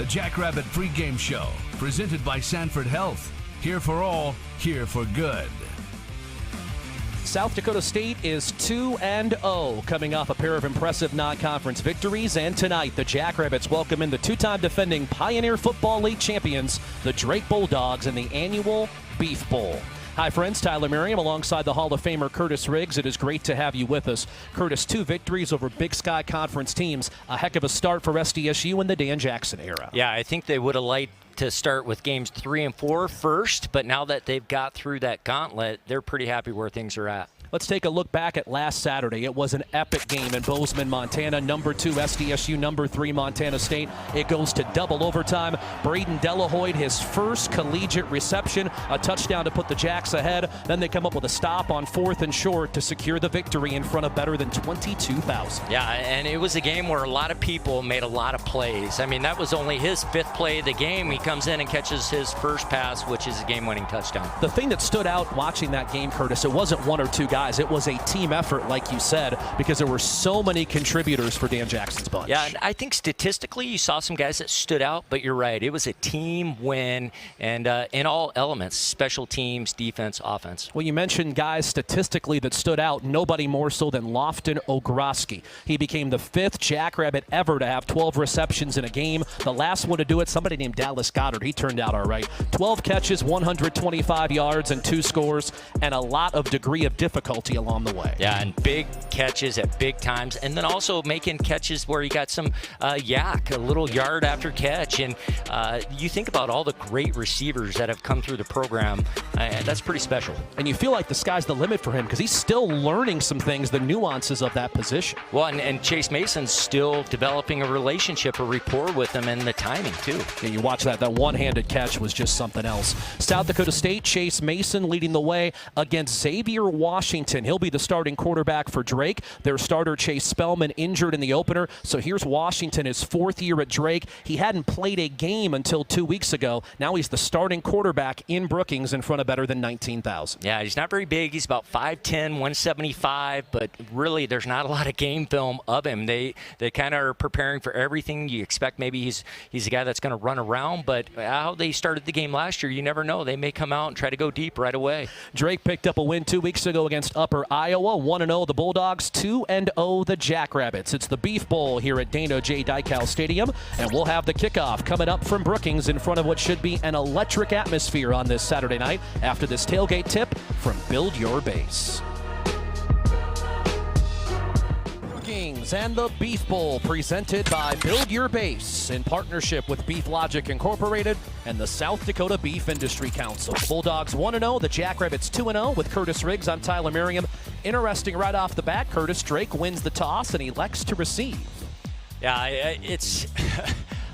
The Jackrabbit Pregame Show, presented by Sanford Health. Here for all, here for good. South Dakota State is 2-0, coming off a pair of impressive non-conference victories. And tonight, the Jackrabbits welcome in the two-time defending Pioneer Football League champions, the Drake Bulldogs, in the annual Beef Bowl. Hi, friends. Tyler Merriam alongside the Hall of Famer Curtis Riggs. It is great to have you with us. Curtis, 2 victories over Big Sky Conference teams. A heck of a start for SDSU in the Dan Jackson era. Yeah, I think they would have liked to start with games 3 and 4 first, but now that they've got through that gauntlet, they're pretty happy where things are at. Let's take a look back at last Saturday. It was an epic game in Bozeman, Montana. Number 2 SDSU, number 3 Montana State. It goes to double overtime. Braden Delahoyd, his first collegiate reception, a touchdown to put the Jacks ahead. Then they come up with a stop on 4th and short to secure the victory in front of better than 22,000. Yeah, and it was a game where a lot of people made a lot of plays. I mean, that was only his 5th play of the game. He comes in and catches his first pass, which is a game-winning touchdown. The thing that stood out watching that game, Curtis, it wasn't 1 or 2 guys. It was a team effort, like you said, because there were so many contributors for Dan Jackson's bunch. Yeah, and I think statistically you saw some guys that stood out, but you're right. It was a team win, and in all elements, special teams, defense, offense. Well, you mentioned guys statistically that stood out, nobody more so than Lofton Ogroski. He became the 5th Jackrabbit ever to have 12 receptions in a game. The last one to do it, somebody named Dallas Goddard. He turned out all right. 12 catches, 125 yards, and 2 scores, and a lot of degree of difficulty along the way. Yeah, and big catches at big times, and then also making catches where you got some yak, a little yard after catch. And you think about all the great receivers that have come through the program, that's pretty special. And you feel like the sky's the limit for him because he's still learning some things, the nuances of that position. Well, and Chase Mason's still developing a relationship, a rapport with him, and the timing, too. Yeah, you watch that one-handed catch was just something else. South Dakota State, Chase Mason leading the way against Xavier Washington. He'll be the starting quarterback for Drake. Their starter, Chase Spellman, injured in the opener. So here's Washington, his 4th year at Drake. He hadn't played a game until 2 weeks ago. Now he's the starting quarterback in Brookings in front of better than 19,000. Yeah, he's not very big. He's about 5'10", 175, but really there's not a lot of game film of him. They kind of are preparing for everything. You expect maybe he's a guy that's going to run around, but how they started the game last year, you never know. They may come out and try to go deep right away. Drake picked up a win 2 weeks ago against Upper Iowa. 1-0 the Bulldogs, 2-0 the Jackrabbits. It's the Beef Bowl here at Dana J. Dykhouse Stadium, and we'll have the kickoff coming up from Brookings in front of what should be an electric atmosphere on this Saturday night after this tailgate tip from Build Your Base. Brookings and the Beef Bowl presented by Build Your Base in partnership with Beef Logic Incorporated and the South Dakota Beef Industry Council. Bulldogs 1-0, the Jackrabbits 2-0 with Curtis Riggs. I'm Tyler Merriam. Interesting right off the bat, Curtis, Drake wins the toss and elects to receive. Yeah, it's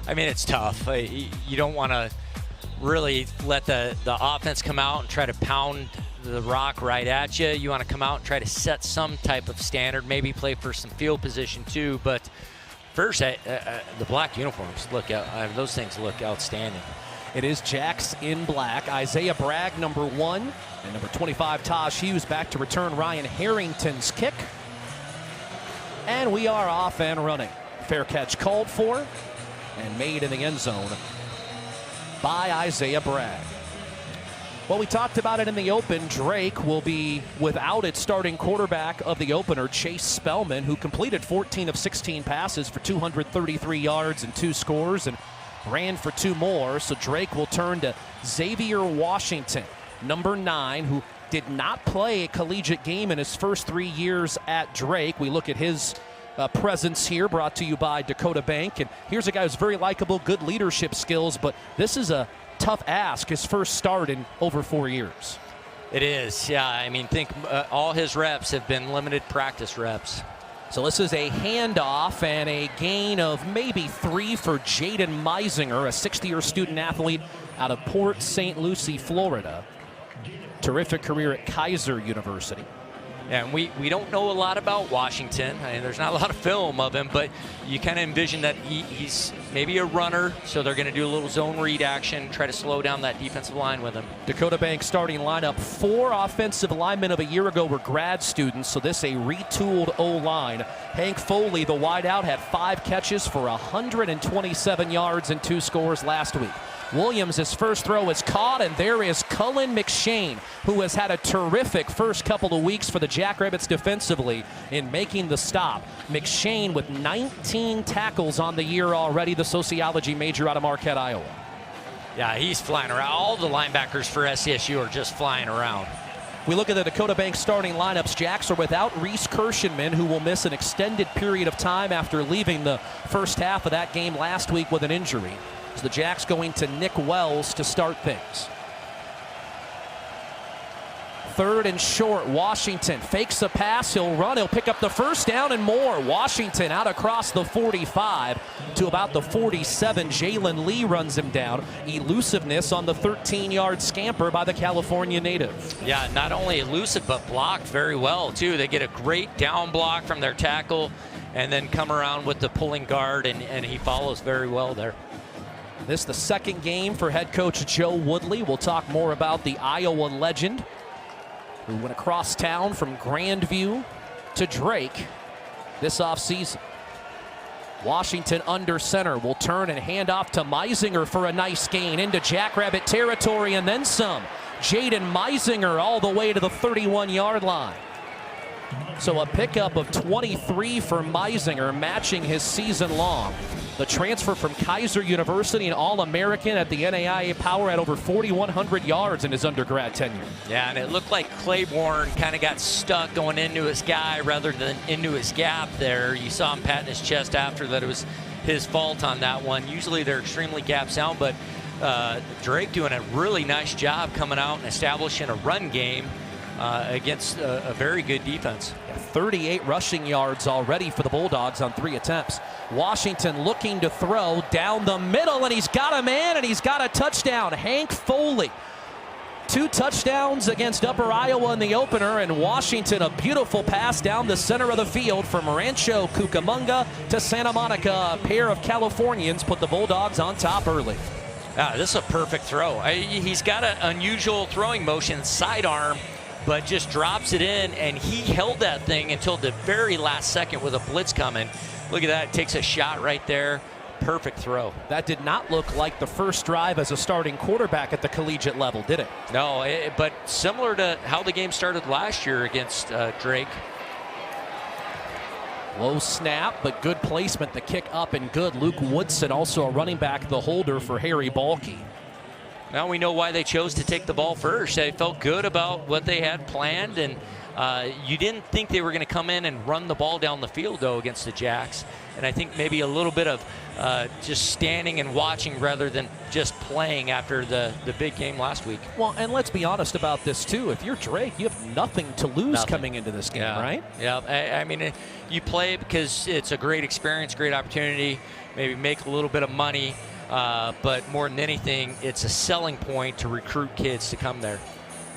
I mean, it's tough. You don't want to really let the offense come out and try to pound the rock right at you. You want to come out and try to set some type of standard, maybe play for some field position too. But first, the black uniforms those things look outstanding. It is Jacks in black. Isaiah Bragg, number 1, and number 25, Taj Hughes, back to return Ryan Harrington's kick. And we are off and running. Fair catch called for and made in the end zone by Isaiah Bragg. Well, we talked about it in the open. Drake will be without its starting quarterback of the opener, Chase Spellman, who completed 14 of 16 passes for 233 yards and 2 scores and ran for 2 more. So Drake will turn to Xavier Washington, number 9, who did not play a collegiate game in his first 3 years at Drake. We look at his presence here, brought to you by Dakota Bank. And here's a guy who's very likable, good leadership skills, but this is a tough ask, his first start in over 4 years. It is, yeah. I mean, think all his reps have been limited practice reps. So this is a handoff and a gain of maybe 3 for Jaden Meisinger, a 60-year student athlete out of Port St. Lucie, Florida. Terrific career at Kaiser University. And we don't know a lot about Washington. I mean, there's not a lot of film of him, but you kind of envision that he's maybe a runner, so they're going to do a little zone read action, try to slow down that defensive line with him. Dakota Bank starting lineup. 4 offensive linemen of a year ago were grad students, so this a retooled O-line. Hank Foley, the wideout, had 5 catches for 127 yards and 2 scores last week. Williams, his first throw is caught, and there is Cullen McShane, who has had a terrific first couple of weeks for the Jackrabbits defensively in making the stop. McShane with 19 tackles on the year already, the sociology major out of Marquette, Iowa. Yeah, he's flying around. All the linebackers for SCSU are just flying around. We look at the Dakota Bank starting lineups. Jacks are without Reese Kirschenman, who will miss an extended period of time after leaving the first half of that game last week with an injury. So the Jacks going to Nick Wells to start things. 3rd and short. Washington fakes a pass. He'll run. He'll pick up the first down and more. Washington out across the 45 to about the 47. Jalen Lee runs him down. Elusiveness on the 13-yard scamper by the California native. Yeah, not only elusive, but blocked very well, too. They get a great down block from their tackle and then come around with the pulling guard, and he follows very well there. This the second game for head coach Joe Woodley. We'll talk more about the Iowa legend who went across town from Grandview to Drake this offseason. Washington under center will turn and hand off to Meisinger for a nice gain into Jackrabbit territory and then some. Jaden Meisinger all the way to the 31-yard line. So a pickup of 23 for Meisinger, matching his season long. The transfer from Kaiser University, an All-American at the NAIA Power, at over 4,100 yards in his undergrad tenure. Yeah, and it looked like Claiborne kind of got stuck going into his guy rather than into his gap there. You saw him patting his chest after that. It was his fault on that one. Usually they're extremely gap sound, but Drake doing a really nice job coming out and establishing a run game against a very good defense. 38 rushing yards already for the Bulldogs on 3 attempts. Washington looking to throw down the middle, and he's got a man, and he's got a touchdown. Hank Foley. 2 touchdowns against Upper Iowa in the opener, and Washington a beautiful pass down the center of the field from Rancho Cucamonga to Santa Monica. A pair of Californians put the Bulldogs on top early. This is a perfect throw. He's got an unusual throwing motion, sidearm, but just drops it in, and he held that thing until the very last second with a blitz coming. Look at that, takes a shot right there. Perfect throw. That did not look like the first drive as a starting quarterback at the collegiate level, did it? No, but similar to how the game started last year against Drake. Low snap, but good placement. The kick up and good. Luke Woodson, also a running back, the holder for Harry Balke. Now we know why they chose to take the ball first. They felt good about what they had planned, and you didn't think they were going to come in and run the ball down the field, though, against the Jacks. And I think maybe a little bit of just standing and watching rather than just playing after the big game last week. Well, and let's be honest about this, too. If you're Drake, you have nothing to lose coming into this game, right? Yeah, I mean, you play because it's a great experience, great opportunity, maybe make a little bit of money. But more than anything, it's a selling point to recruit kids to come there.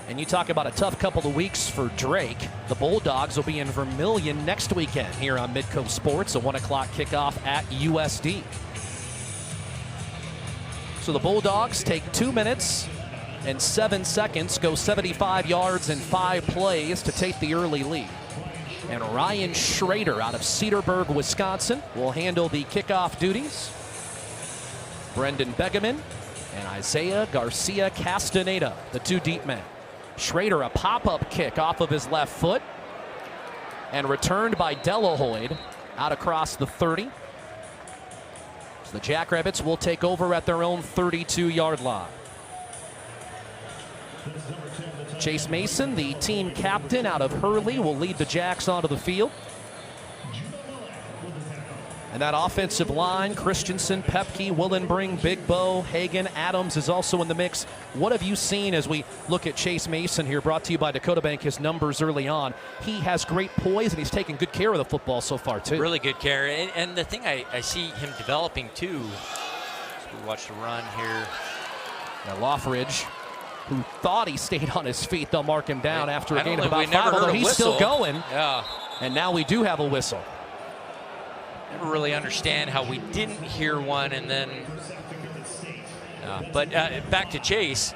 And you talk about a tough couple of weeks for Drake. The Bulldogs will be in Vermillion next weekend here on Midcoast Sports, a 1 o'clock kickoff at USD. So the Bulldogs take 2 minutes and 7 seconds, go 75 yards in 5 plays to take the early lead. And Ryan Schrader out of Cedarburg, Wisconsin, will handle the kickoff duties. Brendan Begeman and Isaiah Garcia Castaneda, the 2 deep men. Schrader, a pop-up kick off of his left foot and returned by Delahoyd out across the 30. So the Jackrabbits will take over at their own 32-yard line. Chase Mason, the team captain out of Hurley, will lead the Jacks onto the field. And that offensive line, Christensen, Pepke, Willenbring, Big Bo, Hagan, Adams is also in the mix. What have you seen as we look at Chase Mason here, brought to you by Dakota Bank, his numbers early on? He has great poise, and he's taken good care of the football so far, too. Really good care. And the thing I see him developing, too, as we watch the run here. Now Loffridge who thought he stayed on his feet. They'll mark him down after a gain of about 5, although he's whistle. still going. Yeah. And now we do have a whistle. Never really understand how we didn't hear one, and then. But back to Chase.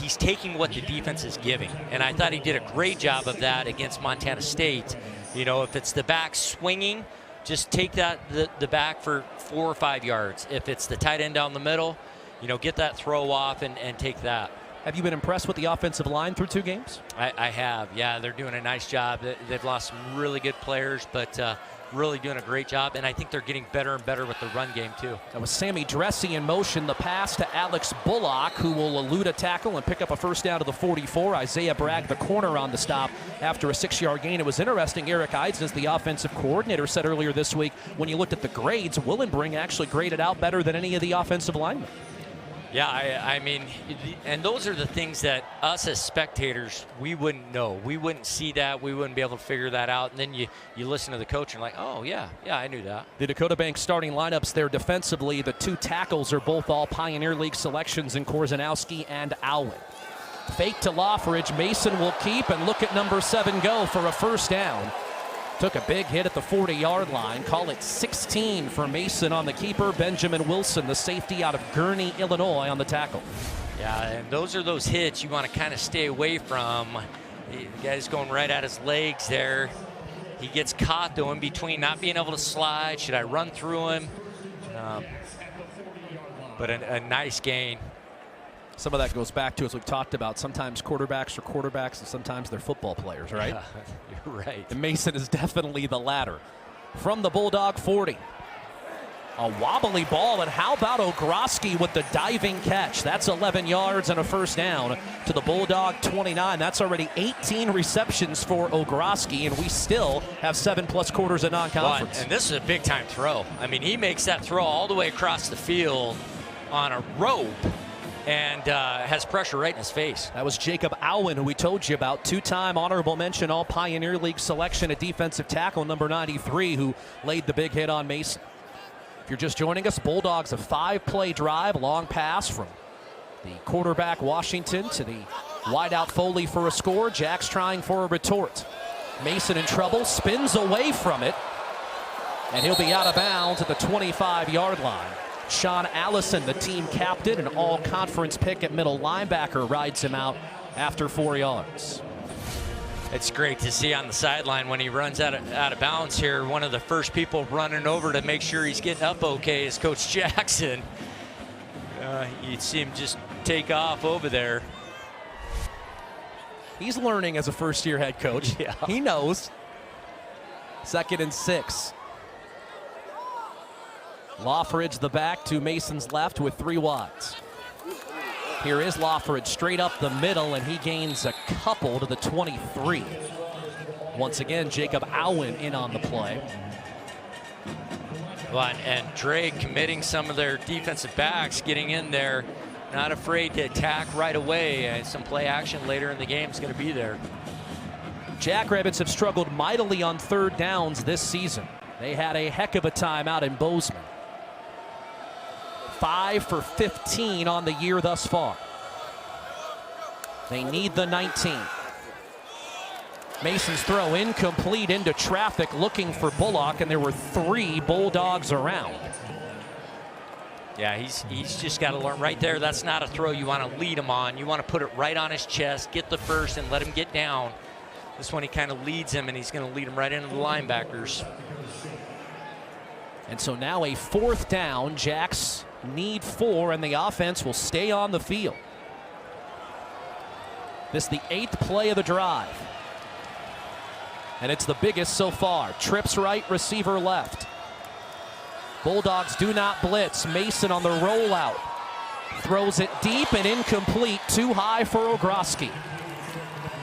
He's taking what the defense is giving, and I thought he did a great job of that against Montana State. You know, if it's the back swinging, just take the back for 4 or 5 yards. If it's the tight end down the middle, you know, get that throw off and take that. Have you been impressed with the offensive line through 2 games? I have. Yeah, they're doing a nice job. They've lost some really good players, but really doing a great job, and I think they're getting better and better with the run game too. That was Sammy Dressy in motion. The pass to Alex Bullock, who will elude a tackle and pick up a first down to the 44. Isaiah Bragg, the corner, on the stop after a 6-yard gain. It was interesting. Eric Eidson, the offensive coordinator, said earlier this week, when you looked at the grades, Willenbring actually graded out better than any of the offensive linemen. Yeah, I mean, and those are the things that us as spectators, we wouldn't know. We wouldn't see that. We wouldn't be able to figure that out. And then you listen to the coach and like, oh, yeah, I knew that. The Dakota Bank starting lineups there defensively. The 2 tackles are both all Pioneer League selections in Korzanowski and Alwyn. Fake to Loffridge. Mason will keep, and look at number 7 go for a first down. Took a big hit at the 40-yard line. Call it 16 for Mason on the keeper. Benjamin Wilson, the safety out of Gurnee, Illinois, on the tackle. Yeah, and those are those hits you want to kind of stay away from. The guy's going right at his legs there. He gets caught, though, in between, not being able to slide. Should I run through him? But a nice gain. Some of that goes back to, as we've talked about, sometimes quarterbacks are quarterbacks and sometimes they're football players, right? Yeah, you're right. And Mason is definitely the latter. From the Bulldog 40. A wobbly ball, and how about Ogroski with the diving catch? That's 11 yards and a first down to the Bulldog 29. That's already 18 receptions for Ogroski, and we still have 7+ quarters of non-conference. Well, and this is a big-time throw. I mean, he makes that throw all the way across the field on a rope, and has pressure right in his face. That was Jacob Alwyn, who we told you about, 2-time honorable mention All Pioneer League selection at defensive tackle, number 93, who laid the big hit on Mason. If you're just joining us, Bulldogs a 5-play drive, long pass from the quarterback Washington to the wideout Foley for a score. Jack's trying for a retort. Mason in trouble, spins away from it, and he'll be out of bounds at the 25-yard line. Sean Allison, the team captain, an all-conference pick at middle linebacker, rides him out after 4 yards. It's great to see on the sideline when he runs out of bounds here. One of the first people running over to make sure he's getting up okay is Coach Jackson. You'd see him just take off over there. He's learning as a first-year head coach. Yeah. He knows. 2nd and 6. Loffridge the back to Mason's left with 3 wides. Here is Loffridge straight up the middle, and he gains a couple to the 23. Once again, Jacob Alwyn in on the play. Well, and Drake committing some of their defensive backs, getting in there, not afraid to attack right away, and some play action later in the game is going to be there. Jackrabbits have struggled mightily on 3rd downs this season. They had a heck of a time out in Bozeman. 5 for 15 on the year thus far. They need the 19. Mason's throw incomplete into traffic, looking for Bullock, and there were 3 Bulldogs around. Yeah, he's just got to learn right there. That's not a throw you want to lead him on. You want to put it right on his chest, get the first, and let him get down. This one he kind of leads him, and he's going to lead him right into the linebackers. And so now a 4th down. Jacks need 4, and the offense will stay on the field. This is the 8th play of the drive. And it's the biggest so far. Trips right, receiver left. Bulldogs do not blitz. Mason on the rollout. Throws it deep and incomplete. Too high for Ogroski.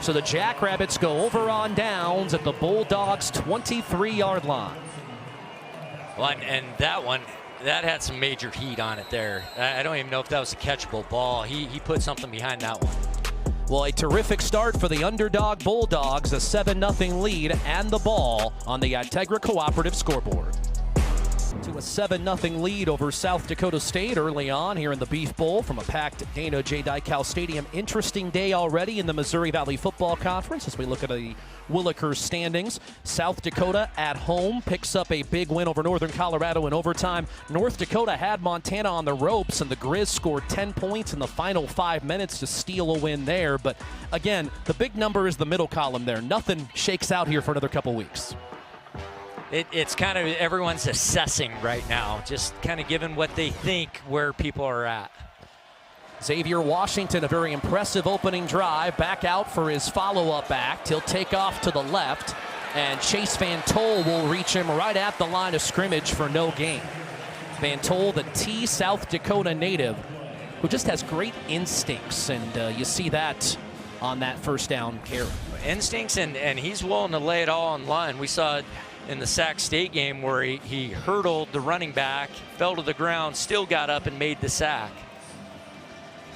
So the Jackrabbits go over on downs at the Bulldogs' 23-yard line. Well, and that one, that had some major heat on it there. I don't even know if that was a catchable ball. He put something behind that one. Well, a terrific start for the underdog Bulldogs, a 7-0 lead, and the ball on the Integra Cooperative scoreboard. To a 7-0 lead over South Dakota State early on here in the Beef Bowl from a packed Dana J. Dykhouse Stadium. Interesting day already in the Missouri Valley Football Conference as we look at the Willikers standings. South Dakota at home picks up a big win over Northern Colorado in overtime. North Dakota had Montana on the ropes, and the Grizz scored 10 points in the final 5 minutes to steal a win there. But again, the big number is the middle column there. Nothing shakes out here for another couple weeks. It's kind of everyone's assessing right now, just kind of given what they think where people are at. Xavier Washington, a very impressive opening drive, back out for his follow-up act. He'll take off to the left, and Chase Van Tol will reach him right at the line of scrimmage for no gain. Van Tol, the T South Dakota native, who just has great instincts, and you see that on that first down carry. Instincts, and he's willing to lay it all on line. We saw it in the Sac State game where he hurdled the running back, fell to the ground, still got up and made the sack.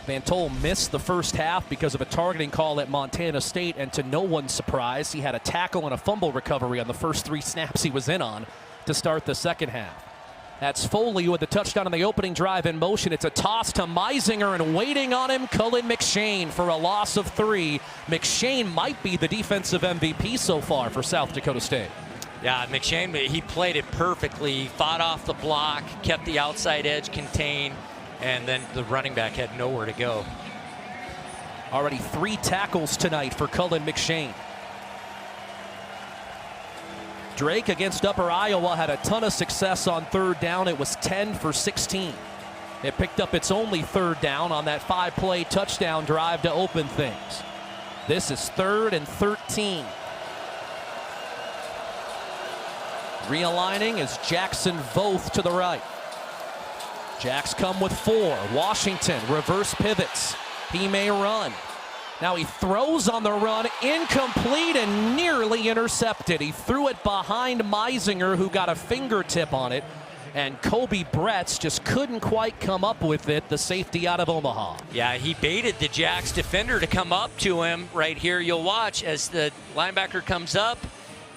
Van Tol missed the first half because of a targeting call at Montana State, and to no one's surprise, he had a tackle and a fumble recovery on the first 3 snaps he was in on to start the second half. That's Foley with the touchdown on the opening drive in motion. It's a toss to Meisinger, and waiting on him, Cullen McShane for a loss of 3. McShane might be the defensive MVP so far for South Dakota State. Yeah, McShane, he played it perfectly, fought off the block, kept the outside edge contained, and then the running back had nowhere to go. Already 3 tackles tonight for Cullen McShane. Drake against Upper Iowa had a ton of success on 3rd down. It was 10 for 16. It picked up its only 3rd down on that 5-play touchdown drive to open things. This is 3rd and 13. Realigning is Jackson Voth to the right. Jacks come with 4. Washington reverse pivots. He may run. Now he throws on the run, incomplete and nearly intercepted. He threw it behind Meisinger, who got a fingertip on it, and Kobe Bretz just couldn't quite come up with it, the safety out of Omaha. Yeah, he baited the Jacks defender to come up to him right here. You'll watch as the linebacker comes up.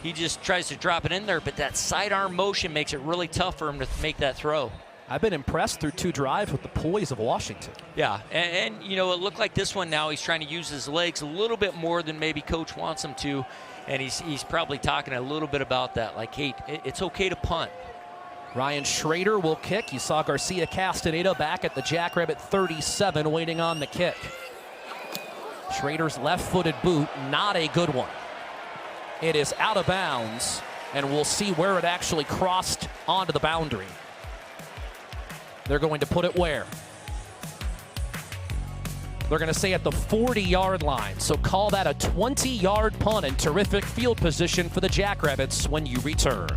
He just tries to drop it in there, but that sidearm motion makes it really tough for him to make that throw. I've been impressed through 2 drives with the poise of Washington. Yeah, and you know, it looked like this one now he's trying to use his legs a little bit more than maybe coach wants him to, and he's probably talking a little bit about that, like, hey, it's okay to punt. Ryan Schrader will kick. You saw Garcia Castaneda back at the Jackrabbit 37 waiting on the kick. Schrader's left-footed boot, not a good one. It is out of bounds, and we'll see where it actually crossed onto the boundary. They're going to put it where? They're going to say at the 40-yard line, so call that a 20-yard punt and terrific field position for the Jackrabbits when you return.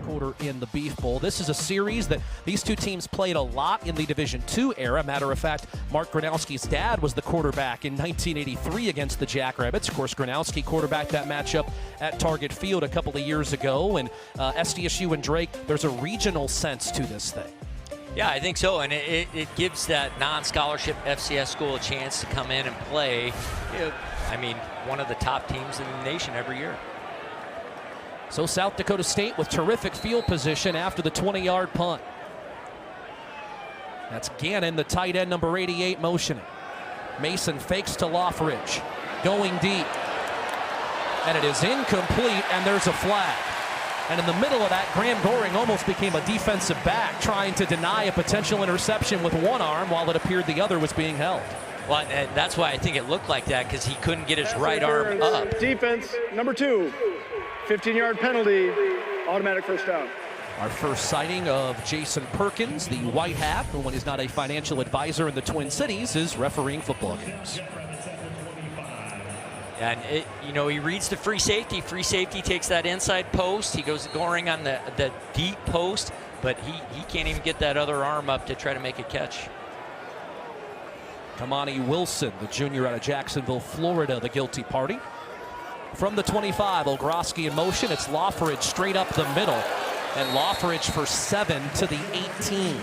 Quarter in the Beef Bowl. This is a series that these 2 teams played a lot in the Division II era. Matter of fact, Mark Gronowski's dad was the quarterback in 1983 against the Jackrabbits. Of course, Gronowski quarterbacked that matchup at Target Field a couple of years ago. And SDSU and Drake, there's a regional sense to this thing. Yeah, I think so, and it gives that non-scholarship FCS school a chance to come in and play, I mean, one of the top teams in the nation every year. So South Dakota State with terrific field position after the 20-yard punt. That's Gannon, the tight end, number 88, motioning. Mason fakes to Loffridge, going deep. And it is incomplete, and there's a flag. And in the middle of that, Graham Goring almost became a defensive back, trying to deny a potential interception with one arm while it appeared the other was being held. Well, and that's why I think it looked like that, because he couldn't get his right arm up. Defense, number 2. 15-yard penalty, automatic first down. Our first sighting of Jason Perkins, the white hat, who when he's not a financial advisor in the Twin Cities, is refereeing football games. And, you know, he reads the free safety. Free safety takes that inside post. He goes Goring on the deep post, but he can't even get that other arm up to try to make a catch. Kamani Wilson, the junior out of Jacksonville, Florida, the guilty party. From the 25, Olgroski in motion. It's Loffridge straight up the middle. And Loffridge for 7 to the 18.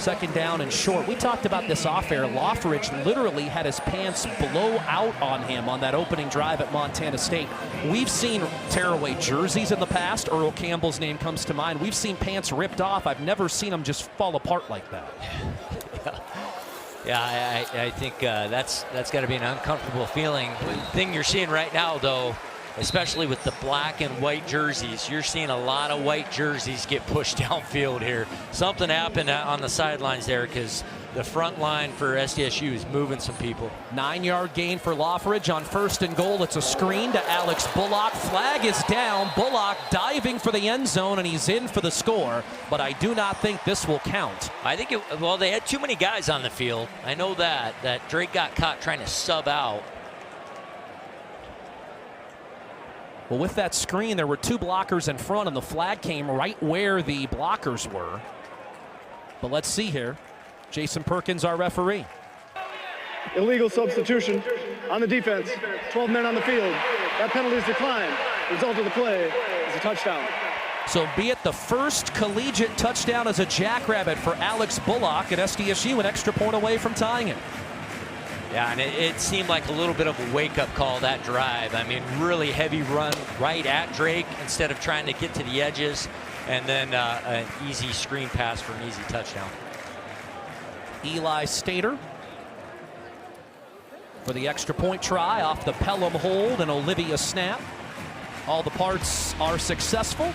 Second down and short. We talked about this off-air. Loffridge literally had his pants blow out on him on that opening drive at Montana State. We've seen tearaway jerseys in the past. Earl Campbell's name comes to mind. We've seen pants ripped off. I've never seen them just fall apart like that. Yeah, I think that's got to be an uncomfortable feeling. The thing you're seeing right now, though, especially with the black and white jerseys, you're seeing a lot of white jerseys get pushed downfield here. Something happened on the sidelines there because the front line for SDSU is moving some people. 9-yard gain for Loffridge on 1st and goal. It's a screen to Alex Bullock. Flag is down. Bullock diving for the end zone, and he's in for the score. But I do not think this will count. I think, well, they had too many guys on the field. I know that Drake got caught trying to sub out. Well, with that screen, there were 2 blockers in front, and the flag came right where the blockers were. But let's see here. Jason Perkins, our referee. Illegal substitution on the defense. 12 men on the field. That penalty is declined. The result of the play is a touchdown. So be it the first collegiate touchdown as a Jackrabbit for Alex Bullock at SDSU, an extra point away from tying it. Yeah, and it seemed like a little bit of a wake-up call, that drive. I mean, really heavy run right at Drake instead of trying to get to the edges, and then an easy screen pass for an easy touchdown. Eli Stater for the extra point try off the Pelham hold and Olivia snap. All the parts are successful.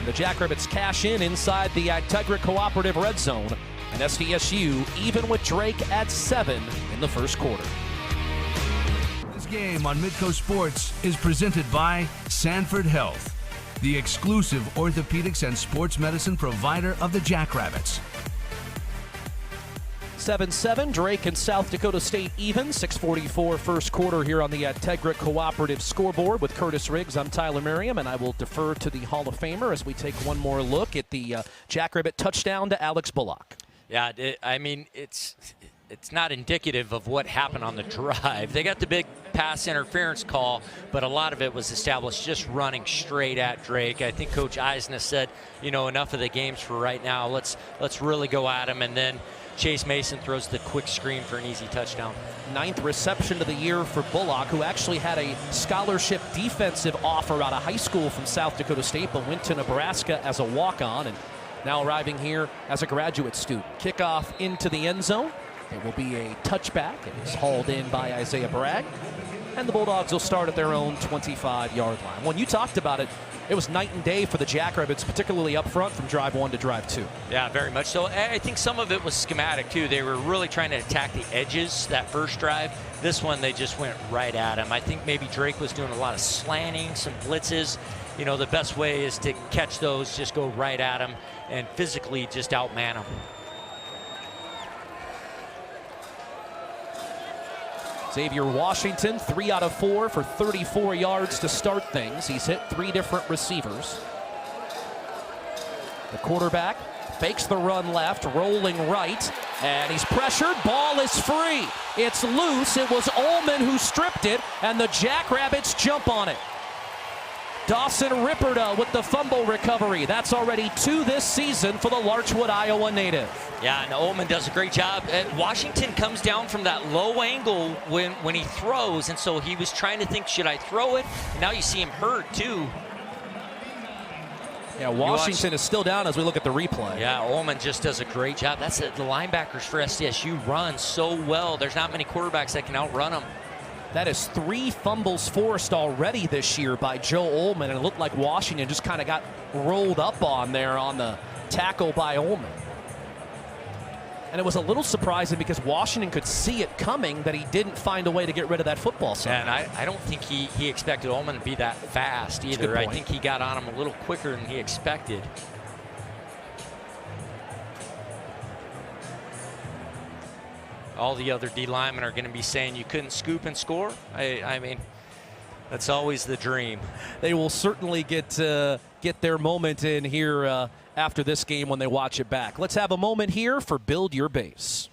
The Jackrabbits cash in inside the Integra Cooperative red zone. And SDSU even with Drake at 7 in the first quarter. This game on Midco Sports is presented by Sanford Health, the exclusive orthopedics and sports medicine provider of the Jackrabbits. 7-7, Drake and South Dakota State even. 6:44 first quarter here on the Integra Cooperative scoreboard with Curtis Riggs. I'm Tyler Merriam, and I will defer to the Hall of Famer as we take one more look at the Jackrabbit touchdown to Alex Bullock. Yeah, I mean, it's not indicative of what happened on the drive. They got the big pass interference call, but a lot of it was established just running straight at Drake. I think Coach Eisner said, you know, enough of the games for right now. Let's really go at him, and then Chase Mason throws the quick screen for an easy touchdown. 9th reception of the year for Bullock, who actually had a scholarship defensive offer out of high school from South Dakota State, but went to Nebraska as a walk-on, and now arriving here as a graduate student. Kickoff into the end zone. It will be a touchback. It is hauled in by Isaiah Bragg. And the Bulldogs will start at their own 25-yard line. When you talked about it, it was night and day for the Jackrabbits, particularly up front from drive 1 to drive 2. Yeah, very much so. I think some of it was schematic, too. They were really trying to attack the edges that first drive. This one, they just went right at him. I think maybe Drake was doing a lot of slanting, some blitzes. You know, the best way is to catch those, just go right at him, and physically just outman him. Xavier Washington, 3 out of 4 for 34 yards to start things. He's hit 3 different receivers. The quarterback fakes the run left, rolling right, and he's pressured. Ball is free. It's loose. It was Ullman who stripped it, and the Jackrabbits jump on it. Dawson Ripperda with the fumble recovery. That's already 2 this season for the Larchwood, Iowa native. Yeah, and Ullman does a great job. Washington comes down from that low angle when he throws, and so he was trying to think, should I throw it? And now you see him hurt, too. Yeah, Washington is still down as we look at the replay. Yeah, Ullman just does a great job. That's it. The linebackers for SDSU run so well. There's not many quarterbacks that can outrun them. That is 3 fumbles forced already this year by Joe Ullman, and it looked like Washington just kind of got rolled up on there on the tackle by Ullman. And it was a little surprising because Washington could see it coming that he didn't find a way to get rid of that football. And I don't think he expected Ullman to be that fast either. I think he got on him a little quicker than he expected. All the other D linemen are going to be saying you couldn't scoop and score. I mean, that's always the dream. They will certainly get their moment in here after this game when they watch it back. Let's have a moment here for Build Your Base.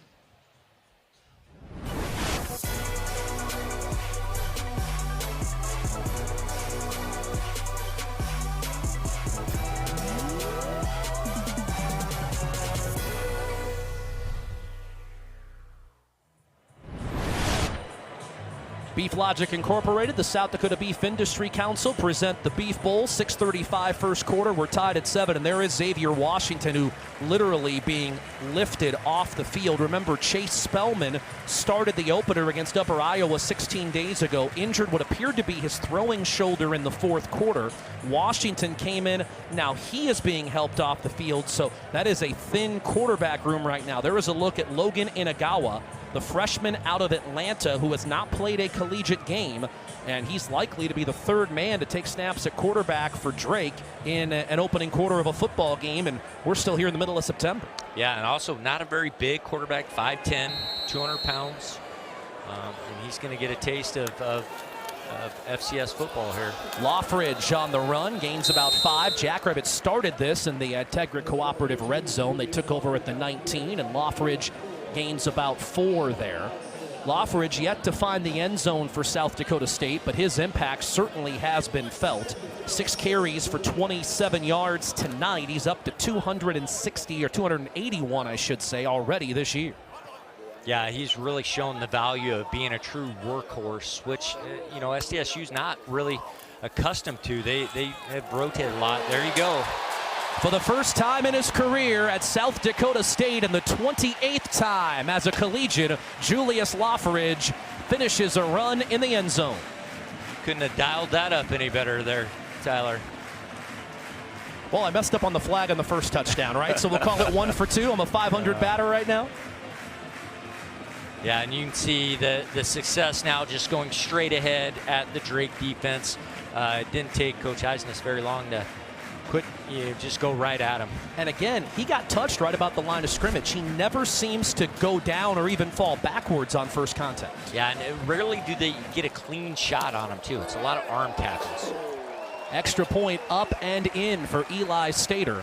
Beef Logic Incorporated, the South Dakota Beef Industry Council present the Beef Bowl. 6:35 first quarter. We're tied at 7, and there is Xavier Washington, who literally being lifted off the field. Remember, Chase Spellman started the opener against Upper Iowa 16 days ago, injured what appeared to be his throwing shoulder in the fourth quarter. Washington came in. Now he is being helped off the field, so that is a thin quarterback room right now. There is a look at Logan Inagawa, the freshman out of Atlanta, who has not played a collegiate game, and he's likely to be the third man to take snaps at quarterback for Drake in an opening quarter of a football game, and we're still here in the middle of September. Yeah, and also not a very big quarterback, 5'10", 200 pounds, and he's going to get a taste of FCS football here. Loffridge on the run, gains about 5. Jackrabbits started this in the Tegra Cooperative red zone. They took over at the 19, and Loffridge gains about 4 there. Loffridge yet to find the end zone for South Dakota State, but his impact certainly has been felt. 6 carries for 27 yards tonight. He's up to 260 or 281, I should say, already this year. Yeah, he's really shown the value of being a true workhorse, which, you know, SDSU's not really accustomed to. They have rotated a lot. There you go. For the first time in his career at South Dakota State, and the 28th time as a collegiate, Julius Loffridge finishes a run in the end zone. Couldn't have dialed that up any better there, Tyler. Well, I messed up on the flag on the first touchdown, right? So we'll call it 1 for 2. I'm a 500 batter right now. Yeah, and you can see the success now just going straight ahead at the Drake defense. It didn't take Coach Eisness very long to just go right at him. And again, he got touched right about the line of scrimmage. He never seems to go down or even fall backwards on first contact. Yeah, and rarely do they get a clean shot on him, too. It's a lot of arm tackles. Extra point up and in for Eli Stater.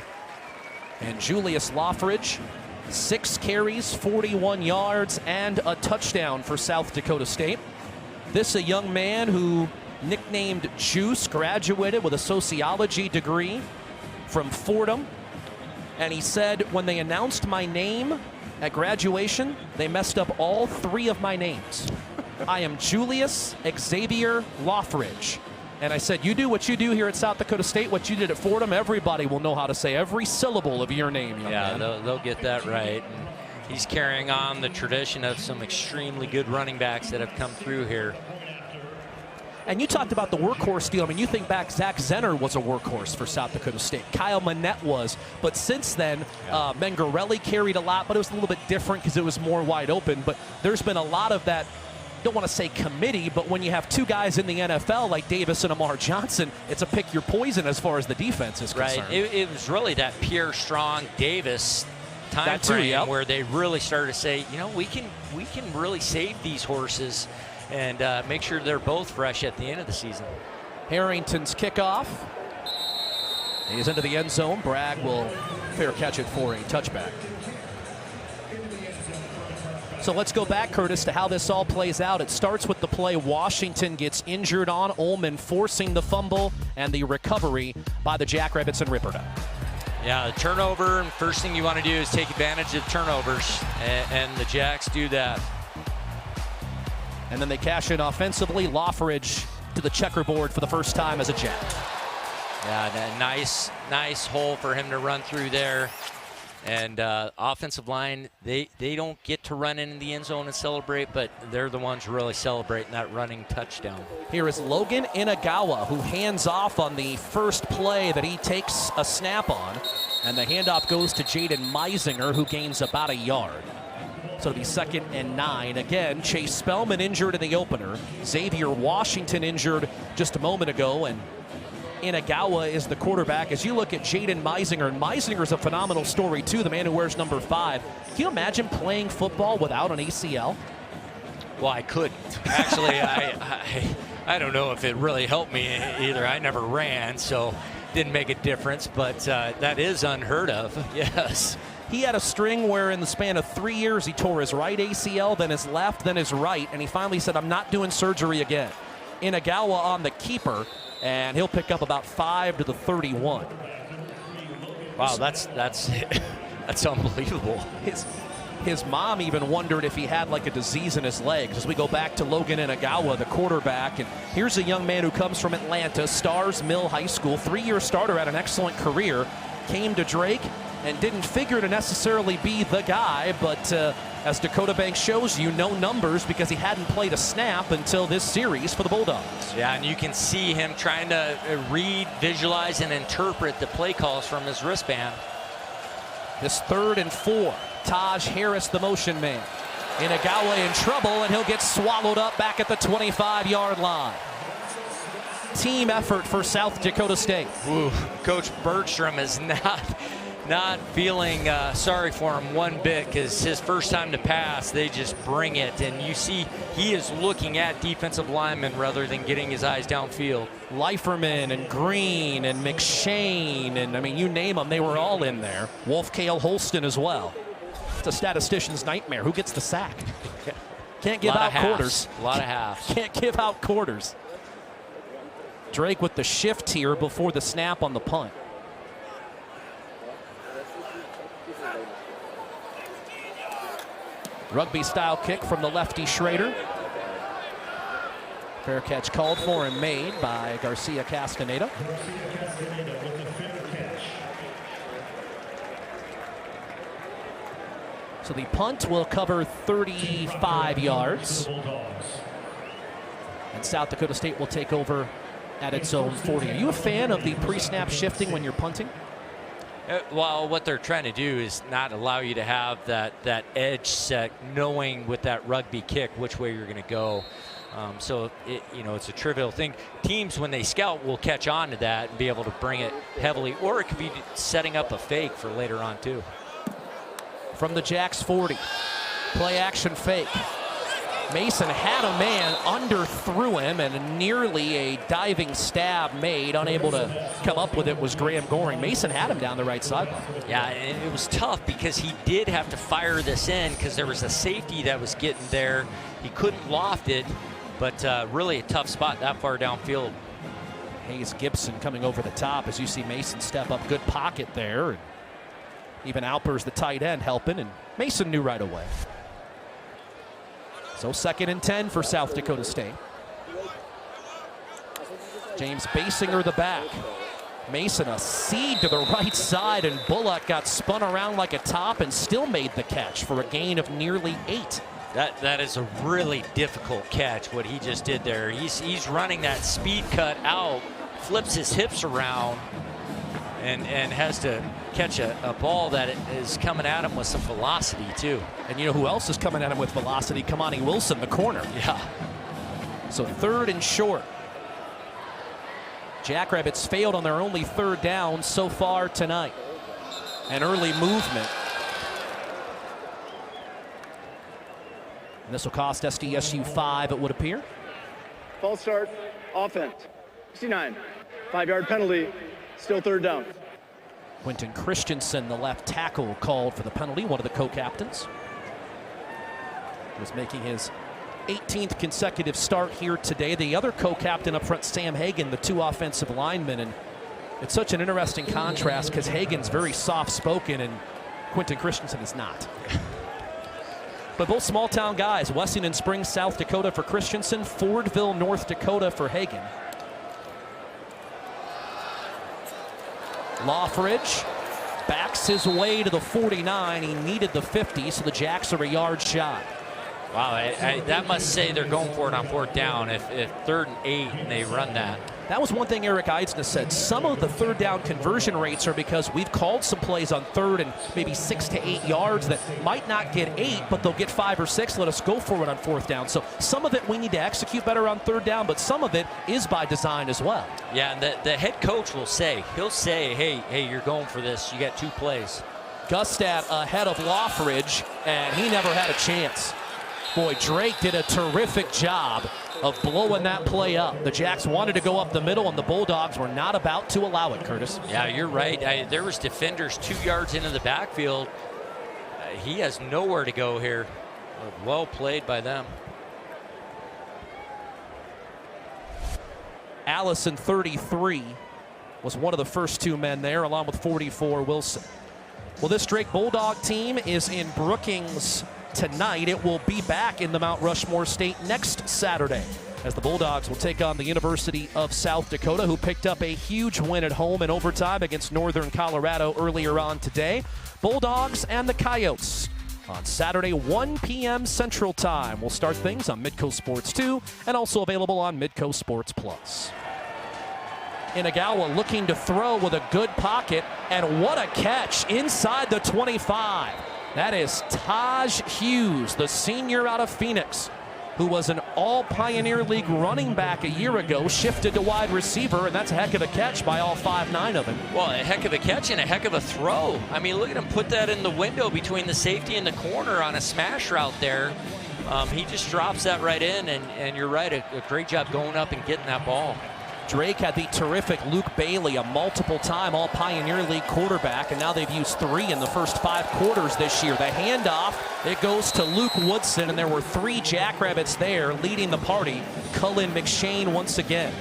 And Julius Loffridge, 6 carries, 41 yards, and a touchdown for South Dakota State. This a young man who, nicknamed Juice, graduated with a sociology degree from Fordham. And he said, when they announced my name at graduation, they messed up all 3 of my names. I am Julius Xavier Loffridge. And I said, you do what you do here at South Dakota State, what you did at Fordham, everybody will know how to say every syllable of your name, young man. They'll get that right. And he's carrying on the tradition of some extremely good running backs that have come through here. And you talked about the workhorse deal. I mean, you think back, Zach Zenner was a workhorse for South Dakota State. Kyle Manette was. But since then, Mengarelli carried a lot, but it was a little bit different because it was more wide open. But there's been a lot of that, don't want to say committee, but when you have 2 guys in the NFL like Davis and Amar Johnson, it's a pick your poison as far as the defense is concerned. Right. It was really that Pierre Strong Davis time frame where they really started to say, you know, we can really save these horses and make sure they're both fresh at the end of the season. Harrington's kickoff. He's into the end zone. Bragg will fair catch it for a touchback. So let's go back, Curtis, to how this all plays out. It starts with the play Washington gets injured on. Ullman forcing the fumble and the recovery by the Jackrabbits and Ripperda. Yeah, the turnover, and first thing you want to do is take advantage of turnovers, and the Jacks do that. And then they cash in offensively. Loffridge to the checkerboard for the first time as a Jack. Yeah, nice hole for him to run through there. And offensive line, they don't get to run in the end zone and celebrate, but they're the ones really celebrating that running touchdown. Here is Logan Inagawa, who hands off on the first play that he takes a snap on. And the handoff goes to Jaden Meisinger, who gains about a yard. So it'll be 2nd and 9. Again, Chase Spellman injured in the opener. Xavier Washington injured just a moment ago, and Inagawa is the quarterback. As you look at Jaden Meisinger, and Meisinger's a phenomenal story too, the man who wears number 5. Can you imagine playing football without an ACL? Well, I couldn't. Actually, I don't know if it really helped me either. I never ran, so didn't make a difference, but that is unheard of, yes. He had a string where in the span of 3 years he tore his right ACL, then his left, then his right, and he finally said, I'm not doing surgery again. Inagawa on the keeper, and he'll pick up about 5 to the 31. Wow, that's unbelievable. His mom even wondered if he had like a disease in his legs. As we go back to Logan Inagawa, the quarterback, and here's a young man who comes from Atlanta, Stars Mill High School, 3-year starter, had an excellent career, came to Drake and didn't figure to necessarily be the guy, but as Dakota Bank shows you, no numbers because he hadn't played a snap until this series for the Bulldogs. Yeah, and you can see him trying to read, visualize, and interpret the play calls from his wristband. This 3rd and 4. Taj Harris, the motion man. Inagawa in trouble, and he'll get swallowed up back at the 25-yard line. Team effort for South Dakota State. Ooh, Coach Bergstrom is not feeling sorry for him one bit, because his first time to pass, they just bring it. And you see he is looking at defensive linemen rather than getting his eyes downfield. Leiferman and Green and McShane, and I mean, you name them, they were all in there. Wolfcale Holston as well. It's a statistician's nightmare. Who gets the sack? Can't give out quarters. A lot of halves. Can't give out quarters. Drake with the shift here before the snap on the punt. Rugby style kick from the lefty Schrader. Fair catch called for and made by Garcia Castaneda. So the punt will cover 35 yards. And South Dakota State will take over at its own 40. Are you a fan of the pre-snap shifting when you're punting? Well, what they're trying to do is not allow you to have that edge set, knowing with that rugby kick which way you're going to go. So it's a trivial thing. Teams, when they scout, will catch on to that and be able to bring it heavily, or it could be setting up a fake for later on too. From the Jacks 40, play action fake. Mason had a man, underthrew him, and nearly a diving stab made. Unable to come up with it was Graham Goring. Mason had him down the right sideline. Yeah, and it was tough because he did have to fire this in because there was a safety that was getting there. He couldn't loft it, but really a tough spot that far downfield. Hayes Gibson coming over the top as you see Mason step up. Good pocket there. And even Alpers, the tight end, helping, and Mason knew right away. So 2nd and 10 for South Dakota State. James Basinger the back. Mason a seed to the right side, and Bullock got spun around like a top and still made the catch for a gain of nearly 8. That is a really difficult catch, what he just did there. He's running that speed cut out, flips his hips around, and has to catch a ball that is coming at him with some velocity too. And you know who else is coming at him with velocity? Kamani Wilson, the corner. Yeah. So 3rd and short. Jackrabbits failed on their only 3rd down so far tonight. An early movement. And this will cost SDSU 5, it would appear. False start, offense. 69, 5-yard penalty, still 3rd down. Quentin Christensen, the left tackle, called for the penalty, one of the co-captains. Was making his 18th consecutive start here today. The other co-captain up front, Sam Hagan, the 2 offensive linemen. And it's such an interesting contrast because Hagan's very soft-spoken and Quentin Christensen is not. But both small-town guys, Wessington Springs, South Dakota for Christensen, Fordville, North Dakota for Hagan. Loffridge backs his way to the 49. He needed the 50, so the Jacks are a yard shy. Wow, that must say they're going for it on 4th down if 3rd and 8 and they run that. That was one thing Eric Eidsness said. Some of the 3rd down conversion rates are because we've called some plays on 3rd and maybe 6 to 8 yards that might not get 8, but they'll get 5 or 6. Let us go for it on 4th down. So some of it we need to execute better on 3rd down, but some of it is by design as well. Yeah, and the head coach will say, hey, you're going for this. You got 2 plays. Gustad ahead of Loffridge, and he never had a chance. Boy, Drake did a terrific job of blowing that play up. The Jacks wanted to go up the middle, and the Bulldogs were not about to allow it, Curtis. Yeah, you're right. There was defenders 2 yards into the backfield. He has nowhere to go here. Well played by them. Allison, 33, was one of the first 2 men there, along with 44, Wilson. Well, this Drake Bulldog team is in Brookings tonight. It will be back in the Mount Rushmore State next Saturday, as the Bulldogs will take on the University of South Dakota, who picked up a huge win at home in overtime against Northern Colorado earlier on today. Bulldogs and the Coyotes on Saturday, 1 p.m. Central Time. We'll start things on Midco Sports 2 and also available on Midco Sports Plus. Inagawa looking to throw with a good pocket, and what a catch inside the 25. That is Taj Hughes, the senior out of Phoenix, who was an all-Pioneer League running back a year ago, shifted to wide receiver, and that's a heck of a catch by all 5'9" of him. Well, a heck of a catch and a heck of a throw. I mean, look at him put that in the window between the safety and the corner on a smash route there. He just drops that right in, and you're right, a great job going up and getting that ball. Drake had the terrific Luke Bailey, a multiple-time All-Pioneer League quarterback, and now they've used 3 in the first 5 quarters this year. The handoff, it goes to Luke Woodson, and there were 3 Jackrabbits there leading the party. Cullen McShane once again.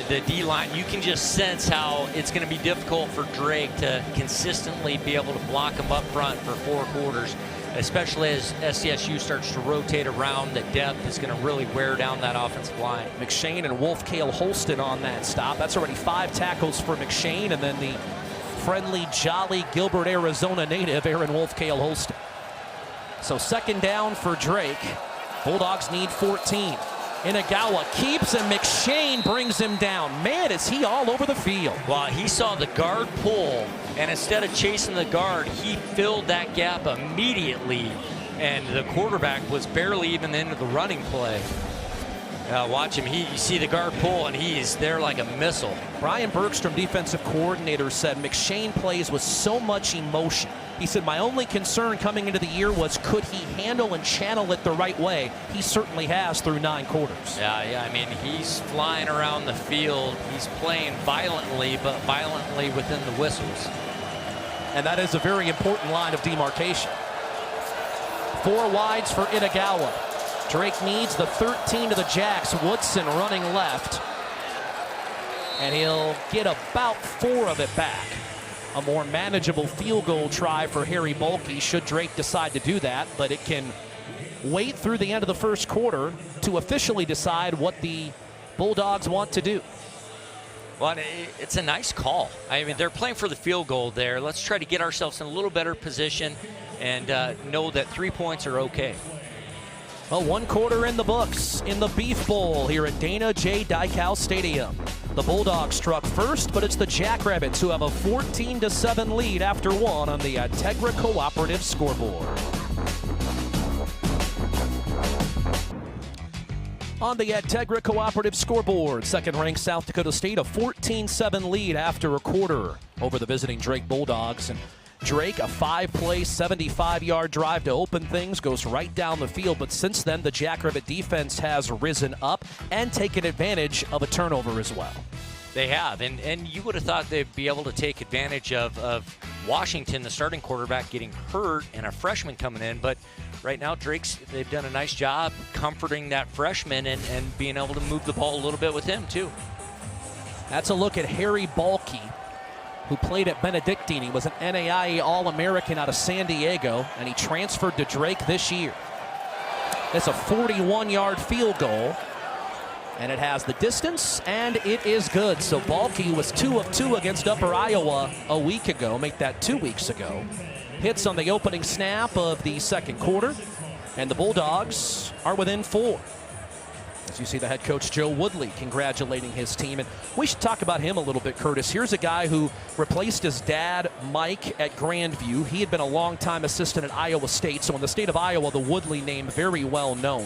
The D-line, you can just sense how it's going to be difficult for Drake to consistently be able to block him up front for 4 quarters, especially as SDSU starts to rotate around. The depth is going to really wear down that offensive line. McShane and Wolf Cale Holston on that stop. That's already 5 tackles for McShane, and then the friendly, jolly Gilbert, Arizona native, Aaron Wolf Cale Holston. So second down for Drake. Bulldogs need 14. Inagawa keeps, and McShane brings him down. Man, is he all over the field. Well, he saw the guard pull, and instead of chasing the guard, he filled that gap immediately, and the quarterback was barely even into the running play. Watch him. You see the guard pull, and he's there like a missile. Brian Bergstrom, defensive coordinator, said McShane plays with so much emotion. He said, my only concern coming into the year was, could he handle and channel it the right way? He certainly has through 9 quarters. Yeah, I mean, he's flying around the field. He's playing violently, but violently within the whistles. And that is a very important line of demarcation. 4 wides for Inagawa. Drake needs the 13 to the Jacks. Woodson running left. And he'll get about 4 of it back. A more manageable field goal try for Harry Bulkey should Drake decide to do that, but it can wait through the end of the first quarter to officially decide what the Bulldogs want to do. Well, it's a nice call. I mean, they're playing for the field goal there. Let's try to get ourselves in a little better position and know that 3 points are okay. Well, 1 quarter in the books in the Beef Bowl here at Dana J. Dykhouse Stadium. The Bulldogs struck first, but it's the Jackrabbits who have a 14-7 lead after 1 on the Integra Cooperative scoreboard. On the Integra Cooperative scoreboard, second-ranked South Dakota State, a 14-7 lead after a quarter over the visiting Drake Bulldogs. And Drake, a 5-play, 75-yard drive to open things, goes right down the field. But since then, the Jackrabbit defense has risen up and taken advantage of a turnover as well. They have, and you would have thought they'd be able to take advantage of Washington, the starting quarterback, getting hurt and a freshman coming in. But right now, they've done a nice job comforting that freshman and being able to move the ball a little bit with him, too. That's a look at Harry Bulkey, who played at Benedictine. He was an NAIA All-American out of San Diego, and he transferred to Drake this year. It's a 41-yard field goal, and it has the distance, and it is good. So Bulkey was 2 of 2 against Upper Iowa a week ago, make that 2 weeks ago. Hits on the opening snap of the second quarter, and the Bulldogs are within 4. As you see the head coach, Joe Woodley, congratulating his team. And we should talk about him a little bit, Curtis. Here's a guy who replaced his dad, Mike, at Grandview. He had been a longtime assistant at Iowa State, so in the state of Iowa, the Woodley name very well known.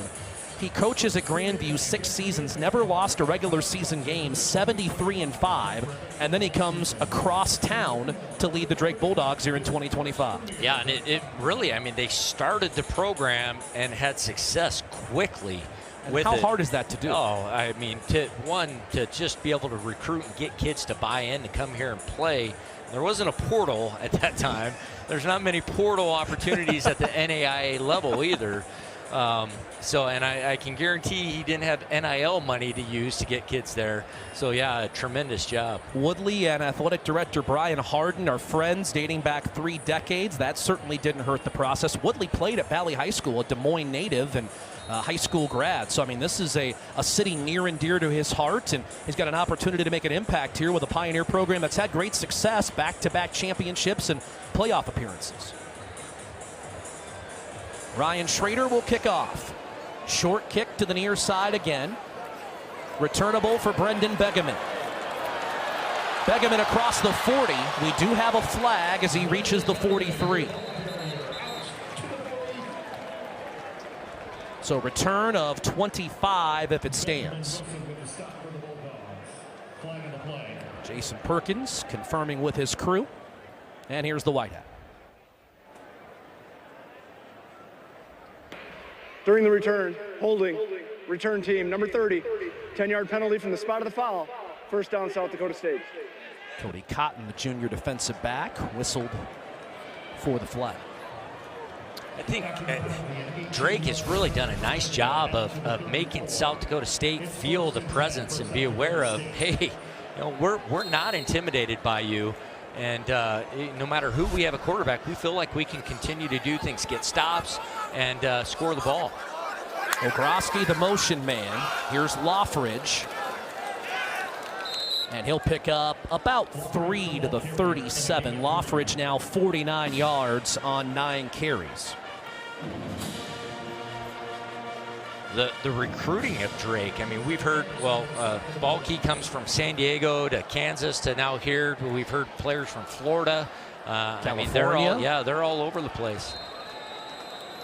He coaches at Grandview 6 seasons, never lost a regular season game, 73-5, and then he comes across town to lead the Drake Bulldogs here in 2025. Yeah, and it really, I mean, they started the program and had success quickly. How hard is that to do? Oh, I mean, to just be able to recruit and get kids to buy in to come here and play. There wasn't a portal at that time. There's not many portal opportunities at the NAIA level either. And I can guarantee he didn't have NIL money to use to get kids there. So yeah, a tremendous job. Woodley and athletic director Brian Harden are friends dating back 3 decades. That certainly didn't hurt the process. Woodley played at Valley High School, a Des Moines native and high school grad. So, I mean, this is a city near and dear to his heart, and he's got an opportunity to make an impact here with a Pioneer program that's had great success, back-to-back championships and playoff appearances. Ryan Schrader will kick off. Short kick to the near side again. Returnable for Brendan Begeman. Begeman across the 40. We do have a flag as he reaches the 43. So return of 25 if it stands. Jason Perkins confirming with his crew. And here's the whiteout. During the return, holding, return team, number 30, 10-yard penalty from the spot of the foul. First down, South Dakota State. Cody Cotton, the junior defensive back, whistled for the flag. I think Drake has really done a nice job of making South Dakota State feel the presence and be aware of, hey, we're not intimidated by you. And no matter who we have a quarterback, we feel like we can continue to do things, get stops, and score the ball. Ogroski, the motion man. Here's Loffridge. And he'll pick up about 3 to the 37. Loffridge now 49 yards on 9 carries. The recruiting of Drake, I mean, we've heard, Balky comes from San Diego to Kansas to now here. We've heard players from Florida. California. I mean, they're all over the place.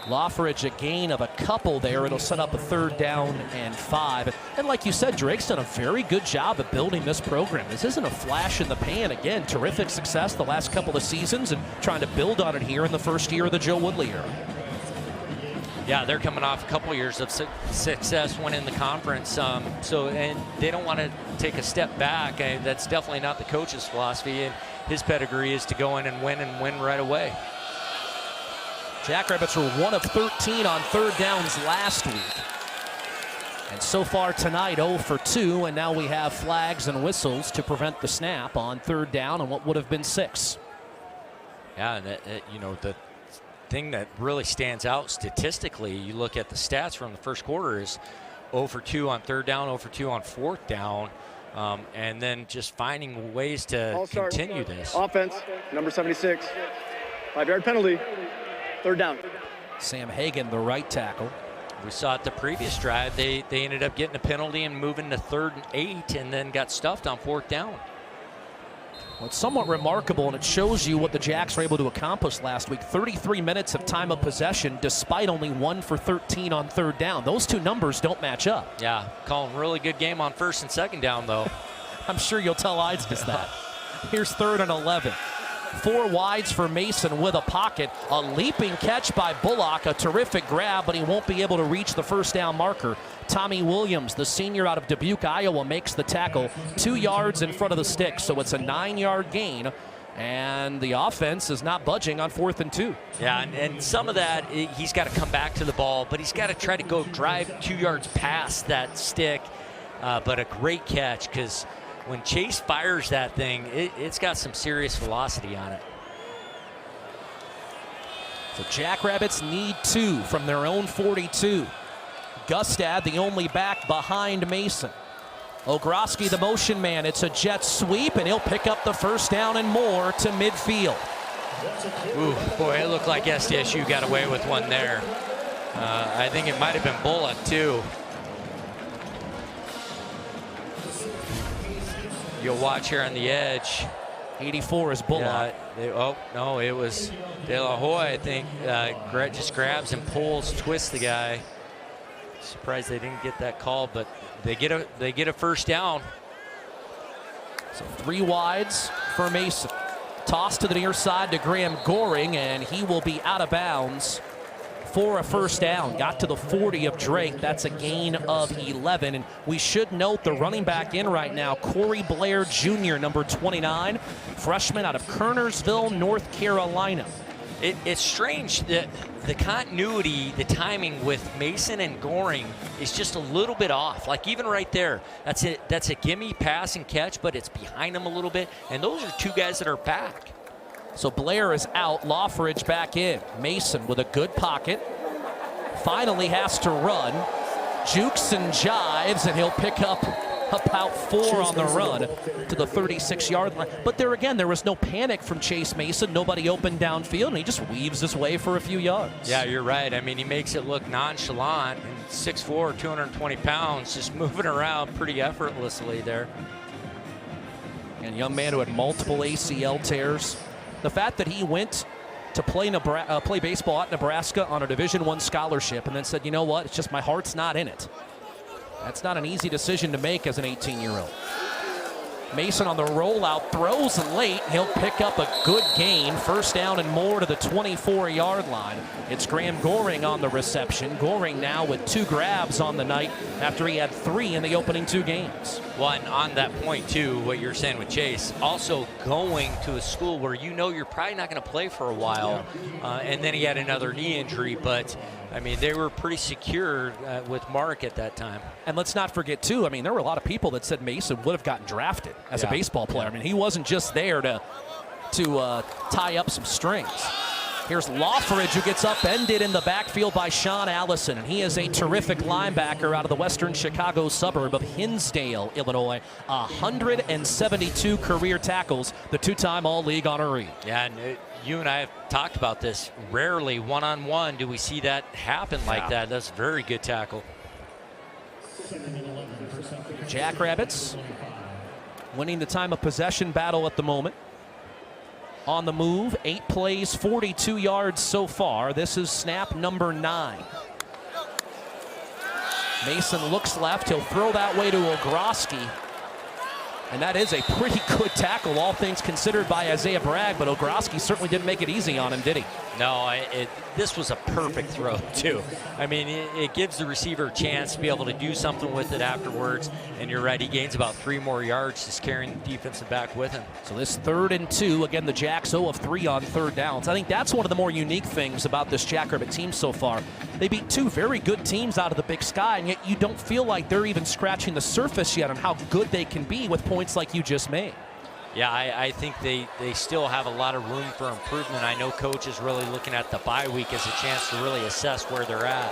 Loffridge, a gain of a couple there. It'll set up a 3rd down and 5. And like you said, Drake's done a very good job of building this program. This isn't a flash in the pan. Again, terrific success the last couple of seasons and trying to build on it here in the first year of the Joe Woodley era. Yeah, they're coming off a couple years of success, winning the conference. And they don't want to take a step back. That's definitely not the coach's philosophy. And his pedigree is to go in and win right away. Jackrabbits were 1 of 13 on 3rd downs last week. And so far tonight, 0 for 2. And now we have flags and whistles to prevent the snap on 3rd down on what would have been 6. Yeah, and the thing that really stands out statistically, you look at the stats from the first quarter, is 0 for 2 on 3rd down, 0 for 2 on 4th down, and then just finding ways to continue this. Offense, number 76, 5-yard penalty, 3rd down. Sam Hagan, the right tackle. We saw it the previous drive. They ended up getting a penalty and moving to 3rd and 8, and then got stuffed on 4th down. Well, it's somewhat remarkable, and it shows you what the Jacks were able to accomplish last week. 33 minutes of time of possession, despite only 1 for 13 on 3rd down. Those two numbers don't match up. Yeah, calling really good game on 1st and 2nd down, though. I'm sure you'll tell Eidsness that. Here's 3rd and 11. 4 wides for Mason with a pocket. A leaping catch by Bullock, a terrific grab, but he won't be able to reach the 1st down marker. Tommy Williams, the senior out of Dubuque, Iowa, makes the tackle 2 yards in front of the stick. So it's a 9-yard gain, and the offense is not budging on 4th and 2. Yeah, and some of that, he's got to come back to the ball, but he's got to try to go drive 2 yards past that stick. But a great catch, because when Chase fires that thing, it's got some serious velocity on it. So Jackrabbits need 2 from their own 42. Gustad, the only back behind Mason. Ogroski, the motion man. It's a jet sweep, and he'll pick up the 1st down and more to midfield. Ooh, boy, it looked like SDSU got away with one there. I think it might have been Bullock, too. You'll watch here on the edge. 84 is Bullock. No, it was De La Hoya, I think. Just grabs and pulls, twists the guy. Surprised they didn't get that call, but they get a 1st down. So 3 wides for Mason. Toss to the near side to Graham Goring, and he will be out of bounds for a 1st down. Got to the 40 of Drake. That's a gain of 11. And we should note the running back in right now, Corey Blair Jr., number 29, freshman out of Kernersville, North Carolina. It's strange that the continuity, the timing with Mason and Goring is just a little bit off. Like even right there, that's a gimme pass and catch, but it's behind him a little bit. And those are two guys that are back. So Blair is out, Loffridge back in. Mason with a good pocket. Finally has to run. Jukes and jives, and he'll pick up about 4 on the run to the 36-yard line. But there again, there was no panic from Chase Mason. Nobody open downfield, and he just weaves his way for a few yards. Yeah, you're right. I mean, he makes it look nonchalant. And 6'4", 220 pounds, just moving around pretty effortlessly there. And a young man who had multiple ACL tears. The fact that he went to play baseball at Nebraska on a Division I scholarship and then said, you know what, it's just my heart's not in it. That's not an easy decision to make as an 18-year-old. Mason on the rollout, throws late. He'll pick up a good gain. First down and more to the 24-yard line. It's Graham Goring on the reception. Goring now with 2 grabs on the night after he had 3 in the opening 2 games. Well, and on that point, too, what you're saying with Chase, also going to a school where you know you're probably not going to play for a while, and then he had another knee injury, but I mean, they were pretty secure with Mark at that time. And let's not forget, too, I mean, there were a lot of people that said Mason would have gotten drafted as a baseball player. I mean, he wasn't just there to tie up some strings. Here's Loffridge, who gets upended in the backfield by Sean Allison, and he is a terrific linebacker out of the western Chicago suburb of Hinsdale, Illinois. 172 career tackles, the 2-time All-League honoree. Yeah, and you and I have talked about this. Rarely one-on-one do we see that happen like that. That's a very good tackle. Jackrabbits winning the time of possession battle at the moment. On the move, 8 plays, 42 yards so far. This is snap number 9. Mason looks left. He'll throw that way to Ogroski. And that is a pretty good tackle, all things considered, by Isaiah Bragg, but Ogroski certainly didn't make it easy on him, did he? No, this was a perfect throw, too. I mean, it gives the receiver a chance to be able to do something with it afterwards, and you're right, he gains about 3 more yards just carrying the defensive back with him. So this 3rd and 2, again, the Jacks 0 of 3 on 3rd downs. I think that's one of the more unique things about this Jackrabbit team so far. They beat 2 very good teams out of the Big Sky, and yet you don't feel like they're even scratching the surface yet on how good they can be with points like you just made. Yeah, I think they still have a lot of room for improvement. I know Coach is really looking at the bye week as a chance to really assess where they're at.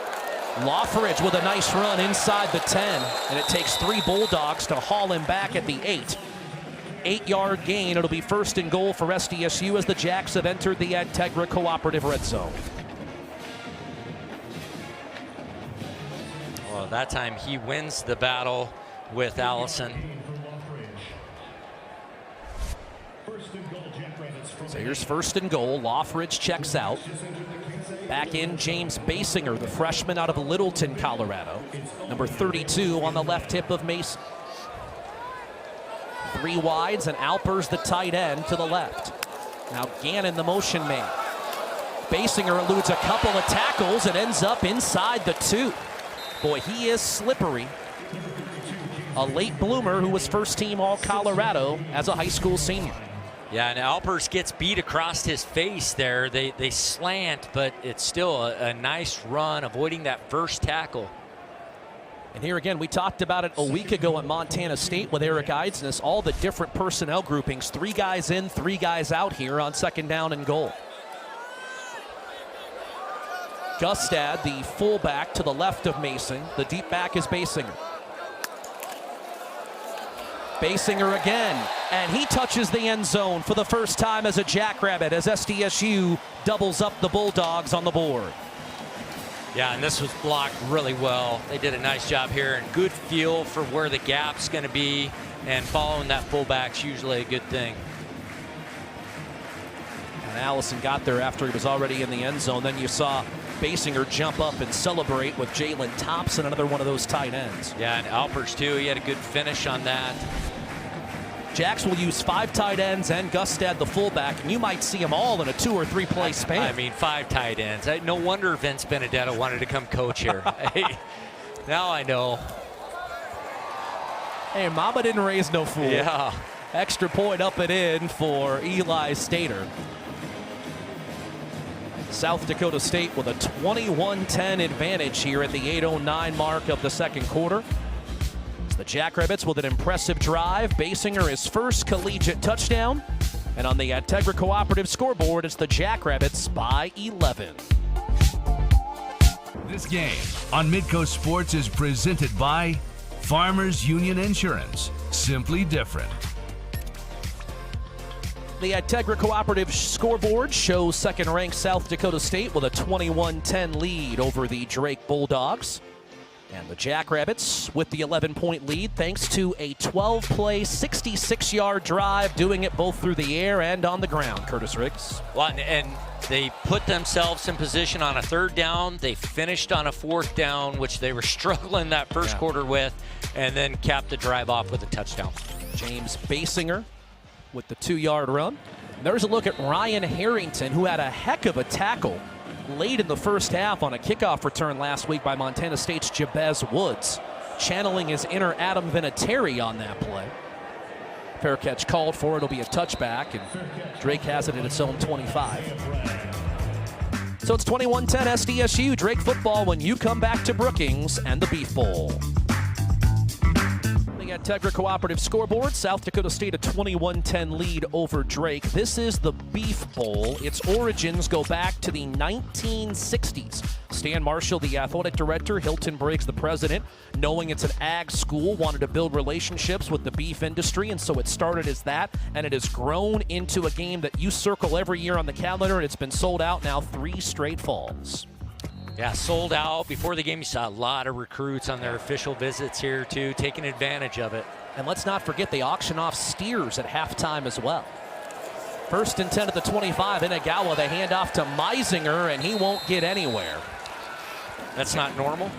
Loffridge with a nice run inside the 10, and it takes 3 Bulldogs to haul him back at the 8. 8-yard gain. It'll be 1st and goal for SDSU as the Jacks have entered the Integra Cooperative Red Zone. Well, that time he wins the battle with Allison. So here's 1st and goal. Loffridge checks out. Back in James Basinger, the freshman out of Littleton, Colorado. Number 32 on the left hip of Mason. 3 wides, and Alpers the tight end to the left. Now Gannon the motion man. Basinger eludes a couple of tackles and ends up inside the 2. Boy, he is slippery. A late bloomer who was first team All-Colorado as a high school senior. Yeah, and Alpers gets beat across his face there. They slant, but it's still a nice run, avoiding that first tackle. And here again, we talked about it a week ago at Montana State with Eric Eidsness, all the different personnel groupings. 3 guys in, 3 guys out here on 2nd down and goal. Gustad, the fullback to the left of Mason. The deep back is Basinger. Basinger again, and he touches the end zone for the first time as a Jackrabbit as SDSU doubles up the Bulldogs on the board. Yeah, and this was blocked really well. They did a nice job here, and good feel for where the gap's going to be, and following that fullback's usually a good thing. And Allison got there after he was already in the end zone. Then you saw Basinger jump up and celebrate with Jalen Thompson, another one of those tight ends. Yeah, and Alpers too, he had a good finish on that. Jacks will use 5 tight ends and Gustad the fullback, and you might see them all in a 2 or 3 play span. I mean, 5 tight ends. No wonder Vince Benedetto wanted to come coach here. Now I know. Hey, Mama didn't raise no fool. Yeah. Extra point up and in for Eli Stater. South Dakota State with a 21-10 advantage here at the 8:09 mark of the second quarter. The Jackrabbits with an impressive drive. Basinger his first collegiate touchdown. And on the Integra Cooperative scoreboard, it's the Jackrabbits by 11. This game on Midco Sports is presented by Farmers Union Insurance. Simply different. The Integra Cooperative scoreboard shows second-ranked South Dakota State with a 21-10 lead over the Drake Bulldogs. And the Jackrabbits with the 11-point lead thanks to a 12-play, 66-yard drive, doing it both through the air and on the ground, Curtis Riggs. Well, and they put themselves in position on a third down. They finished on a fourth down, which they were struggling that first quarter with, and then capped the drive off with a touchdown. James Basinger with the 2-yard run. And there's a look at Ryan Harrington, who had a heck of a tackle late in the first half on a kickoff return last week by Montana State's Jabez Woods, channeling his inner Adam Vinatieri on that play. Fair catch called for. It'll be a touchback, and Drake has it at its own 25. So it's 21-10 SDSU. Drake football when you come back to Brookings and the Beef Bowl. The Integra Cooperative scoreboard, South Dakota State a 21-10 lead over Drake. This is the Beef Bowl. Its origins go back to the 1960s. Stan Marshall, the athletic director, Hilton Briggs, the president, knowing it's an ag school, wanted to build relationships with the beef industry, and so it started as that, and it has grown into a game that you circle every year on the calendar, and it's been sold out now 3 straight falls. Yeah, sold out. Before the game, you saw a lot of recruits on their official visits here, too, taking advantage of it. And let's not forget they auction off steers at halftime as well. First and 10 at the 25. Inagawa, the handoff to Meisinger, and he won't get anywhere. That's not normal.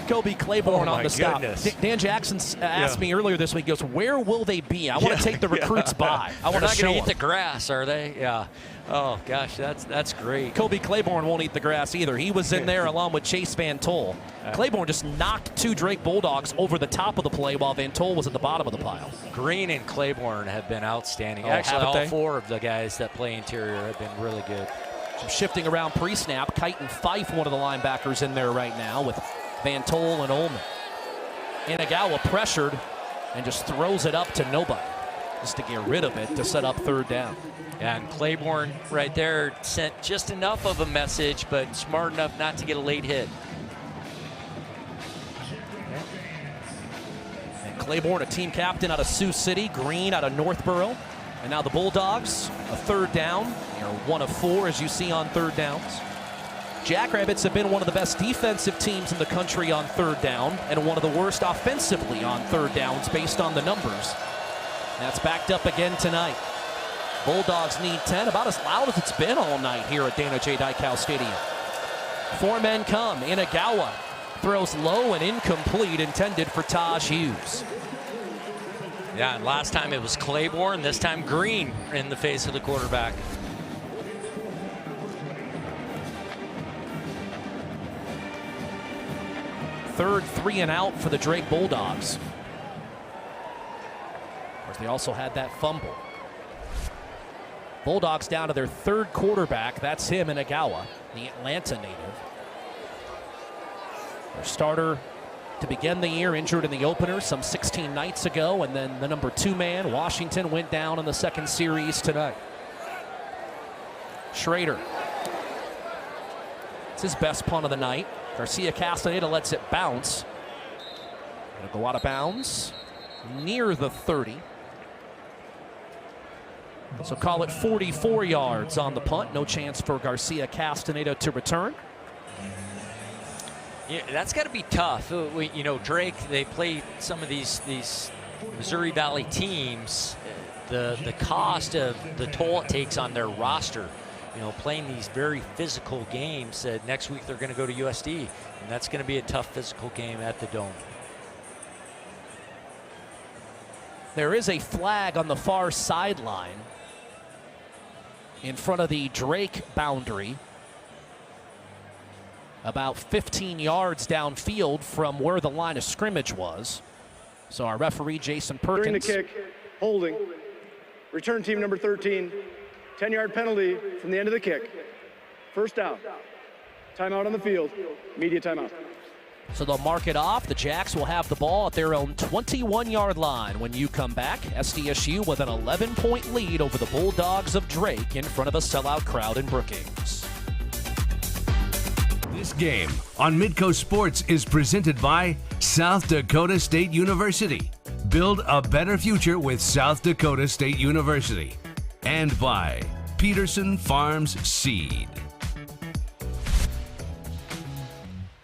Kobe Claiborne on the stop. Goodness. Dan Jackson asked me earlier this week, he goes, where will they be? I want to take the recruits by. I want to show them. They're not going to eat the grass, are they? Yeah. Oh, gosh, that's great. Kobe Claiborne won't eat the grass either. He was in there along with Chase Van Tol. Claiborne just knocked 2 Drake Bulldogs over the top of the play while Van Tol was at the bottom of the pile. Green and Claiborne have been outstanding. Actually, all 4 of the guys that play interior have been really good. Some shifting around pre-snap. Kyton Fife, one of the linebackers in there right now with Van Tol and Ullman. Inagawa pressured and just throws it up to nobody just to get rid of it to set up third down. Yeah, and Claiborne right there sent just enough of a message, but smart enough not to get a late hit. And Claiborne, a team captain out of Sioux City, Green out of Northborough. And now the Bulldogs, a third down. They're 1 of 4, as you see, on third downs. Jackrabbits have been one of the best defensive teams in the country on third down and one of the worst offensively on third downs based on the numbers. That's backed up again tonight. Bulldogs need 10, about as loud as it's been all night here at Dana J. Dykhouse Stadium. 4 men come. Inagawa throws low and incomplete, intended for Taj Hughes. Yeah, and last time it was Claiborne, this time Green in the face of the quarterback. Third 3 and out for the Drake Bulldogs. Of course, they also had that fumble. Bulldogs down to their 3rd quarterback. That's him, Inagawa, the Atlanta native. Their starter to begin the year, injured in the opener some 16 nights ago, and then the number 2 man, Washington, went down in the 2nd series tonight. Schrader. It's his best punt of the night. Garcia Castaneda lets it bounce. It'll go out of bounds near the 30. So call it 44 yards on the punt. No chance for Garcia Castaneda to return. Yeah, that's got to be tough. You know, Drake, they play some of these Missouri Valley teams. The cost of the toll it takes on their roster, you know, playing these very physical games. Next week they're going to go to USD, and that's going to be a tough physical game at the Dome. There is a flag on the far sideline in front of the Drake boundary, about 15 yards downfield from where the line of scrimmage was. So our referee, Jason Perkins. During the kick, holding. Return team number 13, 10-yard penalty from the end of the kick. First down. Timeout on the field. Immediate timeout. So they'll mark it off. The Jacks will have the ball at their own 21-yard line when you come back. SDSU with an 11-point lead over the Bulldogs of Drake in front of a sellout crowd in Brookings. This game on Midcoast Sports is presented by South Dakota State University. Build a better future with South Dakota State University. And by Peterson Farms Seed.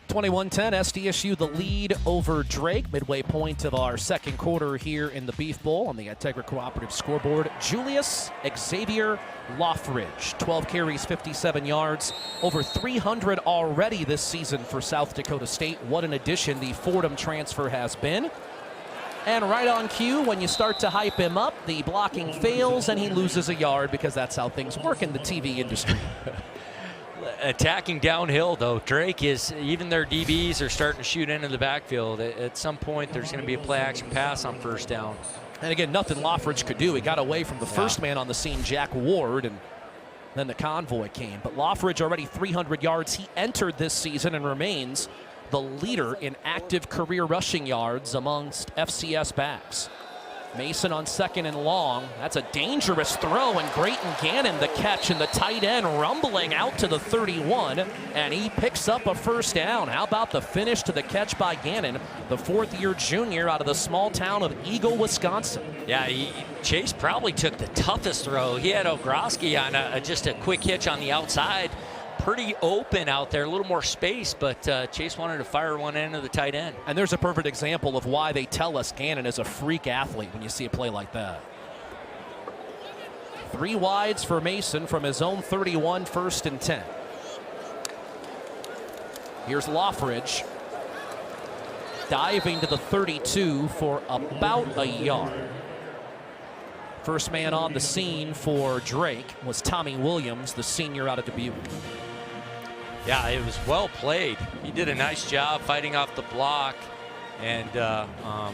21-10, SDSU the lead over Drake. Midway point of our second quarter here in the Beef Bowl on the Integra Cooperative scoreboard. Julius Xavier Loffridge, 12 carries, 57 yards, over 300 already this season for South Dakota State. What an addition the Fordham transfer has been. And right on cue, when you start to hype him up, the blocking fails and he loses a yard because that's how things work in the TV industry. Attacking downhill, though, Drake is, even their DBs are starting to shoot into the backfield. At some point, there's going to be a play-action pass on first down. And again, nothing Loffridge could do. He got away from the first man on the scene, Jack Ward, and then the convoy came. But Loffridge already 300 yards. He entered this season and remains the leader in active career rushing yards amongst FCS backs. Mason on second and long. That's a dangerous throw, and Grayton Gannon the catch, and the tight end rumbling out to the 31, and he picks up a first down. How about the finish to the catch by Gannon, the fourth-year junior out of the small town of Eagle, Wisconsin. Yeah, Chase probably took the toughest throw. He had Ogroski on just a quick hitch on the outside. Pretty open out there, a little more space, but Chase wanted to fire one into the tight end. And there's a perfect example of why they tell us Gannon is a freak athlete when you see a play like that. 3 wides for Mason from his own 31, 1st and 10. Here's Loffridge diving to the 32 for about a yard. First man on the scene for Drake was Tommy Williams, the senior out of Dubuque. Yeah, it was well played. He did a nice job fighting off the block. And, I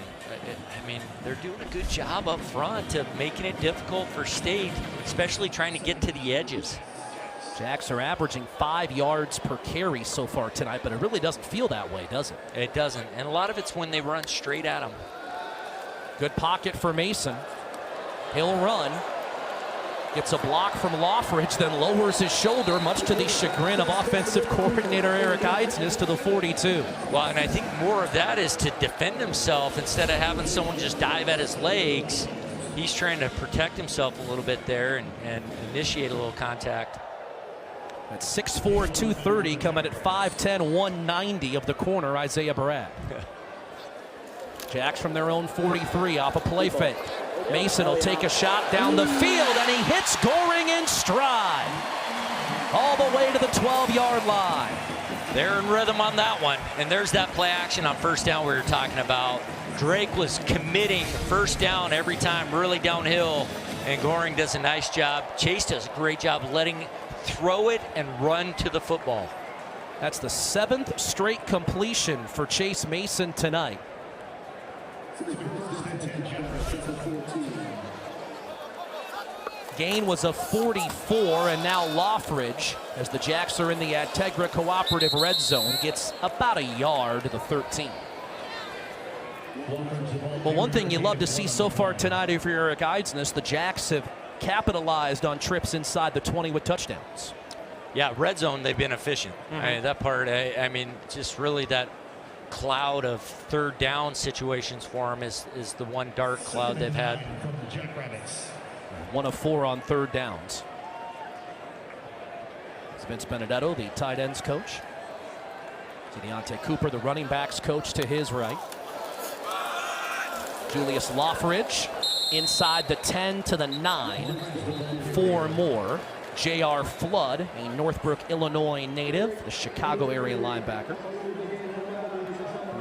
mean, they're doing a good job up front of making it difficult for State, especially trying to get to the edges. Jacks are averaging 5 yards per carry so far tonight, but it really doesn't feel that way, does it? It doesn't. And a lot of it's when they run straight at him. Good pocket for Mason. He'll run. Gets a block from Loffridge, then lowers his shoulder, much to the chagrin of offensive coordinator Eric Eidsness, to the 42. Well, and I think more of that is to defend himself instead of having someone just dive at his legs. He's trying to protect himself a little bit there and initiate a little contact. That's 6'4", 230, coming at 5'10", 190 of the corner, Isaiah Bragg. Jacks from their own 43 off a play fake. Mason will take a shot down the field, and he hits Goring in stride. All the way to the 12-yard line. They're in rhythm on that one. And there's that play action on first down we were talking about. Drake was committing first down every time, really downhill, and Goring does a nice job. Chase does a great job letting throw it and run to the football. That's the 7th straight completion for Chase Mason tonight. Gain was a 44, and now Loffridge, as the Jacks are in the Integra Cooperative red zone, gets about a yard to the 13. Well, one thing you love to see so far tonight if you're Eric Eidsness, the Jacks have capitalized on trips inside the 20 with touchdowns. Yeah, red zone, they've been efficient. That part, I mean, just really that cloud of third down situations for them is the one dark cloud they've had. 1 of 4 on third downs. It's Vince Benedetto, the tight ends coach. Deontay Cooper, the running backs coach, to his right. Julius Loffridge inside the 10 to the 9. 4 more. J.R. Flood, a Northbrook, Illinois native, the Chicago area linebacker.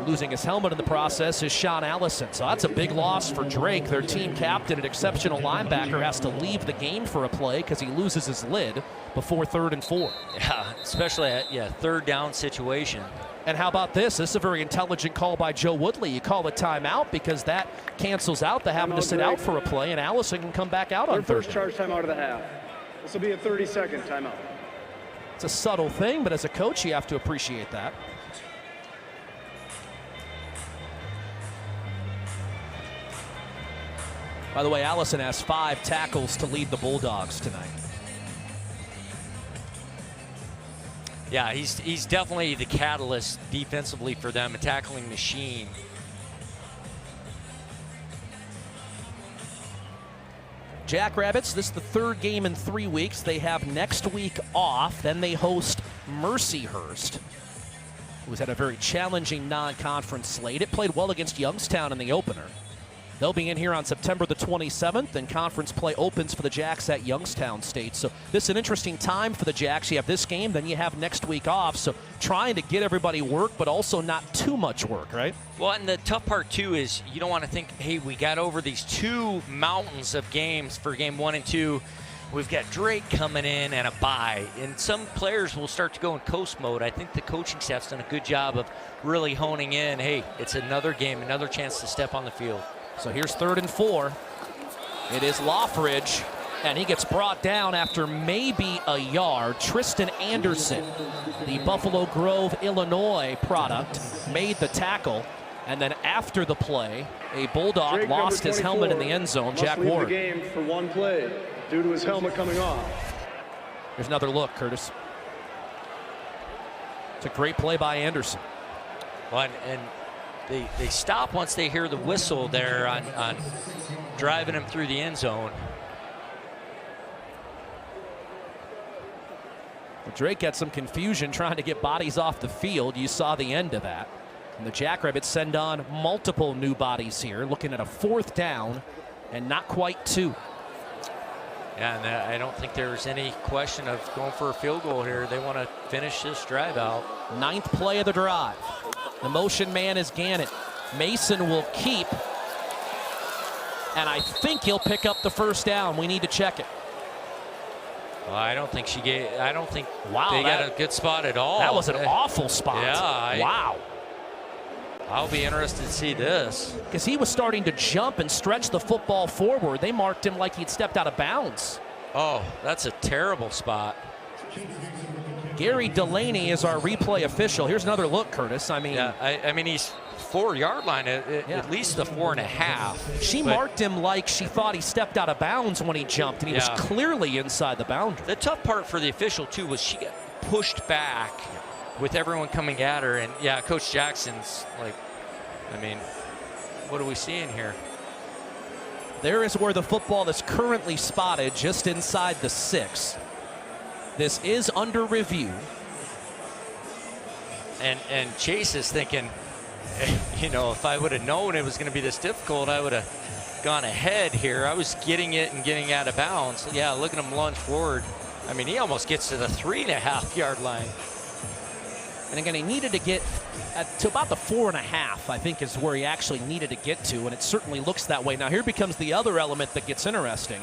Losing his helmet in the process is Sean Allison. So that's a big loss for Drake. Their team captain, an exceptional linebacker, has to leave the game for a play because he loses his lid before 3rd and 4. Yeah, especially at third down situation. And how about this? This is a very intelligent call by Joe Woodley. You call a timeout because that cancels out the having to sit out for a play, and Allison can come back out on first charge time out of the half. This will be a 30-second timeout. It's a subtle thing, but as a coach, you have to appreciate that. By the way, Allison has 5 tackles to lead the Bulldogs tonight. Yeah, he's definitely the catalyst defensively for them, a tackling machine. Jackrabbits, this is the 3rd game in 3 weeks. They have next week off. Then they host Mercyhurst, who's had a very challenging non-conference slate. It played well against Youngstown in the opener. They'll be in here on September the 27th, and conference play opens for the Jacks at Youngstown State. So this is an interesting time for the Jacks. You have this game, then you have next week off. So trying to get everybody work, but also not too much work, right? Well, and the tough part, too, is you don't want to think, hey, we got over these 2 mountains of games for game 1 and 2. We've got Drake coming in and a bye. And some players will start to go in coast mode. I think the coaching staff's done a good job of really honing in, hey, it's another game, another chance to step on the field. So here's 3rd and 4. It is Loffridge, and he gets brought down after maybe a yard. Tristan Anderson, the Buffalo Grove, Illinois product, made the tackle. And then after the play, a Bulldog Drake, lost his helmet in the end zone. Jack leave Ward. the game for 1 play due to his helmet coming off. Here's another look, Curtis. It's a great play by Anderson. Well, and they stop once they hear the whistle there on driving him through the end zone. Well, Drake had some confusion trying to get bodies off the field. You saw the end of that. And the Jackrabbits send on multiple new bodies here, looking at a 4th down and not quite 2. Yeah, and I don't think there's any question of going for a field goal here. They want to finish this drive out. 9th play of the drive. The motion man is Gannett. Mason will keep, and I think he'll pick up the 1st down. We need to check it. Well, I don't think Wow, they got a good spot at all. That was an awful spot. Yeah. Wow. I'll be interested to see this. Because he was starting to jump and stretch the football forward. They marked him like he'd stepped out of bounds. Oh, that's a terrible spot. Gary Delaney is our replay official. Here's another look, Curtis. I mean, yeah, I mean, he's 4-yard line, at least the 4.5. She marked him like she thought he stepped out of bounds when he jumped, and he was clearly inside the boundary. The tough part for the official, too, was she got pushed back with everyone coming at her. And, yeah, Coach Jackson's like, I mean, what are we seeing here? There is where the football is currently spotted, just inside the 6. This is under review. And Chase is thinking, you know, if I would have known it was going to be this difficult, I would have gone ahead here. I was getting it and getting out of bounds. Yeah, look at him lunge forward. I mean, he almost gets to the 3.5-yard line. And again, he needed to get to about the 4.5, I think, is where he actually needed to get to, and it certainly looks that way. Now, here becomes the other element that gets interesting,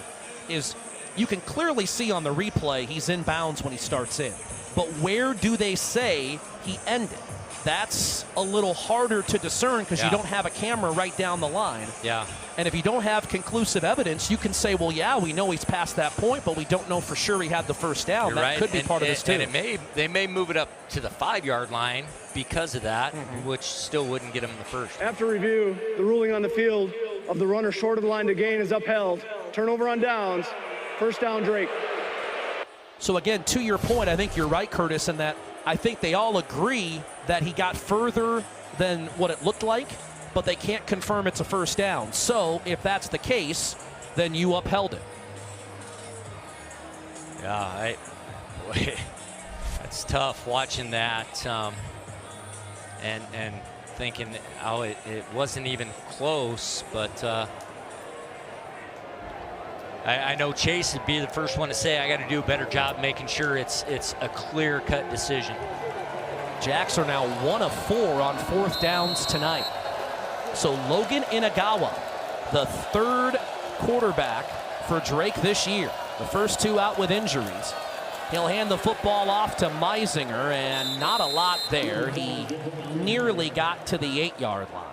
is you can clearly see on the replay he's in bounds when he starts in. But where do they say he ended? That's a little harder to discern because you don't have a camera right down the line. Yeah. And if you don't have conclusive evidence, you can say, well, yeah, we know he's past that point, but we don't know for sure he had the 1st down. You're that right. could be part of this, too. And they may move it up to the 5-yard line because of that, which still wouldn't get him the 1st. After review, the ruling on the field of the runner short of the line to gain is upheld. Turnover on downs. 1st down, Drake. So again, to your point, I think you're right, Curtis, in that I think they all agree that he got further than what it looked like, but they can't confirm it's a 1st down. So if that's the case, then you upheld it. Yeah, boy, that's tough watching that and thinking, oh, it wasn't even close, but I know Chase would be the first one to say, I got to do a better job making sure it's a clear-cut decision. Jacks are now 1 of 4 on 4th downs tonight. So Logan Inagawa, the 3rd quarterback for Drake this year. The first 2 out with injuries. He'll hand the football off to Meisinger, and not a lot there. He nearly got to the 8-yard line.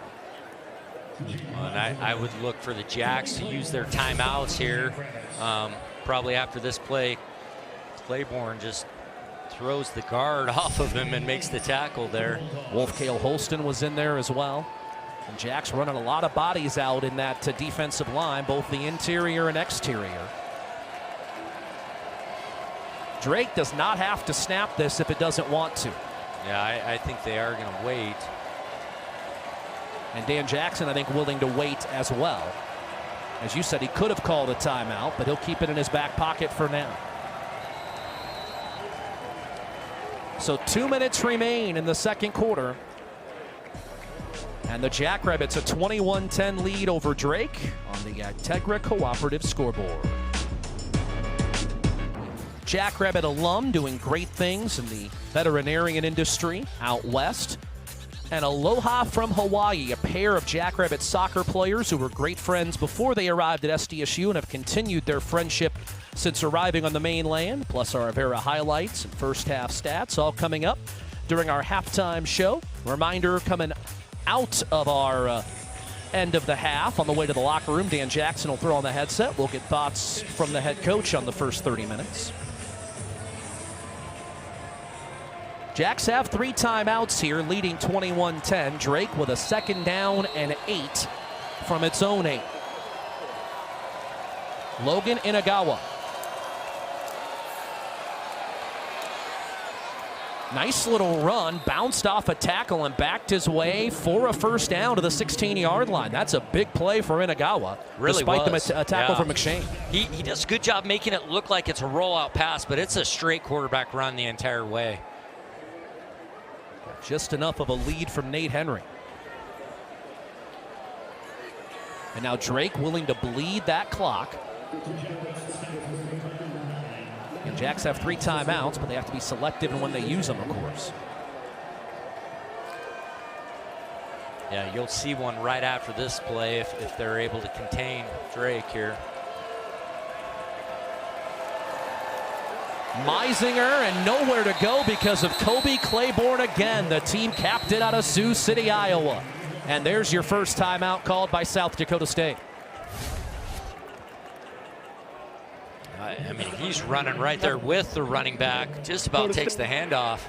And I would look for the Jacks to use their timeouts here. Probably after this play, Claiborne just throws the guard off of him and makes the tackle there. Wolfcale Holston was in there as well. And Jack's running a lot of bodies out in that defensive line, both the interior and exterior. Drake does not have to snap this if it doesn't want to. Yeah, I think they are going to wait. And Dan Jackson, I think, willing to wait as well. As you said, he could have called a timeout, but he'll keep it in his back pocket for now. So 2 minutes remain in the second quarter. And the Jackrabbits a 21-10 lead over Drake on the Integra Cooperative scoreboard. Jackrabbit alum doing great things in the veterinarian industry out west. And aloha from Hawaii, a pair of Jackrabbit soccer players who were great friends before they arrived at SDSU and have continued their friendship since arriving on the mainland, plus our Avera highlights and first half stats, all coming up during our halftime show. Reminder, coming out of our end of the half on the way to the locker room, Dan Jackson will throw on the headset. We'll get thoughts from the head coach on the first 30 minutes. Jacks have 3 timeouts here, leading 21-10. Drake with a 2nd down and 8 from its own 8. Logan Inagawa. Nice little run, bounced off a tackle and backed his way for a first down to the 16-yard line. That's a big play for Inagawa, really despite was. the tackle from McShane. He does a good job making it look like it's a rollout pass, but it's a straight quarterback run the entire way. Just enough of a lead from Nate Henry. And now Drake willing to bleed that clock. And Jacks have 3 timeouts, but they have to be selective in when they use them, of course. Yeah, you'll see one right after this play if they're able to contain Drake here. Meisinger and nowhere to go because of Kobe Claiborne again. The team capped it out of Sioux City, Iowa. And there's your first timeout called by South Dakota State. I mean, he's running right there with the running back. Just about takes the handoff.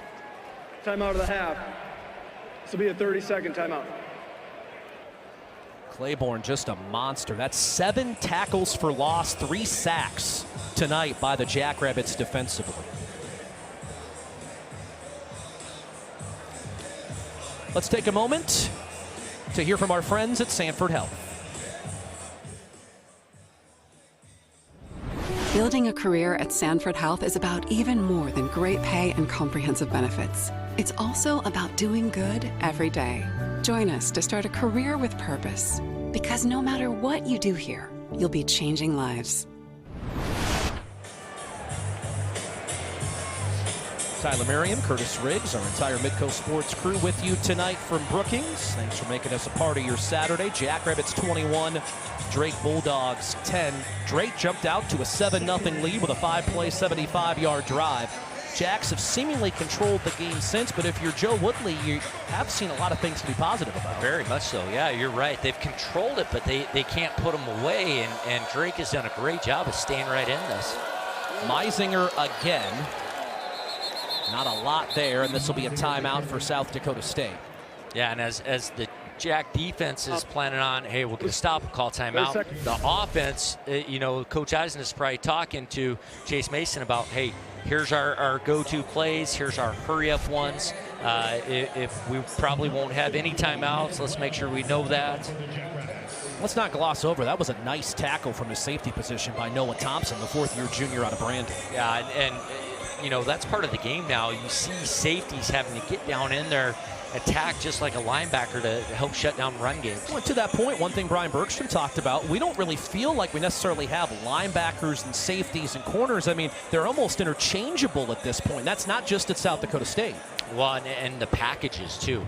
Timeout of the half. This will be a 30-second timeout. Claiborne just a monster. That's 7 tackles for loss, 3 sacks tonight by the Jackrabbits defensively. Let's take a moment to hear from our friends at Sanford Health. Building a career at Sanford Health is about even more than great pay and comprehensive benefits. It's also about doing good every day. Join us to start a career with purpose. Because no matter what you do here, you'll be changing lives. Tyler Merriam, Curtis Riggs, our entire Midco Sports crew with you tonight from Brookings. Thanks for making us a part of your Saturday. Jackrabbits 21, Drake Bulldogs 10. Drake jumped out to a 7-0 lead with a 5-play, 75-yard drive. Jacks have seemingly controlled the game since, but if you're Joe Woodley, you have seen a lot of things to be positive about. Very much so. Yeah, you're right. They've controlled it, but they can't put them away, and Drake has done a great job of staying right in this. Meisinger again. Not a lot there, and this will be a timeout for South Dakota State. Yeah, and as the Jack defense is planning on, hey, we're going to stop and call timeout. The offense, you know, Coach Eisen is probably talking to Chase Mason about, hey, here's our go-to plays. Here's our hurry-up ones. If we probably won't have any timeouts, let's make sure we know that. Let's not gloss over. That was a nice tackle from his safety position by Noah Thompson, the 4th-year junior out of Brandon. Yeah, and you know, that's part of the game now. You see safeties having to get down in there, attack just like a linebacker to help shut down run games. Well, to that point, one thing Brian Bergstrom talked about, we don't really feel like we necessarily have linebackers and safeties and corners. I mean, they're almost interchangeable at this point. That's not just at South Dakota State. Well, and the packages too.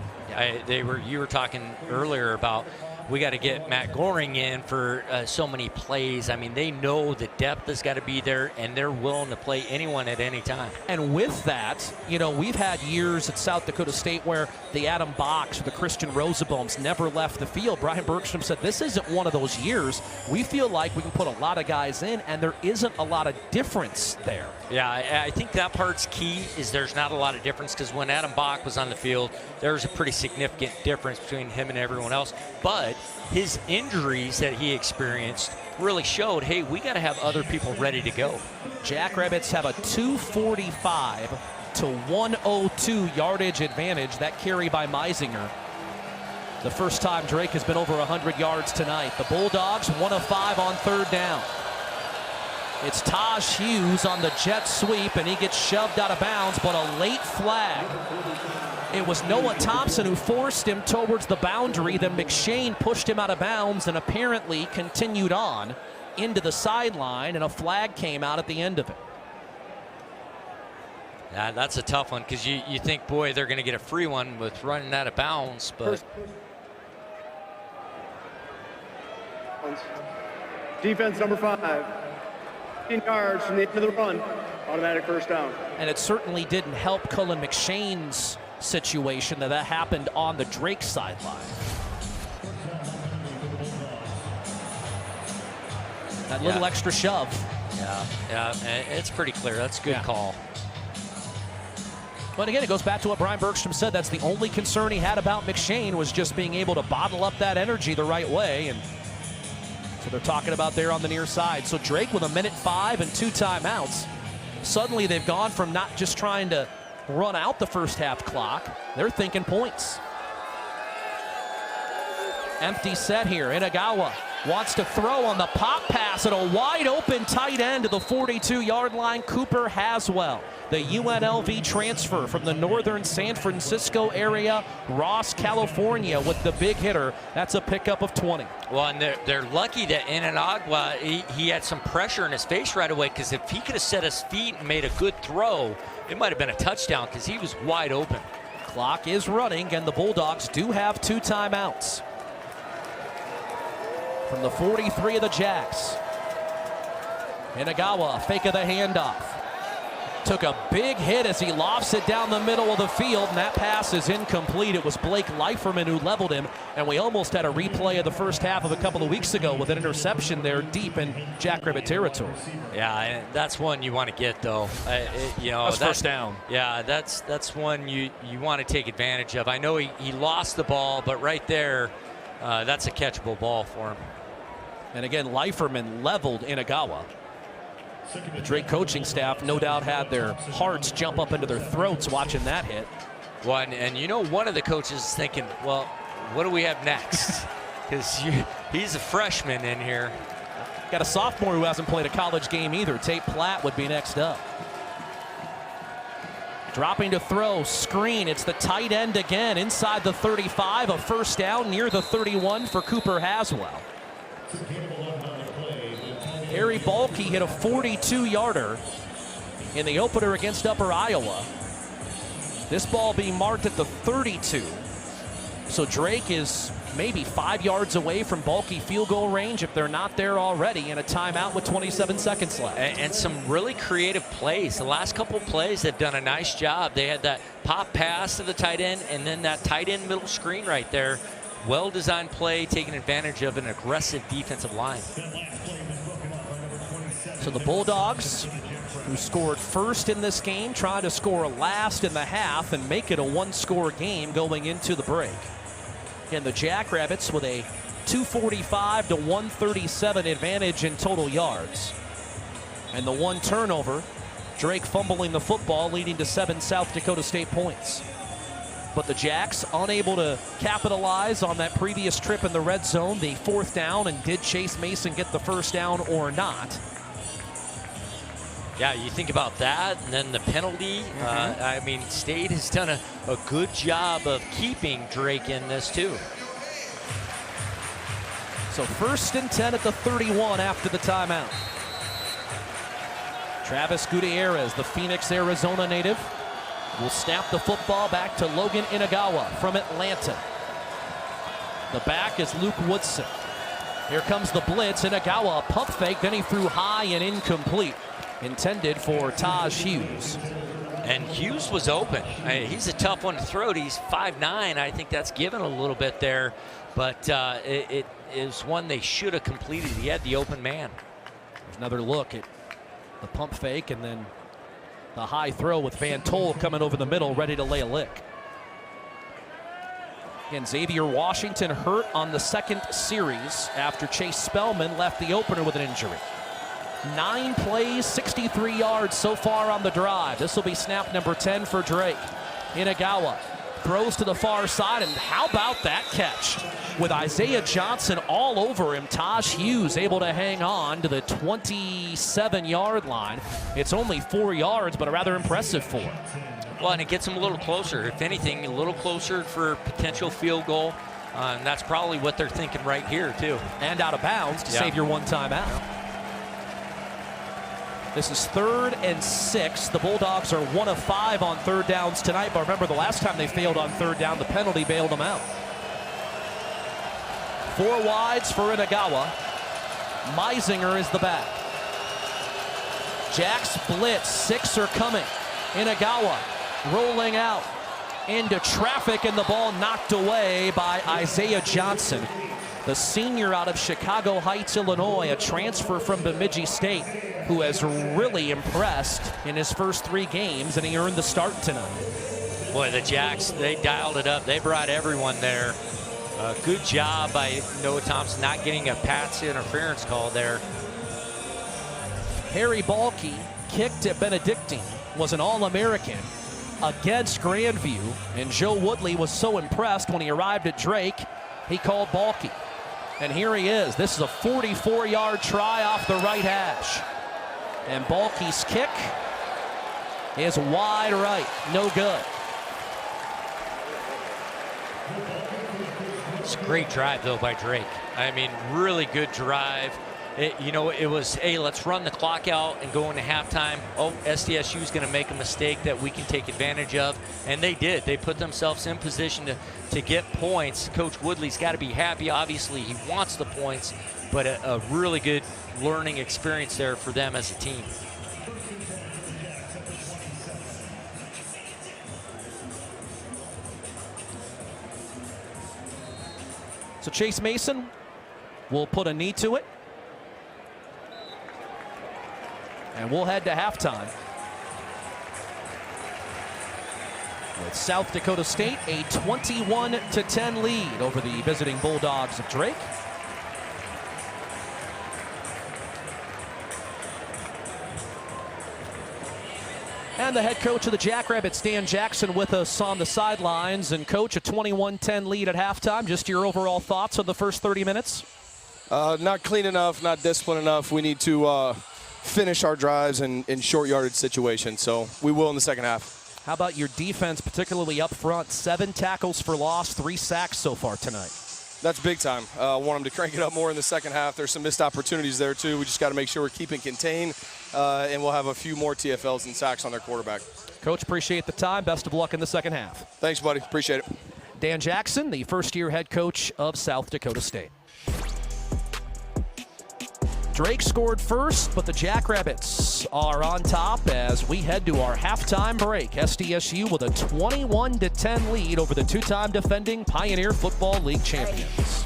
You were talking earlier about we got to get Matt Goring in for so many plays. I mean, they know the depth has got to be there, and they're willing to play anyone at any time. And with that, you know, we've had years at South Dakota State where the Adam Bachs or the Christian Rosenbaums never left the field. Brian Bergstrom said this isn't one of those years. We feel like we can put a lot of guys in, and there isn't a lot of difference there. Yeah, I think that part's key, is there's not a lot of difference, because when Adam Bach was on the field, there was a pretty significant difference between him and everyone else. But his injuries that he experienced really showed, hey, we got to have other people ready to go. Jackrabbits have a 245 to 102 yardage advantage. That carry by Meisinger. The first time Drake has been over 100 yards tonight. The Bulldogs 1 of 5 on third down. It's Taj Hughes on the jet sweep, and he gets shoved out of bounds, but a late flag. It was Noah Thompson who forced him towards the boundary. Then McShane pushed him out of bounds and apparently continued on into the sideline, and a flag came out at the end of it. Yeah, that's a tough one, because you think, boy, they're going to get a free one with running out of bounds, but... Defense number 5. 15 yards from the end of the run. Automatic first down. And it certainly didn't help Cullen McShane's situation that happened on the Drake sideline. That little extra shove. Yeah, it's pretty clear. That's a good call. But again, it goes back to what Brian Bergstrom said. That's the only concern he had about McShane, was just being able to bottle up that energy the right way. And so they're talking about there on the near side. So Drake with 1:05 and 2 timeouts. Suddenly they've gone from not just trying to run out the first half clock, they're thinking points. Empty set here. Inagawa wants to throw on the pop pass at a wide open tight end to the 42-yard line. Cooper Haswell, the UNLV transfer from the northern San Francisco area, Ross, California, with the big hitter. That's a pickup of 20. Well, and they're lucky that Inagawa, he had some pressure in his face right away, because if he could have set his feet and made a good throw, it might have been a touchdown, because he was wide open. Clock is running, and the Bulldogs do have 2 timeouts. From the 43 of the Jacks, Inagawa, fake of the handoff. Took a big hit as he lofts it down the middle of the field, and that pass is incomplete. It was Blake Leiferman who leveled him, and we almost had a replay of the first half of a couple of weeks ago with an interception there deep in Jackrabbit territory. Yeah, and that's one you want to get, though. That's first down. Yeah, that's one you want to take advantage of. I know he lost the ball, but right there, that's a catchable ball for him. And again, Leiferman leveled Inagawa. The Drake coaching staff no doubt had their hearts jump up into their throats watching that hit. Well, and you know, one of the coaches is thinking, well, what do we have next? Because he's a freshman in here. Got a sophomore who hasn't played a college game either. Tate Platt would be next up. Dropping to throw, screen. It's the tight end again inside the 35. A first down near the 31 for Cooper Haswell. Harry Balke hit a 42-yarder in the opener against Upper Iowa. This ball being marked at the 32. So Drake is maybe 5 yards away from Balke field goal range if they're not there already, and a timeout with 27 seconds left. And some really creative plays. The last couple of plays, they've done a nice job. They had that pop pass to the tight end, and then that tight end middle screen right there. Well-designed play, taking advantage of an aggressive defensive line. So the Bulldogs, who scored first in this game, trying to score last in the half and make it a 1-score game going into the break. And the Jackrabbits with a 245 to 137 advantage in total yards. And the 1 turnover, Drake fumbling the football, leading to 7 South Dakota State points. But the Jacks unable to capitalize on that previous trip in the red zone, the 4th down, and did Chase Mason get the first down or not? Yeah, you think about that, and then the penalty. I mean, State has done a good job of keeping Drake in this, too. So 1st and 10 at the 31 after the timeout. Travis Gutierrez, the Phoenix, Arizona native, will snap the football back to Logan Inagawa from Atlanta. The back is Luke Woodson. Here comes the blitz. Inagawa, a pump fake. Then he threw high and incomplete. Intended for Taj Hughes. And Hughes was open. He's a tough one to throw. He's 5'9". I think that's given a little bit there. But it is one they should have completed. He had the open man. Another look at the pump fake and then the high throw with Van Tol coming over the middle, ready to lay a lick. Again, Xavier Washington hurt on the second series after Chase Spellman left the opener with an injury. 9 plays, 63 yards so far on the drive. This will be snap number 10 for Drake. Inagawa throws to the far side, and how about that catch? With Isaiah Johnson all over him, Taj Hughes able to hang on to the 27-yard line. It's only 4 yards, but a rather impressive 4. Well, and it gets him a little closer. If anything, a little closer for potential field goal. And that's probably what they're thinking right here, too. And out of bounds to save your one timeout. This is 3rd and 6. The Bulldogs are 1 of 5 on third downs tonight, but remember the last time they failed on third down, the penalty bailed them out. 4 wides for Inagawa. Meisinger is the back. Jack's blitz, 6 are coming. Inagawa rolling out into traffic, and the ball knocked away by Isaiah Johnson, the senior out of Chicago Heights, Illinois, a transfer from Bemidji State, who has really impressed in his first 3 games, and he earned the start tonight. Boy, the Jacks, they dialed it up. They brought everyone there. Good job by Noah Thompson not getting a pass interference call there. Harry Balke kicked at Benedictine, was an All-American against Grandview, and Joe Woodley was so impressed when he arrived at Drake, he called Balke. And here he is. This is a 44-yard try off the right hash. And Balke's kick is wide right. No good. It's a great drive, though, by Drake. I mean, really good drive. It was, hey, let's run the clock out and go into halftime. Oh, SDSU is going to make a mistake that we can take advantage of. And they did. They put themselves in position to get points. Coach Woodley's got to be happy. Obviously, he wants the points, but a really good learning experience there for them as a team. So Chase Mason will put a knee to it. And we'll head to halftime with South Dakota State a 21-10 lead over the visiting Bulldogs of Drake. And the head coach of the Jackrabbits, Dan Jackson, with us on the sidelines. And coach, a 21-10 lead at halftime. Just your overall thoughts on the first 30 minutes? Not clean enough, not disciplined enough. We need to finish our drives in short yardage situations, so we will in the second half. How about your defense, particularly up front? 7 tackles for loss, 3 sacks so far tonight. That's big time. I want them to crank it up more in the second half. There's some missed opportunities there, too. We just got to make sure we're keeping contained, and we'll have a few more TFLs and sacks on their quarterback. Coach, appreciate the time. Best of luck in the second half. Thanks, buddy. Appreciate it. Dan Jackson, the first-year head coach of South Dakota State. Drake scored first, but the Jackrabbits are on top as we head to our halftime break. SDSU with a 21-10 lead over the 2-time defending Pioneer Football League champions.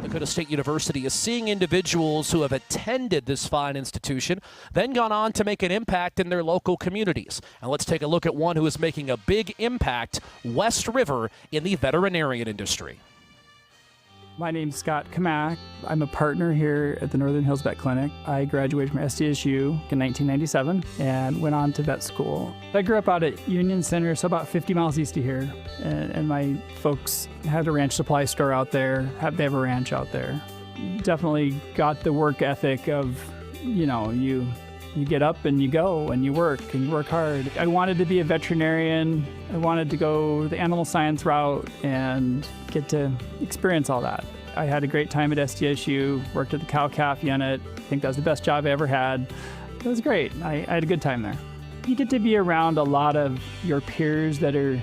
Dakota State University is seeing individuals who have attended this fine institution, then gone on to make an impact in their local communities. And let's take a look at one who is making a big impact, West River, in the veterinarian industry. My name's Scott Kamak. I'm a partner here at the Northern Hills Vet Clinic. I graduated from SDSU in 1997 and went on to vet school. I grew up out at Union Center, so about 50 miles east of here. And my folks had a ranch supply store out there. They have a ranch out there. Definitely got the work ethic of, you get up and you go and you work hard. I wanted to be a veterinarian. I wanted to go the animal science route and get to experience all that. I had a great time at SDSU, worked at the cow-calf unit. I think that was the best job I ever had. It was great. I had a good time there. You get to be around a lot of your peers that are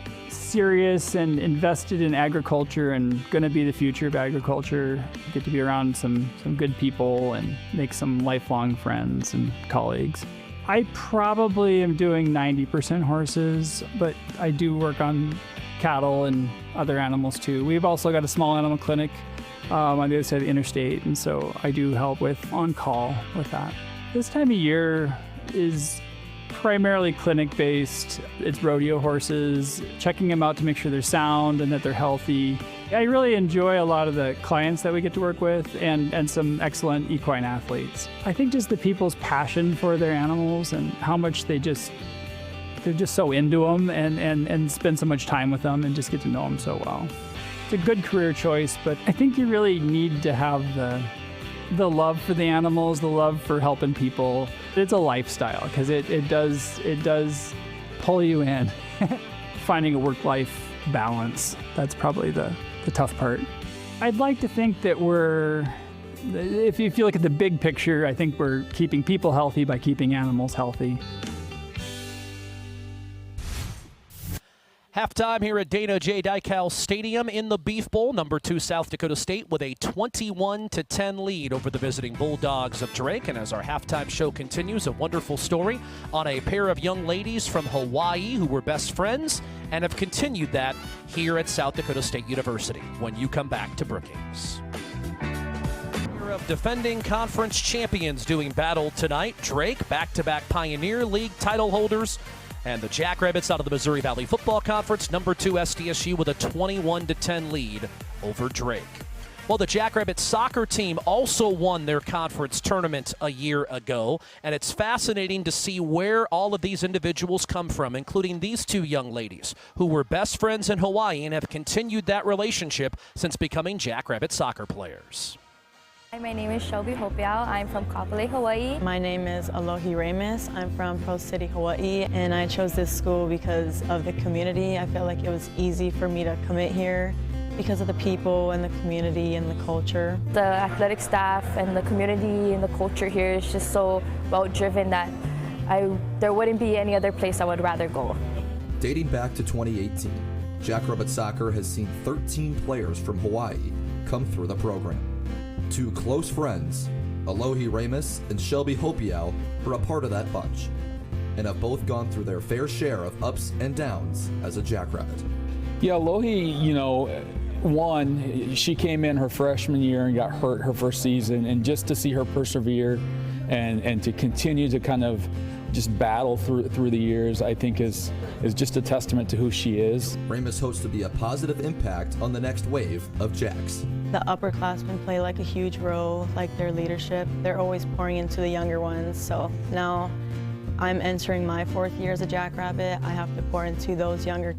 serious and invested in agriculture and going to be the future of agriculture. Get to be around some good people and make some lifelong friends and colleagues. I probably am doing 90% horses, but I do work on cattle and other animals too. We've also got a small animal clinic on the other side of the interstate, and so I do help with on-call with that. This time of year is primarily clinic-based. It's rodeo horses, checking them out to make sure they're sound and that they're healthy. I really enjoy a lot of the clients that we get to work with and some excellent equine athletes. I think just the people's passion for their animals and how much they're just so into them and spend so much time with them and just get to know them so well. It's a good career choice, but I think you really need to have the love for the animals, the love for helping people. It's a lifestyle because it does pull you in. Finding a work-life balance, that's probably the tough part. I'd like to think that if you look at the big picture, I think we're keeping people healthy by keeping animals healthy. Halftime here at Dana J. Dykhouse Stadium in the Beef Bowl. Number 2 South Dakota State with a 21-10 lead over the visiting Bulldogs of Drake. And as our halftime show continues, a wonderful story on a pair of young ladies from Hawaii who were best friends and have continued that here at South Dakota State University when you come back to Brookings. Of defending conference champions doing battle tonight. Drake, back-to-back Pioneer League title holders. And the Jackrabbits out of the Missouri Valley Football Conference, number 2 SDSU with a 21-10 lead over Drake. Well, the Jackrabbits soccer team also won their conference tournament a year ago, and it's fascinating to see where all of these individuals come from, including these 2 young ladies who were best friends in Hawaii and have continued that relationship since becoming Jackrabbit soccer players. Hi, my name is Shelby Hopiao. I'm from Kapolei, Hawaii. My name is Alohi Ramos. I'm from Pro City, Hawaii, and I chose this school because of the community. I feel like it was easy for me to commit here because of the people and the community and the culture. The athletic staff and the community and the culture here is just so well-driven that there wouldn't be any other place I would rather go. Dating back to 2018, Jackrabbit Soccer has seen 13 players from Hawaii come through the program. 2 close friends, Alohi Ramos and Shelby Hopiao, are a part of that bunch, and have both gone through their fair share of ups and downs as a Jackrabbit. Yeah, Alohi, she came in her freshman year and got hurt her first season, and just to see her persevere and to continue to kind of just battle through the years, I think is just a testament to who she is. Ramos hopes to be a positive impact on the next wave of Jacks. The upperclassmen play like a huge role, like their leadership. They're always pouring into the younger ones. So now I'm entering my 4th year as a Jackrabbit. I have to pour into those younger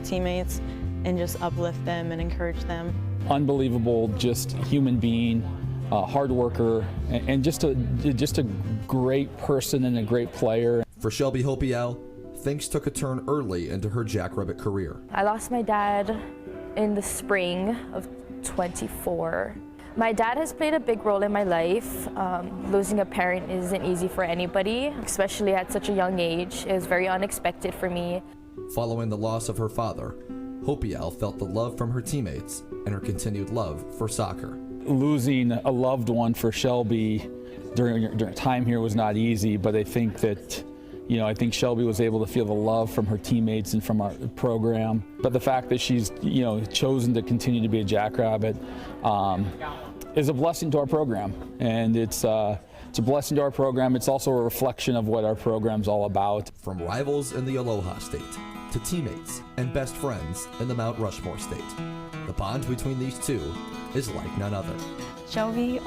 teammates and just uplift them and encourage them. Unbelievable, just human being, hard worker, and just a great person and a great player. For Shelby Hopiao, things took a turn early into her Jackrabbit career. I lost my dad in the spring of 24. My dad has played a big role in my life. Losing a parent isn't easy for anybody, especially at such a young age. It was very unexpected for me. Following the loss of her father, Hopiao felt the love from her teammates and her continued love for soccer. Losing a loved one for Shelby during time here was not easy, but I think that I think Shelby was able to feel the love from her teammates and from our program. But the fact that she's, chosen to continue to be a Jackrabbit is a blessing to our program. And it's a blessing to our program. It's also a reflection of what our program's all about. From rivals in the Aloha State to teammates and best friends in the Mount Rushmore State, the bond between these 2 is like none other. Shelby,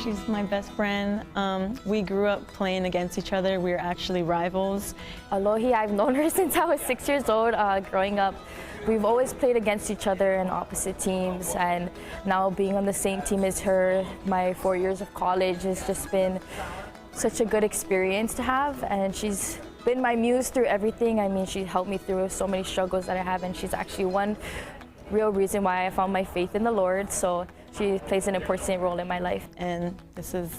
she's my best friend. We grew up playing against each other. We were actually rivals. Alohi, I've known her since I was 6 years old. Growing up, we've always played against each other in opposite teams, and now being on the same team as her, my 4 years of college has just been such a good experience to have, and she's been my muse through everything. I mean, she helped me through so many struggles that I have, and she's actually one real reason why I found my faith in the Lord. So she plays an important role in my life. And this is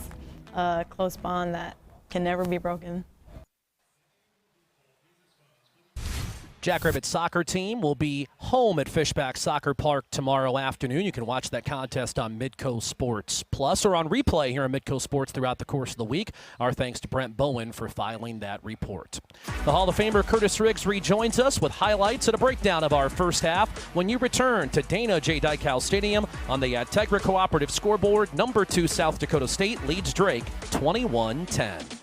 a close bond that can never be broken. Jackrabbit soccer team will be home at Fishback Soccer Park tomorrow afternoon. You can watch that contest on Midco Sports Plus or on replay here on Midco Sports throughout the course of the week. Our thanks to Brent Bowen for filing that report. The Hall of Famer Curtis Riggs rejoins us with highlights and a breakdown of our first half when you return to Dana J. Dykhouse Stadium on the Integra Cooperative scoreboard. Number 2 South Dakota State leads Drake 21-10.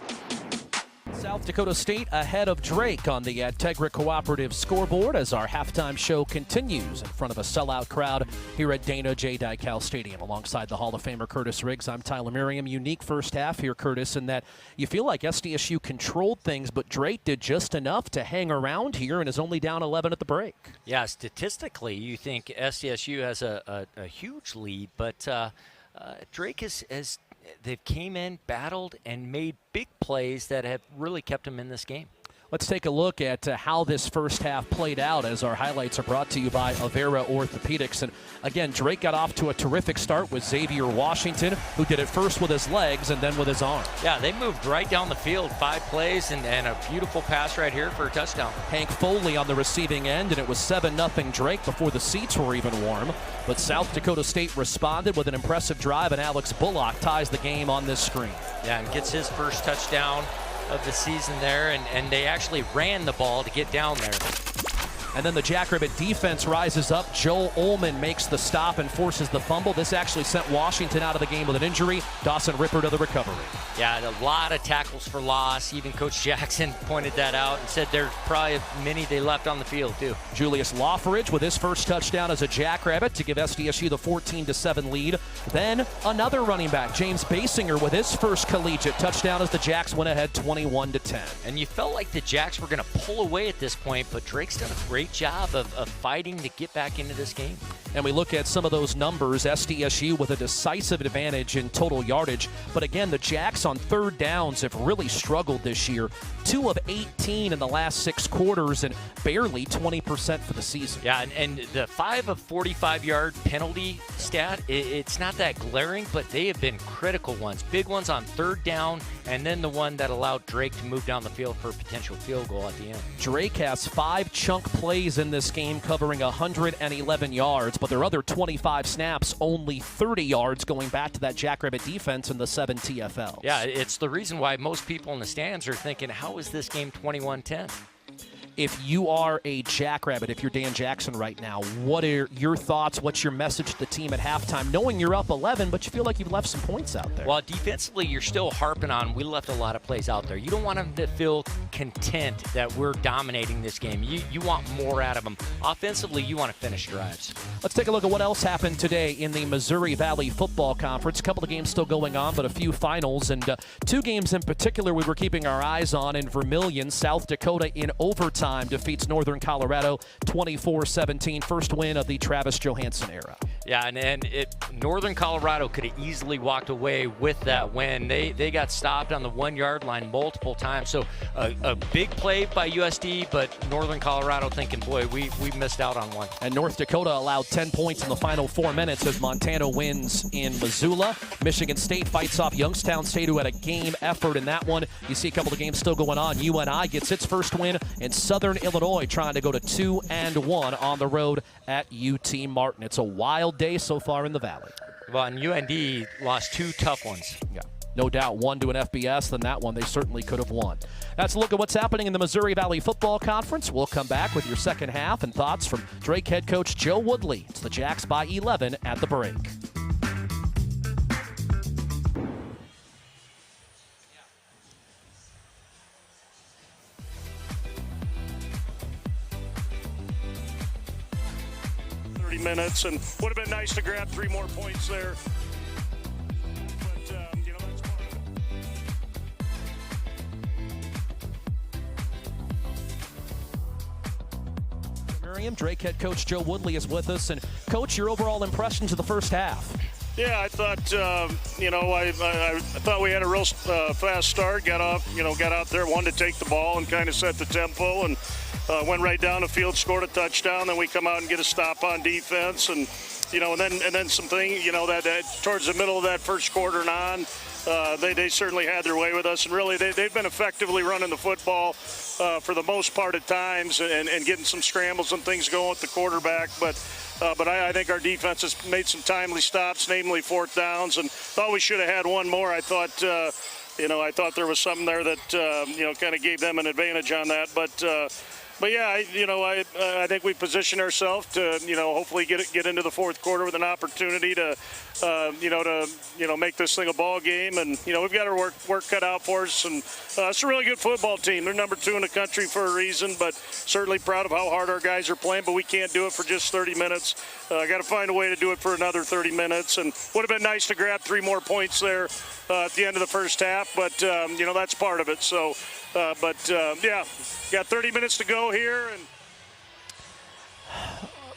South Dakota State ahead of Drake on the Integra Cooperative scoreboard as our halftime show continues in front of a sellout crowd here at Dana J. Dykhouse Stadium. Alongside the Hall of Famer Curtis Riggs, I'm Tyler Merriam. Unique first half here, Curtis, in that you feel like SDSU controlled things, but Drake did just enough to hang around here and is only down 11 at the break. Yeah, statistically, you think SDSU has a huge lead, but Drake has they've came in, battled, and made big plays that have really kept them in this game. Let's take a look at how this first half played out as our highlights are brought to you by Avera Orthopedics. And again, Drake got off to a terrific start with Xavier Washington, who did it first with his legs and then with his arm. Yeah, they moved right down the field, 5 plays, and a beautiful pass right here for a touchdown. Hank Foley on the receiving end, and it was 7-0 Drake before the seats were even warm. But South Dakota State responded with an impressive drive, and Alex Bullock ties the game on this screen. Yeah, and gets his first touchdown of the season there, and they actually ran the ball to get down there. And then the Jackrabbit defense rises up. Joel Ullman makes the stop and forces the fumble. This actually sent Washington out of the game with an injury. Dawson Ripper to the recovery. Yeah, a lot of tackles for loss. Even Coach Jackson pointed that out and said there's probably many they left on the field, too. Julius Lawfridge with his first touchdown as a Jackrabbit to give SDSU the 14-7 lead. Then another running back, James Basinger, with his first collegiate touchdown as the Jacks went ahead 21-10. And you felt like the Jacks were going to pull away at this point, but Drake's done a great job of fighting to get back into this game. And we look at some of those numbers. SDSU with a decisive advantage in total yardage. But again, the Jacks on third downs have really struggled this year. 2 of 18 in the last 6 quarters and barely 20% for the season. Yeah, and the 5 of 45-yard penalty stat, it's not that glaring, but they have been critical ones. Big ones on third down, and then the one that allowed Drake to move down the field for a potential field goal at the end. Drake has 5 chunk plays in this game covering 111 yards, but their other 25 snaps, only 30 yards going back to that Jackrabbit defense in the 7 TFLs. Yeah, it's the reason why most people in the stands are thinking, how is this game 21-10? If you are a Jackrabbit, if you're Dan Jackson right now, what are your thoughts? What's your message to the team at halftime, knowing you're up 11, but you feel like you've left some points out there? Well, defensively, you're still harping on, we left a lot of plays out there. You don't want them to feel content that we're dominating this game. You want more out of them. Offensively, you want to finish drives. Let's take a look at what else happened today in the Missouri Valley Football Conference. A couple of games still going on, but a few finals, and 2 games in particular we were keeping our eyes on. In Vermilion, South Dakota in overtime defeats Northern Colorado 24-17, first win of the Travis Johansson era. Yeah, and Northern Colorado could have easily walked away with that win. They got stopped on the 1-yard line multiple times. So a big play by USD, but Northern Colorado thinking, boy, we missed out on one. And North Dakota allowed 10 points in the final 4 minutes as Montana wins in Missoula. Michigan State fights off Youngstown State, who had a game effort in that one. You see a couple of games still going on. UNI gets its first win, and Southern Illinois trying to go to 2-1 on the road at UT Martin. It's a wild day so far in the Valley. Well, and UND lost 2 tough ones. Yeah, no doubt. One to an FBS, then that one they certainly could have won. That's a look at what's happening in the Missouri Valley Football Conference. We'll come back with your second half and thoughts from Drake head coach Joe Woodley. It's the Jacks by 11 at the break. Minutes, and would have been nice to grab 3 more points there. But, that's part of it. Merriam, Drake head coach Joe Woodley is with us. And, Coach, your overall impressions of the first half? Yeah, I thought, I thought we had a real fast start. Got out there, wanted to take the ball and kind of set the tempo, and went right down the field, scored a touchdown. Then we come out and get a stop on defense, and and then something, that towards the middle of that first quarter and on, they certainly had their way with us, and really they've been effectively running the football for the most part at times, and getting some scrambles and things going with the quarterback. But I think our defense has made some timely stops, namely fourth downs, and thought we should have had one more. I thought there was something there that kind of gave them an advantage on that, But yeah, I think we position ourselves to hopefully get into the fourth quarter with an opportunity to make this thing a ball game, and we've got our work cut out for us, and it's a really good football team. They're number 2 in the country for a reason, but certainly proud of how hard our guys are playing. But we can't do it for just 30 minutes. Got to find a way to do it for another 30 minutes, and would have been nice to grab 3 more points there at the end of the first half, but that's part of it. So. Yeah, got 30 minutes to go here.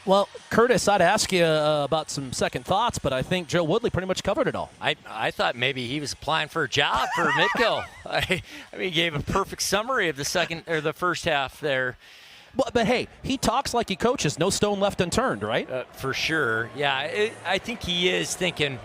Well, Curtis, I'd ask you about some second thoughts, but I think Joe Woodley pretty much covered it all. I thought maybe he was applying for a job for Midco. I mean, he gave a perfect summary of the first half there. But hey, he talks like he coaches. No stone left unturned, right? For sure. Yeah, I think he is thinking,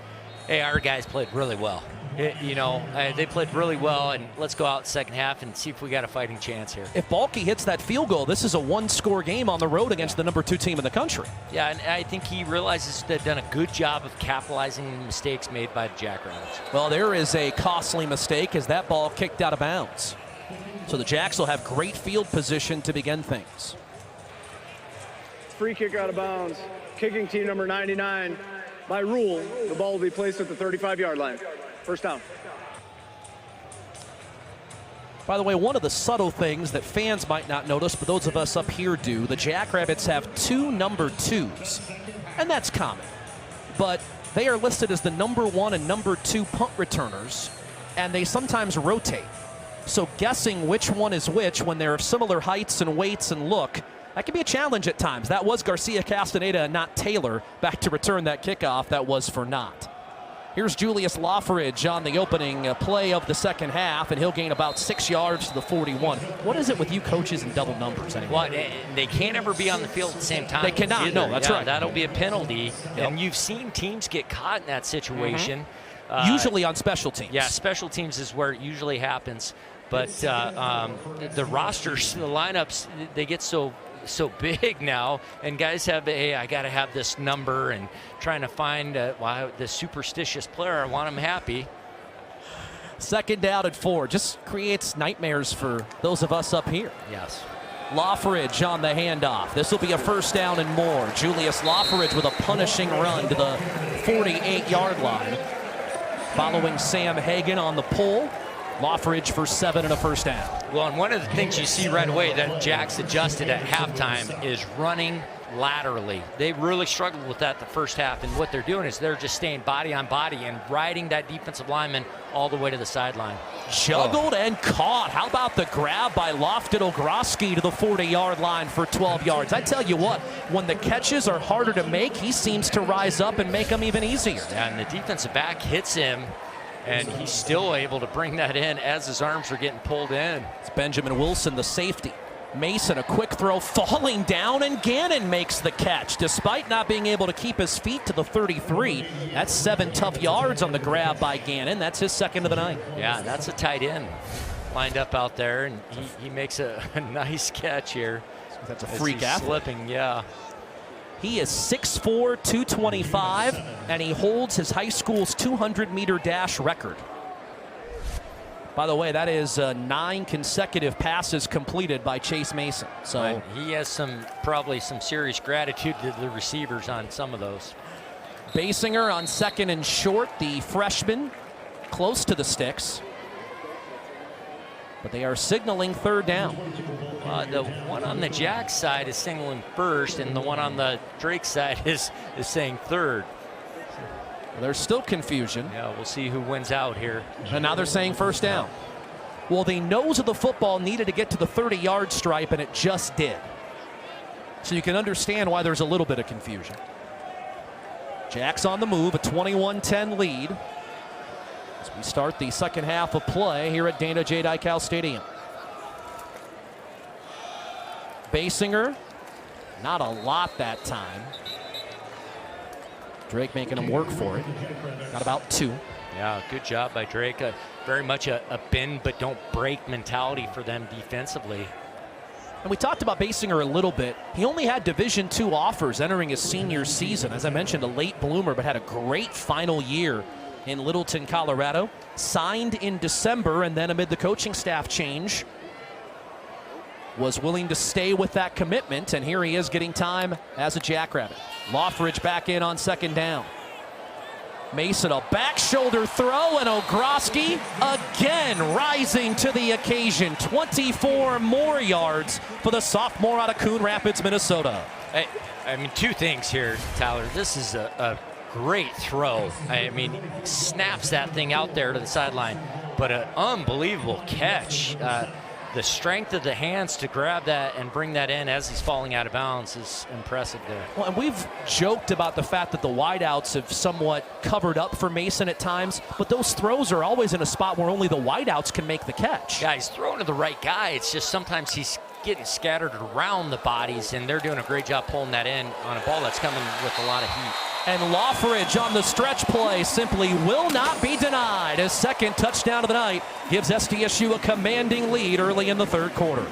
hey, our guys played really well. They played really well, and let's go out second half and see if we got a fighting chance here. If Balke hits that field goal, this is a one-score game on the road against the number 2 team in the country. Yeah, and I think he realizes they've done a good job of capitalizing on mistakes made by the Jackrabbits. Well, there is a costly mistake as that ball kicked out of bounds. So the Jacks will have great field position to begin things. Free kick out of bounds. Kicking team number 99. By rule, the ball will be placed at the 35-yard line. First down. By the way, one of the subtle things that fans might not notice, but those of us up here do, the Jackrabbits have 2 number 2s, and that's common. But they are listed as the number 1 and number 2 punt returners, and they sometimes rotate. So guessing which one is which when they're of similar heights and weights and look, that can be a challenge at times. That was Garcia Castaneda and not Taylor back to return that kickoff. That was for Knott. Here's Julius Loffridge on the opening play of the second half, and he'll gain about 6 yards to the 41. What is it with you coaches in double numbers anyway? Well, they can't ever be on the field at the same time. They cannot. Either. No, that's right. That'll be a penalty. Yep. And you've seen teams get caught in that situation. Mm-hmm. Usually on special teams. Yeah, special teams is where it usually happens. But the rosters, the lineups, they get so big now, and guys have, hey, I got to have this number, and trying to find the superstitious player. I want him happy. Second down and 4 just creates nightmares for those of us up here. Yes. Loffridge on the handoff. This will be a first down and more. Julius Loffridge with a punishing run to the 48-yard line. Following Sam Hagan on the pull. Loffridge for 7 and a first down. Well, and one of the things you see right away that Jack's adjusted at halftime is running laterally. They really struggled with that the first half, and what they're doing is they're just staying body on body and riding that defensive lineman all the way to the sideline. Juggled and caught. How about the grab by Lofted Ogroski to the 40-yard line for 12 yards? I tell you what, when the catches are harder to make, he seems to rise up and make them even easier. Yeah, and the defensive back hits him, and he's still able to bring that in as his arms are getting pulled in. It's Benjamin Wilson, the safety. Mason, a quick throw, falling down, and Gannon makes the catch. Despite not being able to keep his feet to the 33, that's 7 tough yards on the grab by Gannon. That's his second of the night. Yeah, that's a tight end lined up out there, and he makes a nice catch here. That's a freak athlete. Slipping, yeah. He is 6'4", 225, and he holds his high school's 200-meter dash record. By the way, that is 9 consecutive passes completed by Chase Mason. So right. He has probably some serious gratitude to the receivers on some of those. Basinger on second and short, the freshman, close to the sticks. But they are signaling third down. The one on the Jack side is signaling first, and the one on the Drake side is saying third. There's still confusion. Yeah, we'll see who wins out here. And now they're saying first down. Well, the nose of the football needed to get to the 30-yard stripe, and it just did. So you can understand why there's a little bit of confusion. Jack's on the move, a 21-10 lead. As we start the second half of play here at Dana J. Dykhouse Stadium. Basinger, not a lot that time. Drake making him work for it. Got about 2. Yeah, good job by Drake. Very much a bend but don't break mentality for them defensively. And we talked about Basinger a little bit. He only had Division II offers entering his senior season. As I mentioned, a late bloomer, but had a great final year in Littleton, Colorado. Signed in December, and then amid the coaching staff change, was willing to stay with that commitment, and here he is getting time as a Jackrabbit. Lothridge back in on second down. Mason, a back shoulder throw, and Ogroski again rising to the occasion. 24 more yards for the sophomore out of Coon Rapids, Minnesota. I mean, 2 things here, Tyler. This is a great throw. I mean, snaps that thing out there to the sideline, but an unbelievable catch. The strength of the hands to grab that and bring that in as he's falling out of bounds is impressive there. Well, and we've joked about the fact that the wideouts have somewhat covered up for Mason at times, but those throws are always in a spot where only the wideouts can make the catch. Yeah, he's throwing to the right guy. It's just sometimes he's getting scattered around the bodies, and they're doing a great job pulling that in on a ball that's coming with a lot of heat. And Lothridge on the stretch play simply will not be denied. His second touchdown of the night gives SDSU a commanding lead early in the third quarter.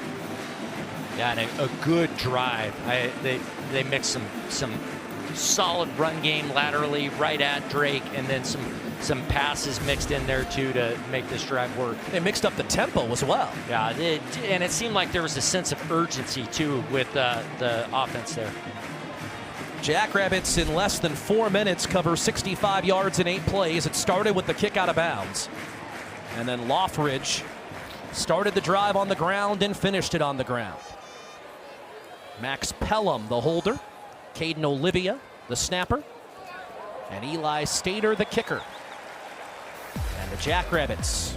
Yeah, and a good drive. They mixed some solid run game laterally right at Drake, and then some passes mixed in there too to make this drive work. They mixed up the tempo as well. Yeah, and it seemed like there was a sense of urgency too with the offense there. Jackrabbits in less than 4 minutes cover 65 yards in 8 plays. It started with the kick out of bounds. And then Lothridge started the drive on the ground and finished it on the ground. Max Pelham, the holder. Caden Olivia, the snapper. And Eli Stater, the kicker. And the Jackrabbits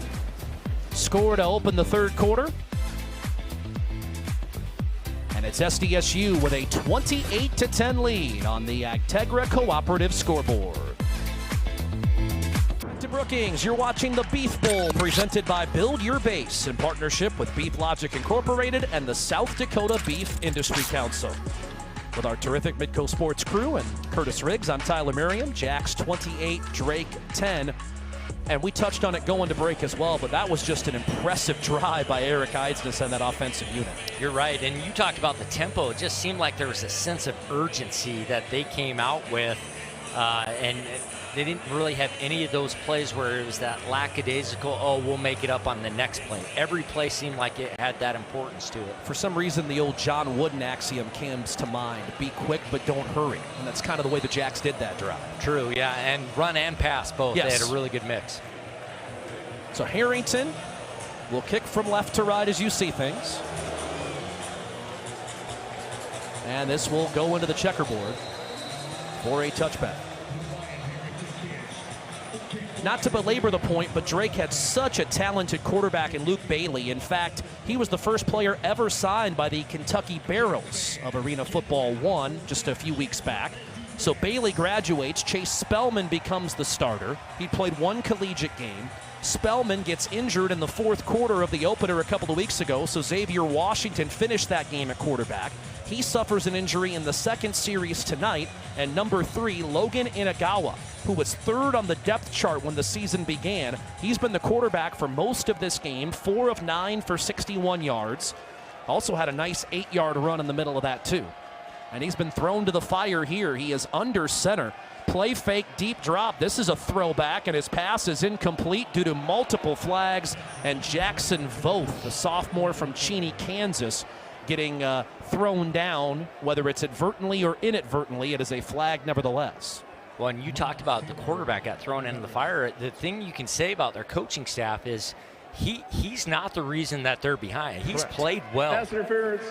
score to open the third quarter. And it's SDSU with a 28-10 lead on the Agtegra Cooperative scoreboard. To Brookings, you're watching the Beef Bowl presented by Build Your Base in partnership with Beef Logic Incorporated and the South Dakota Beef Industry Council. With our terrific Midco Sports crew and Curtis Riggs, I'm Tyler Merriam. Jax 28, Drake 10. And we touched on it going to break as well, but that was just an impressive drive by Eric Eidsness and that offensive unit. You're right, and you talked about the tempo. It just seemed like there was a sense of urgency that they came out with, and they didn't really have any of those plays where it was that lackadaisical, oh, we'll make it up on the next play. Every play seemed like it had that importance to it. For some reason, the old John Wooden axiom comes to mind. Be quick, but don't hurry. And that's kind of the way the Jacks did that drive. True, yeah, and run and pass both. Yes. They had a really good mix. So Harrington will kick from left to right as you see things. And this will go into the checkerboard for a touchback. Not to belabor the point, but Drake had such a talented quarterback in Luke Bailey. In fact, he was the first player ever signed by the Kentucky Barrels of Arena Football 1 just a few weeks back. So Bailey graduates. Chase Spellman becomes the starter. He played 1 collegiate game. Spellman gets injured in the fourth quarter of the opener a couple of weeks ago, so Xavier Washington finished that game at quarterback. He suffers an injury in the second series tonight, and number 3, Logan Inagawa, who was 3rd on the depth chart when the season began. He's been the quarterback for most of this game, 4 of 9 for 61 yards. Also had a nice 8-yard run in the middle of that too. And he's been thrown to the fire here. He is under center. Play fake, deep drop. This is a throwback, and his pass is incomplete due to multiple flags. And Jackson Voth, the sophomore from Cheney, Kansas, getting thrown down, whether it's advertently or inadvertently. It is a flag nevertheless. Well, and you talked about the quarterback got thrown into the fire. The thing you can say about their coaching staff is he's not the reason that they're behind. He's Correct. played well. Pass interference.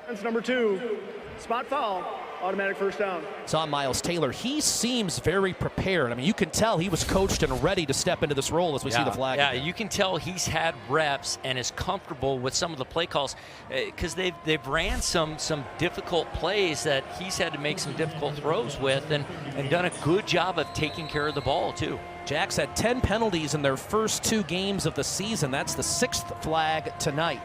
That's number 2. Spot foul. Automatic first down. It's on Miles Taylor. He seems very prepared. I mean, you can tell he was coached and ready to step into this role as we see the flag. Yeah, you can tell he's had reps and is comfortable with some of the play calls because they've ran some difficult plays that he's had to make some difficult throws with and done a good job of taking care of the ball too. Jacks had 10 penalties in their first 2 games of the season. That's the 6th flag tonight.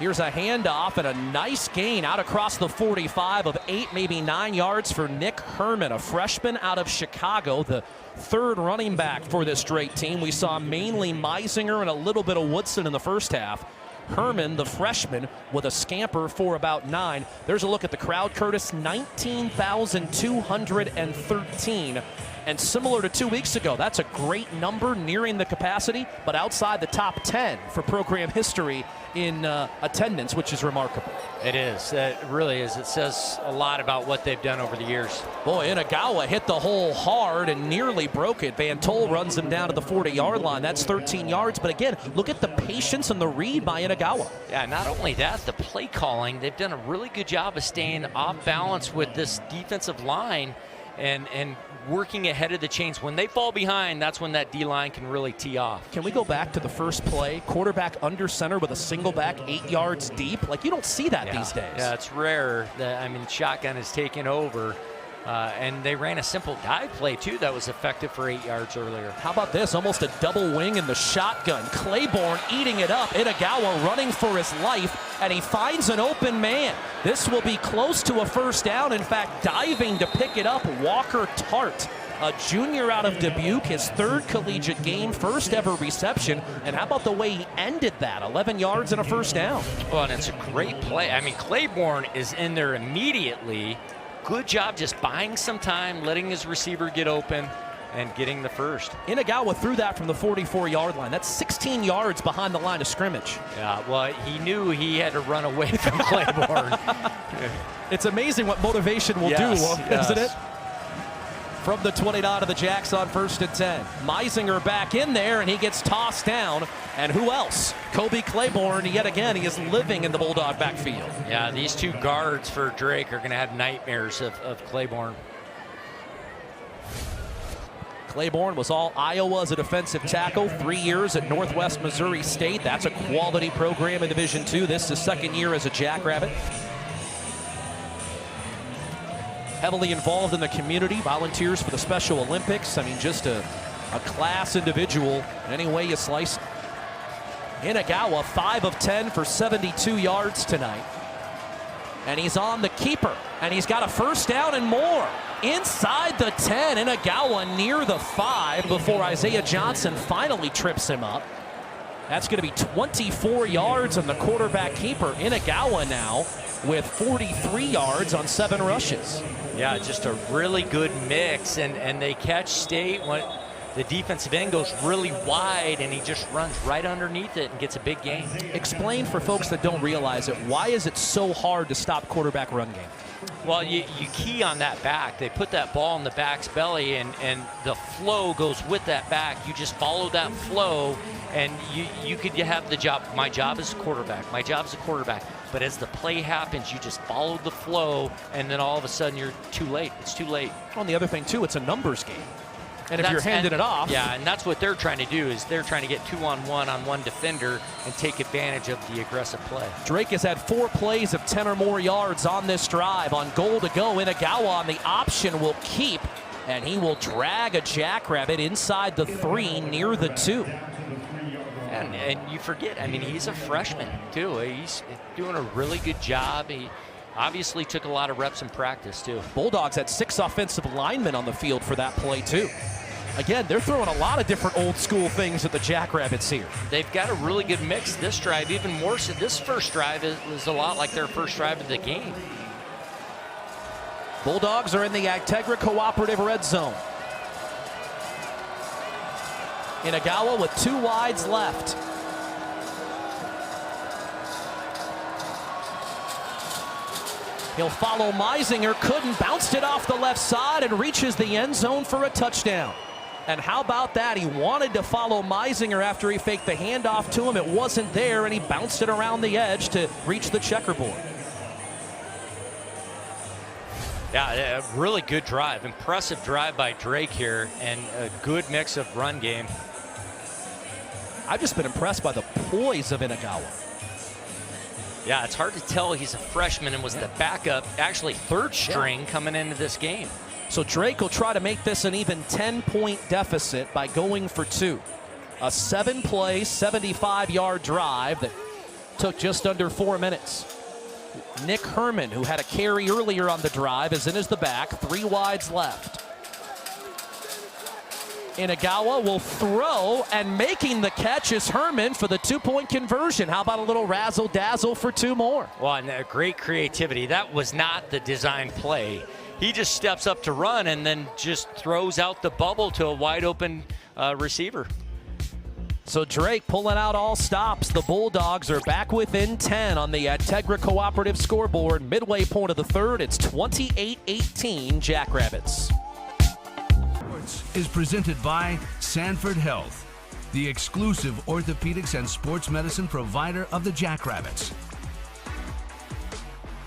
Here's a handoff and a nice gain out across the 45 of 8, maybe 9 yards for Nick Herman, a freshman out of Chicago, the third running back for this Drake team. We saw mainly Meisinger and a little bit of Woodson in the first half. Herman, the freshman, with a scamper for about 9. There's a look at the crowd, Curtis, 19,213. And similar to 2 weeks ago, that's a great number, nearing the capacity, but outside the top 10 for program history in attendance, which is remarkable. It is. It really is. It says a lot about what they've done over the years. Boy, Inagawa hit the hole hard and nearly broke it. Van Tol runs him down to the 40-yard line. That's 13 yards. But again, look at the patience and the read by Inagawa. Yeah, not only that, the play calling, they've done a really good job of staying off balance with this defensive line and working ahead of the chains. When they fall behind, that's when that D-line can really tee off. Can we go back to the first play? Quarterback under center with a single back 8 yards deep. Like, you don't see that these days. Yeah, it's rare. Shotgun is taking over. And they ran a simple dive play, too, that was effective for 8 yards earlier. How about this? Almost a double wing in the shotgun. Claiborne eating it up. Inagawa running for his life, and he finds an open man. This will be close to a first down. In fact, diving to pick it up, Walker Tart, a junior out of Dubuque, his third collegiate game, first ever reception. And how about the way he ended that? 11 yards and a first down. Well, and it's a great play. Claiborne is in there immediately. Good job just buying some time, letting his receiver get open, and getting the first. Inagawa threw that from the 44-yard line. That's 16 yards behind the line of scrimmage. Yeah, well, he knew he had to run away from Claiborne. It's amazing what motivation will do, isn't it? From the 29 of the Jacks on 1st and 10. Meisinger back in there, and he gets tossed down. And who else? Kobe Claiborne, yet again, he is living in the Bulldog backfield. Yeah, these two guards for Drake are going to have nightmares of Claiborne. Claiborne was all Iowa as a defensive tackle, 3 years at Northwest Missouri State. That's a quality program in Division II. This is his second year as a Jackrabbit. Heavily involved in the community, volunteers for the Special Olympics. Just a class individual, any way you slice it. Inagawa, 5 of 10 for 72 yards tonight. And he's on the keeper, and he's got a first down and more. Inside the 10, Inagawa near the 5 before Isaiah Johnson finally trips him up. That's going to be 24 yards on the quarterback keeper. Inagawa now with 43 yards on 7 rushes. Yeah, just a really good mix, and they catch State when the defensive end goes really wide, and he just runs right underneath it and gets a big gain. Explain for folks that don't realize it, why is it so hard to stop quarterback run game? Well, you key on that back. They put that ball in the back's belly, and the flow goes with that back. You just follow that flow, and you could have the job. My job is a quarterback. My job is a quarterback. But as the play happens, you just follow the flow, and then all of a sudden you're too late. It's too late. Well, and the other thing, too, it's a numbers game. And if you're handing it off. Yeah, and that's what they're trying to do, is they're trying to get 2-on-1 on one defender and take advantage of the aggressive play. Drake has had 4 plays of 10 or more yards on this drive. On goal to go, Inagawa on the option will keep, and he will drag a Jackrabbit inside the 3 near the 2. And you forget, he's a freshman, too. He's doing a really good job. He obviously took a lot of reps in practice, too. Bulldogs had 6 offensive linemen on the field for that play, too. Again, they're throwing a lot of different old school things at the Jackrabbits here. They've got a really good mix this drive, even more so. This first drive was a lot like their first drive of the game. Bulldogs are in the Agtegra Cooperative red zone. Inagawa with 2 wides left. He'll follow Meisinger, couldn't, bounced it off the left side and reaches the end zone for a touchdown. And how about that? He wanted to follow Meisinger after he faked the handoff to him. It wasn't there, and he bounced it around the edge to reach the checkerboard. Yeah, a really good drive. Impressive drive by Drake here, and a good mix of run game. I've just been impressed by the poise of Inagawa. Yeah, it's hard to tell he's a freshman and was the backup, actually third string coming into this game. So Drake will try to make this an even 10-point deficit by going for 2. A 7-play, 75-yard drive that took just under 4 minutes. Nick Herman, who had a carry earlier on the drive, is in as the back. 3 wides left. Inagawa will throw, and making the catch is Herman for the 2-point conversion. How about a little razzle-dazzle for 2 more? Well, and great creativity. That was not the design play. He just steps up to run and then just throws out the bubble to a wide-open receiver. So Drake pulling out all stops. The Bulldogs are back within 10 on the Integra Cooperative scoreboard. Midway point of the third, it's 28-18 Jackrabbits. Is presented by Sanford Health, the exclusive orthopedics and sports medicine provider of the Jackrabbits.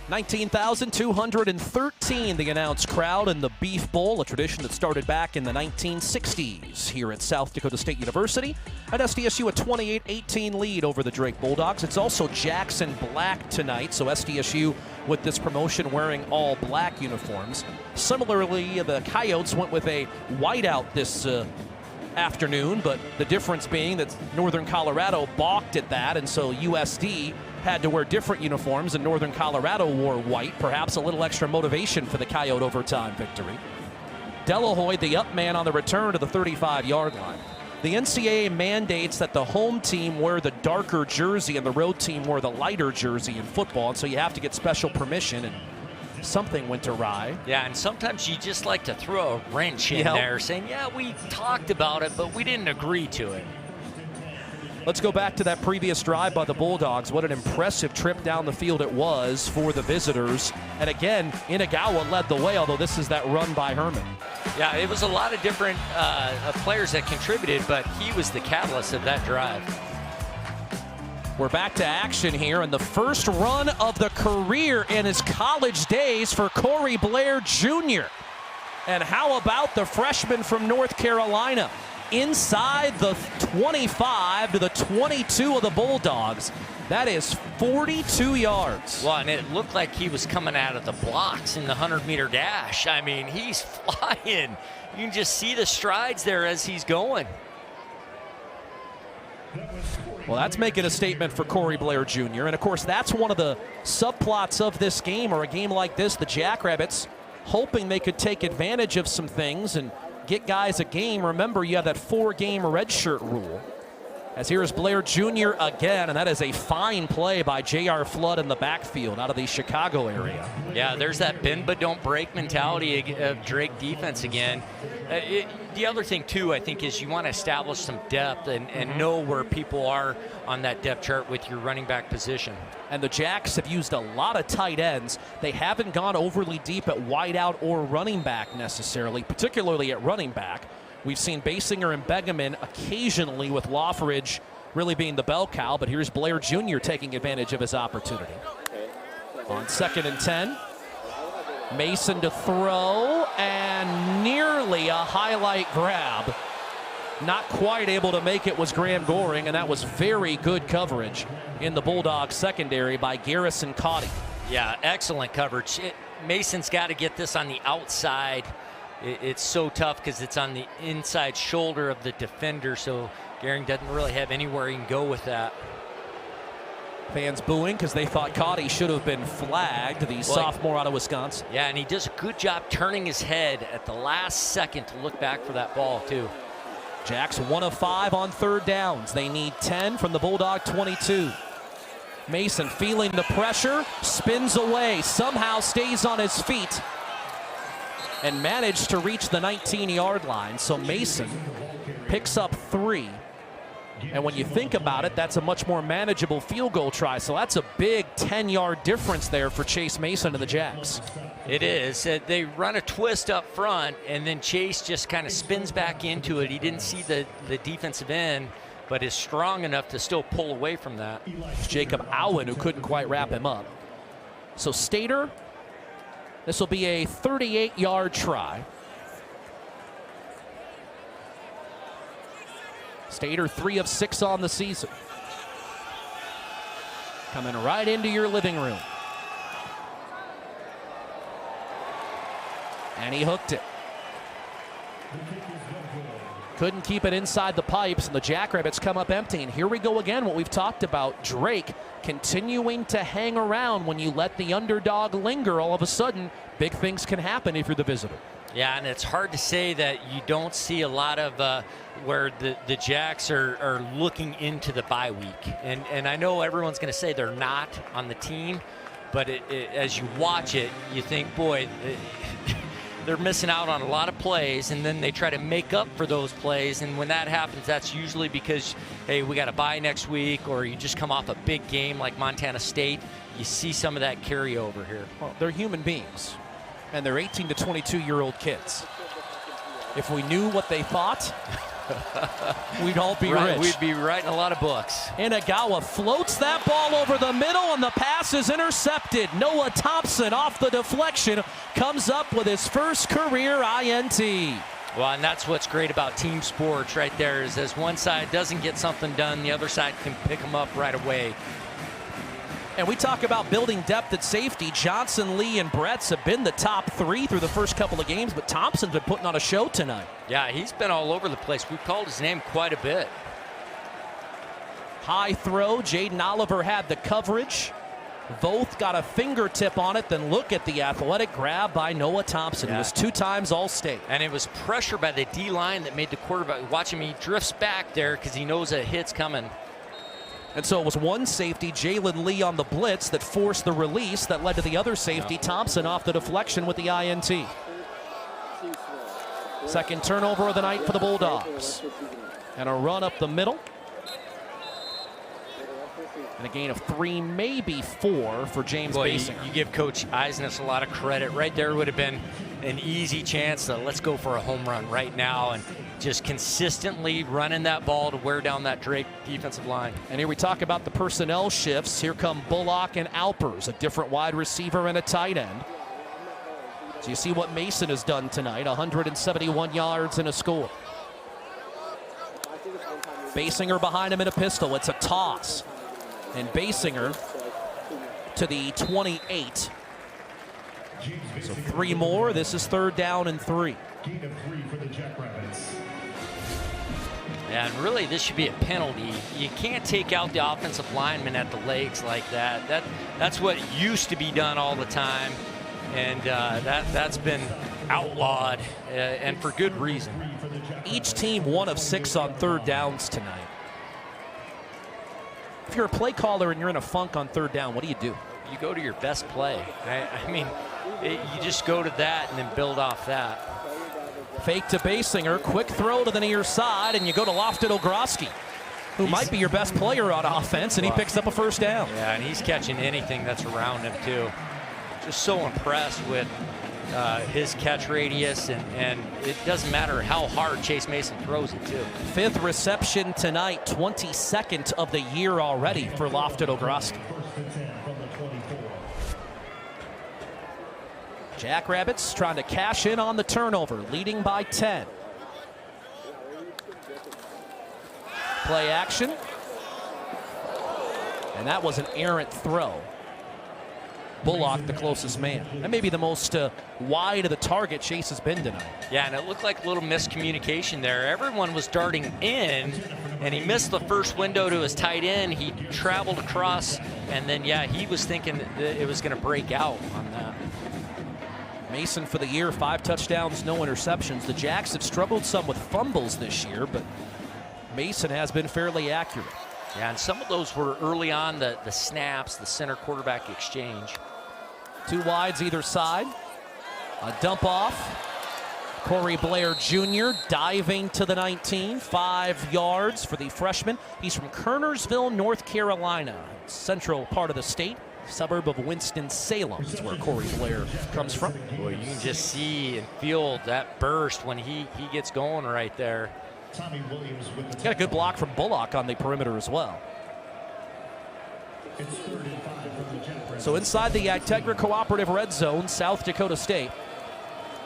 19,213, the announced crowd in the Beef Bowl, a tradition that started back in the 1960s here at South Dakota State University. At SDSU, a 28-18 lead over the Drake Bulldogs. It's also Jackson Black tonight, so SDSU with this promotion wearing all black uniforms. Similarly, the Coyotes went with a whiteout this afternoon, but the difference being that Northern Colorado balked at that, and so USD had to wear different uniforms, and Northern Colorado wore white. Perhaps a little extra motivation for the Coyote overtime victory. Delahoy, the up man on the return to the 35-yard line. The NCAA mandates that the home team wear the darker jersey and the road team wear the lighter jersey in football, and so you have to get special permission, and something went awry. Yeah, and sometimes you just like to throw a wrench in there saying, yeah, we talked about it, but we didn't agree to it. Let's go back to that previous drive by the Bulldogs. What an impressive trip down the field it was for the visitors. And again, Inagawa led the way, although this is that run by Herman. Yeah, it was a lot of different players that contributed, but he was the catalyst of that drive. We're back to action here, and the first run of the career in his college days for Corey Blair Jr. And how about the freshman from North Carolina? Inside the 25 to the 22 of the Bulldogs. That is 42 yards. Well, and it looked like he was coming out of the blocks in the 100-meter dash. I mean, he's flying. You can just see the strides there as he's going. Well, that's making a statement for Corey Blair Jr. And, of course, that's one of the subplots of this game, or a game like this. The Jackrabbits hoping they could take advantage of some things and get guys a game. Remember, you have that 4-game redshirt rule. As here is Blair Jr. again, and that is a fine play by J.R. Flood in the backfield out of the Chicago area. Yeah, there's that bend but don't break mentality of Drake defense again. The other thing, too, I think, is you want to establish some depth and know where people are on that depth chart with your running back position. And the Jacks have used a lot of tight ends. They haven't gone overly deep at wideout or running back necessarily, particularly at running back. We've seen Basinger and Begeman occasionally, with Lawfridge really being the bell cow, but here's Blair Jr. taking advantage of his opportunity. On 2nd and 10, Mason to throw, and nearly a highlight grab. Not quite able to make it was Graham Goring, and that was very good coverage in the Bulldogs secondary by Garrison Cauty. Yeah, excellent coverage. Mason's got to get this on the outside. It's so tough because it's on the inside shoulder of the defender, so Goring doesn't really have anywhere he can go with that. Fans booing because they thought Cauty should have been flagged, the sophomore out of Wisconsin. Yeah, and he does a good job turning his head at the last second to look back for that ball, too. Jacks 1 of 5 on 3rd downs. They need 10 from the Bulldog 22. Mason feeling the pressure, spins away, somehow stays on his feet, and managed to reach the 19-yard line. So Mason picks up 3. And when you think about it, that's a much more manageable field goal try. So that's a big 10-yard difference there for Chase Mason and the Jacks. It is. They run a twist up front, and then Chase just kind of spins back into it. He didn't see the defensive end, but is strong enough to still pull away from that. It's Jacob Owen who couldn't quite wrap him up. So Stater, this will be a 38-yard try. Stater 3 of 6 on the season. Coming right into your living room. And he hooked it. Couldn't keep it inside the pipes, and the Jackrabbits come up empty. And here we go again, what we've talked about. Drake continuing to hang around. When you let the underdog linger, all of a sudden, big things can happen if you're the visitor. Yeah, and it's hard to say that you don't see a lot of where the Jacks are looking into the bye week. And I know everyone's going to say they're not on the team, but as you watch it, you think, boy, they're missing out on a lot of plays, and then they try to make up for those plays. And when that happens, that's usually because, hey, we got a bye next week, or you just come off a big game like Montana State. You see some of that carryover here. Well, they're human beings, and they're 18 to 22-year-old kids. If we knew what they thought, we'd all be rich. We'd be writing a lot of books. Inagawa floats that ball over the middle, and the pass is intercepted. Noah Thompson off the deflection comes up with his first career INT. Well, and that's what's great about team sports right there, is as one side doesn't get something done, the other side can pick them up right away. And we talk about building depth at safety. Johnson, Lee, and Bretts have been the top three through the first couple of games, but Thompson's been putting on a show tonight. Yeah, he's been all over the place. We've called his name quite a bit. High throw. Jaden Oliver had the coverage. Voth got a fingertip on it. Then look at the athletic grab by Noah Thompson. Yeah. It was 2 times All-State. And it was pressure by the D-line that made the quarterback. Watch him, he drifts back there because he knows a hit's coming. And so it was one safety, Jalen Lee, on the blitz that forced the release that led to the other safety, Thompson, off the deflection with the INT. Second turnover of the night for the Bulldogs. And a run up the middle. And a gain of 3, maybe 4 for James Basinger. You give Coach Eisness a lot of credit. Right there would have been an easy chance to let's go for a home run right now, and just consistently running that ball to wear down that Drake defensive line. And here we talk about the personnel shifts. Here come Bullock and Alpers, a different wide receiver and a tight end. So you see what Mason has done tonight, 171 yards and a score. Basinger behind him in a pistol. It's a toss. And Basinger to the 28. So 3 more. This is 3rd down and 3. And really, this should be a penalty. You can't take out the offensive lineman at the legs like that. That's what used to be done all the time, and that's been outlawed, and for good reason. Each team 1 of 6 on 3rd downs tonight. If you're a play caller and you're in a funk on 3rd down, what do? You go to your best play. I mean, you just go to that and then build off that. Fake to Basinger, quick throw to the near side, and you go to Lofted Ogroski, who might be your best player on offense, and he picks up a 1st down. Yeah, and he's catching anything that's around him, too. Just so impressed with his catch radius, and it doesn't matter how hard Chase Mason throws it, too. 5th reception tonight, 22nd of the year already for Lofted Ogroski. Jackrabbits trying to cash in on the turnover, leading by 10. Play action. And that was an errant throw. Bullock, the closest man. That may be the most wide of the target Chase has been tonight. Yeah, and it looked like a little miscommunication there. Everyone was darting in, and he missed the first window to his tight end. He traveled across, and then, yeah, he was thinking that it was going to break out on that. Mason for the year, 5 touchdowns, no interceptions. The Jacks have struggled some with fumbles this year, but Mason has been fairly accurate. Yeah, and some of those were early on the snaps, the center quarterback exchange. 2 wides either side. A dump off. Corey Blair Jr. diving to the 19, 5 yards for the freshman. He's from Kernersville, North Carolina, central part of the state. Suburb of Winston-Salem is where Corey Blair comes from. Boy, you can just see and feel that burst when he gets going right there. He's got a good block from Bullock on the perimeter as well. So inside the Integra Cooperative red zone, South Dakota State.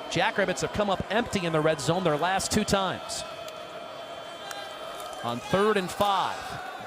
Jackrabbits have come up empty in the red zone their last 2 times. On 3rd and 5,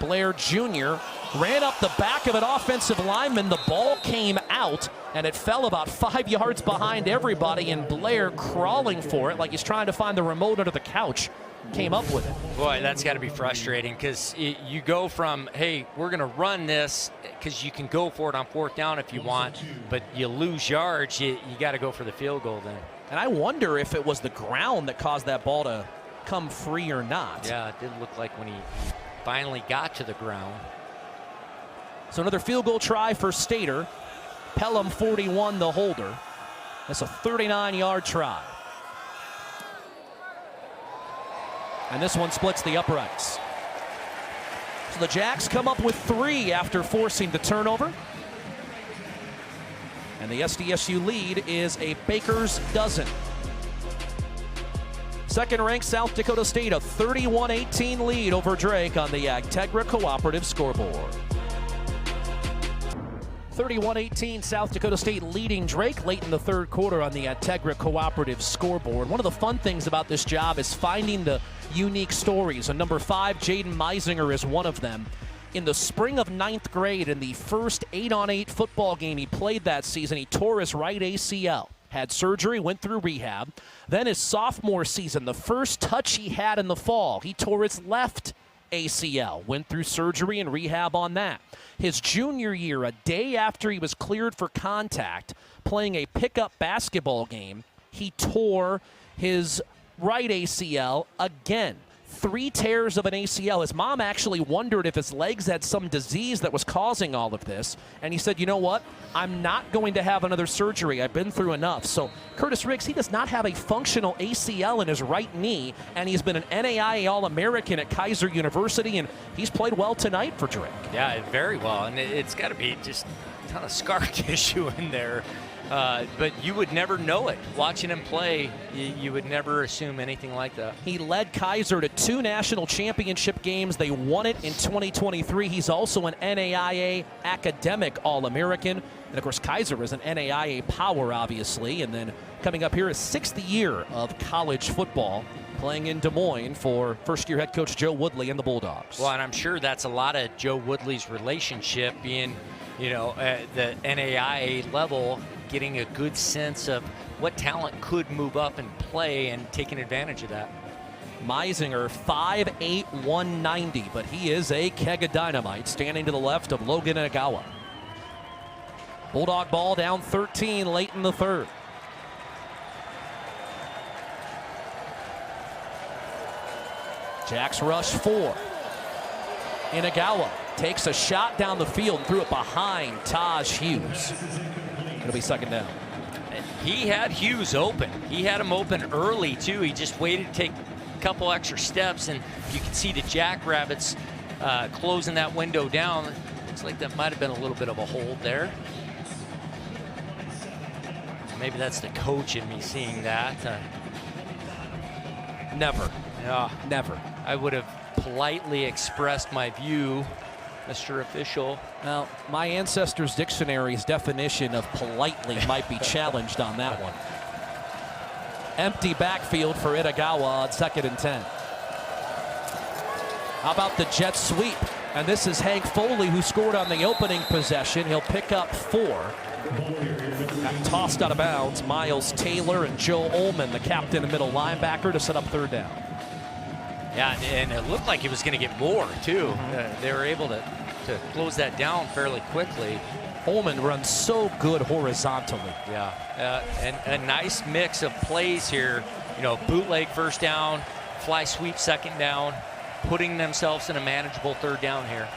Blair Jr. ran up the back of an offensive lineman. The ball came out, and it fell about 5 yards behind everybody, and Blair crawling for it like he's trying to find the remote under the couch. came up with it. Boy, that's got to be frustrating because you go from, hey, we're going to run this because you can go for it on 4th down if you want, but you lose yards, you got to go for the field goal then. And I wonder if it was the ground that caused that ball to come free or not. Yeah, it did look like when he finally got to the ground. So another field goal try for Stater. Pelham 41, the holder. That's a 39-yard try. And this one splits the uprights. So the Jacks come up with 3 after forcing the turnover. And the SDSU lead is a baker's dozen. Second-ranked South Dakota State, a 31-18 lead over Drake on the Agtegra Cooperative scoreboard. 31-18, South Dakota State leading Drake late in the 3rd quarter on the Agtegra Cooperative scoreboard. One of the fun things about this job is finding the unique stories. And number 5, Jaden Meisinger, is one of them. In the spring of 9th grade, in the first 8-on-8 football game he played that season, he tore his right ACL. Had surgery, went through rehab. Then his sophomore season, the first touch he had in the fall, he tore his left ACL, went through surgery and rehab on that. His junior year, a day after he was cleared for contact, playing a pickup basketball game, he tore his right ACL again. 3 tears of an ACL. His mom actually wondered if his legs had some disease that was causing all of this. And he said, you know what? I'm not going to have another surgery. I've been through enough. So Curtis Riggs, he does not have a functional ACL in his right knee. And he's been an NAIA All-American at Kaiser University. And he's played well tonight for Drake. Yeah, very well. And it's got to be just a ton of scar tissue in there. But you would never know it. Watching him play, you would never assume anything like that. He led Kaiser to 2 national championship games. They won it in 2023. He's also an NAIA academic All-American. And, of course, Kaiser is an NAIA power, obviously. And then coming up here, his 6th year of college football, playing in Des Moines for first-year head coach Joe Woodley and the Bulldogs. Well, and I'm sure that's a lot of Joe Woodley's relationship being, you know, at the NAIA level, getting a good sense of what talent could move up and play and taking advantage of that. Meisinger, 5'8", 190, but he is a keg of dynamite, standing to the left of Logan Agawa. Bulldog ball down 13 late in the 3rd. Jacks rush 4. Inagawa takes a shot down the field and threw it behind Taj Hughes. It'll be 2nd down. He had Hughes open. He had him open early, too. He just waited to take a couple extra steps, and you can see the Jackrabbits closing that window down. Looks like that might have been a little bit of a hold there. Maybe that's the coach in me seeing that. Never. Yeah, never. I would have politely expressed my view, Mr. Official. Well, my ancestors' dictionary's definition of politely might be challenged on that one. Empty backfield for Itagawa on 2nd and 10. How about the jet sweep? And this is Hank Foley, who scored on the opening possession. He'll pick up 4. Got tossed out of bounds. Miles Taylor and Joe Ullman, the captain and middle linebacker, to set up 3rd down. Yeah, and it looked like he was going to get more, too. They were able to close that down fairly quickly. Ullman runs so good horizontally. Yeah, and a nice mix of plays here. You know, bootleg 1st down, fly sweep 2nd down, putting themselves in a manageable 3rd down here.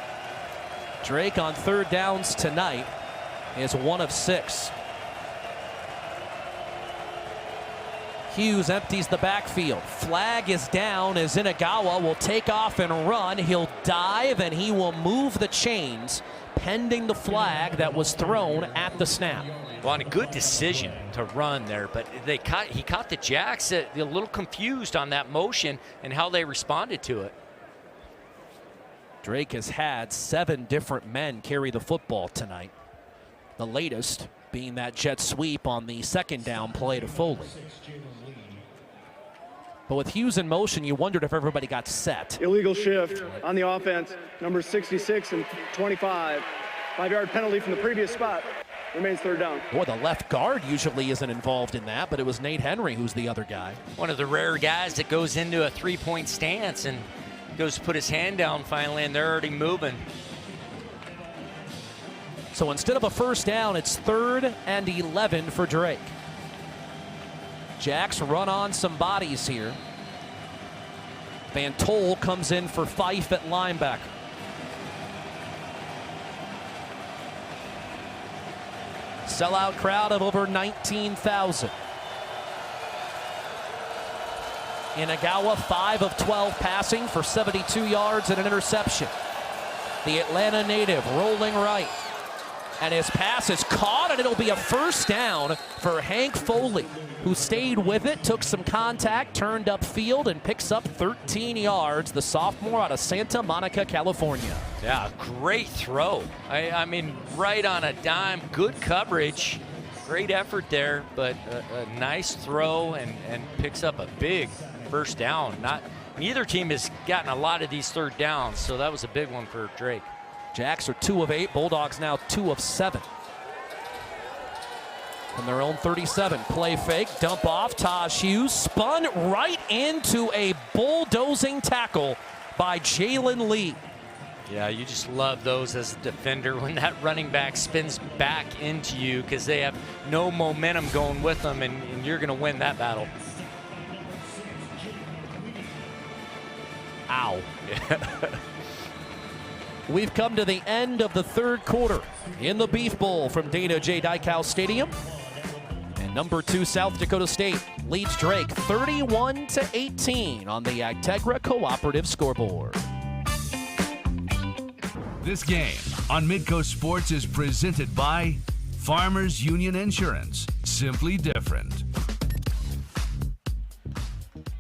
Drake on 3rd downs tonight is 1 of 6. Hughes empties the backfield. Flag is down as Inagawa will take off and run. He'll dive and he will move the chains pending the flag that was thrown at the snap. Well, and a good decision to run there, but he caught the Jacks a little confused on that motion and how they responded to it. Drake has had 7 different men carry the football tonight. The latest being that jet sweep on the 2nd down play to Foley. But with Hughes in motion, you wondered if everybody got set. Illegal shift on the offense, number 66 and 25. 5-yard penalty from the previous spot. Remains third down. Boy, the left guard usually isn't involved in that, but it was Nate Henry who's the other guy. One of the rare guys that goes into a three-point stance and goes to put his hand down finally, and they're already moving. So instead of a first down, it's 3rd and 11 for Drake. Jacks run on some bodies here. Van Tol comes in for Fife at linebacker. Sellout crowd of over 19,000. Inagawa 5 of 12 passing for 72 yards and an interception. The Atlanta native rolling right. And his pass is caught, and it'll be a first down for Hank Foley, who stayed with it, took some contact, turned upfield, and picks up 13 yards, the sophomore out of Santa Monica, California. Yeah, great throw. I mean, right on a dime, good coverage, great effort there, but a nice throw and picks up a big first down. Neither team has gotten a lot of these third downs, so that was a big one for Drake. Jacks are 2 of 8, Bulldogs now 2 of 7. From their own 37, play fake, dump off, Taj Hughes spun right into a bulldozing tackle by Jalen Lee. Yeah, you just love those as a defender when that running back spins back into you because they have no momentum going with them, and you're going to win that battle. Ow. We've come to the end of the third quarter in the Beef Bowl from Dana J. Dykhouse Stadium. And number 2 South Dakota State leads Drake 31-18 on the Agtegra Cooperative scoreboard. This game on Midcoast Sports is presented by Farmers Union Insurance. Simply different.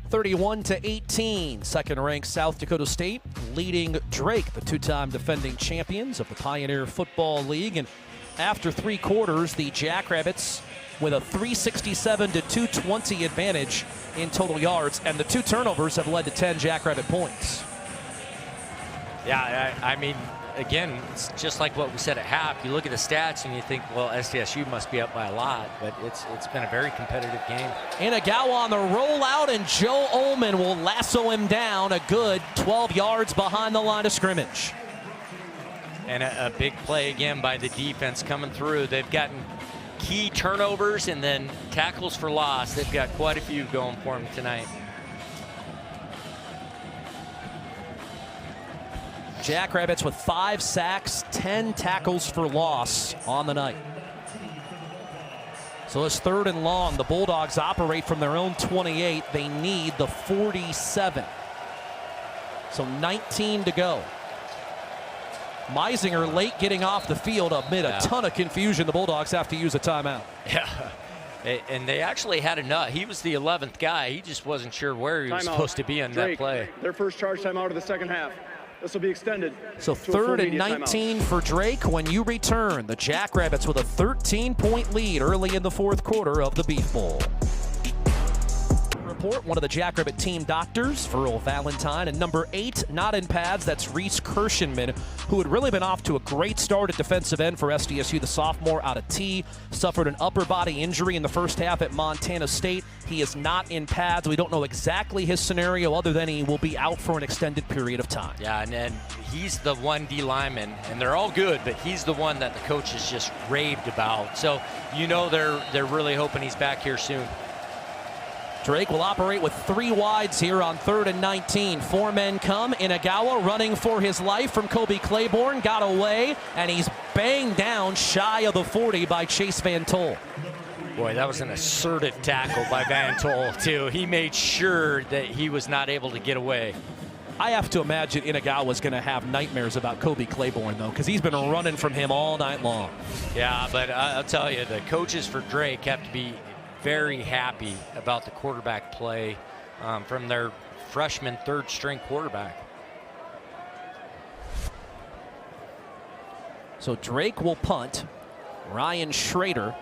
31-18, second-ranked South Dakota State leading Drake, the 2-time defending champions of the Pioneer Football League. And after 3 quarters, the Jackrabbits with a 367-220 advantage in total yards, and the 2 turnovers have led to 10 Jackrabbit points. Yeah, I mean, again, it's just like what we said at half. You look at the stats and you think, well, SDSU must be up by a lot, but it's been a very competitive game. Inagawa on the rollout, and Joe Ullman will lasso him down a good 12 yards behind the line of scrimmage. And a big play again by the defense coming through. They've gotten key turnovers and then tackles for loss. They've got quite a few going for them tonight. Jackrabbits with 5 sacks, 10 tackles for loss on the night. So it's 3rd and long. The Bulldogs operate from their own 28. They need the 47. So 19 to go. Meisinger late getting off the field amid a ton of confusion. The Bulldogs have to use a timeout. Yeah, and they actually had enough. He was the 11th guy. He just wasn't sure where he was supposed to be on that play. Their first charge timeout of the second half. This will be extended. So 3rd and 19 for Drake when you return. The Jackrabbits with a 13-point lead early in the 4th quarter of the Beef Bowl. Report, one of the Jackrabbit team doctors, Earl Valentine, and number 8, not in pads, that's Reese Kirshenman, who had really been off to a great start at defensive end for SDSU. The sophomore out of T suffered an upper body injury in the first half at Montana State. He is not in pads. We don't know exactly his scenario other than he will be out for an extended period of time. Yeah, and he's the 1D lineman, and they're all good, but he's the one that the coaches just raved about. So you know they're really hoping he's back here soon. Drake will operate with 3 wides here on 3rd and 19. 4 men come. Inagawa running for his life from Kobe Claiborne. Got away, and he's banged down shy of the 40 by Chase Van Tol. Boy, that was an assertive tackle by Van Tol, too. He made sure that he was not able to get away. I have to imagine Inagawa's going to have nightmares about Kobe Claiborne, though, because he's been running from him all night long. Yeah, but I'll tell you, the coaches for Drake have to be very happy about the quarterback play from their freshman 3rd-string quarterback. So Drake will punt. Ryan Schrader,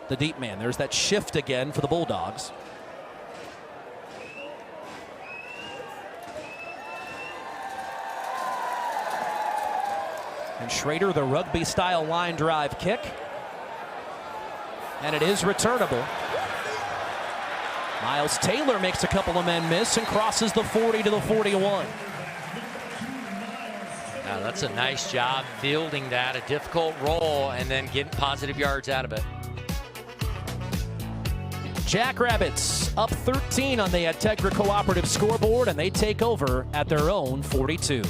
the deep man. There's that shift again for the Bulldogs. And Schrader, the rugby-style line drive kick. And it is returnable. Miles Taylor makes a couple of men miss and crosses the 40 to the 41. Now that's a nice job fielding that, a difficult role, and then getting positive yards out of it. Jackrabbits up 13 on the Integra Cooperative scoreboard, and they take over at their own 42.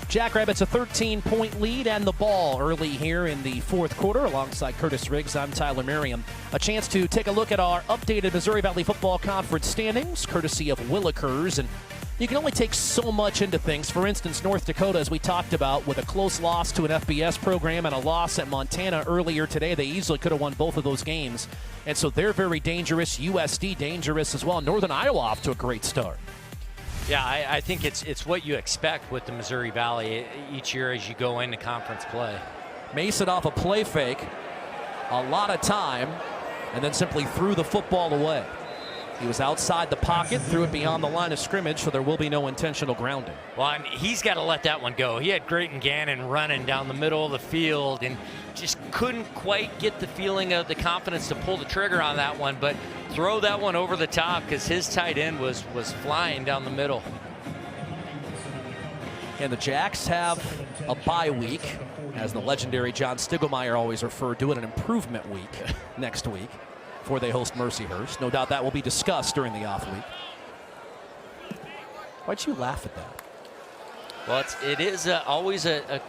Jackrabbits a 13-point lead and the ball early here in the fourth quarter. Alongside Curtis Riggs, I'm Tyler Merriam. A chance to take a look at our updated Missouri Valley Football Conference standings, courtesy of Willikers. And you can only take so much into things. For instance, North Dakota, as we talked about, with a close loss to an FBS program and a loss at Montana earlier today, they easily could have won both of those games. And so they're very dangerous. USD dangerous as well. Northern Iowa off to a great start. Yeah, I think it's what you expect with the Missouri Valley each year as you go into conference play. Mason off a play fake, a lot of time, and then simply threw the football away. He was outside the pocket, threw it beyond the line of scrimmage, so there will be no intentional grounding. Well, and he's got to let that one go. He had Grayton Gannon running down the middle of the field and just couldn't quite get the feeling of the confidence to pull the trigger on that one, but throw that one over the top because his tight end was flying down the middle. And the Jacks have a bye week, as the legendary John Stiglmeyer always referred to it, an improvement week next week before they host Mercyhurst. No doubt that will be discussed during the off week. Why'd you laugh at that? Well, it is always a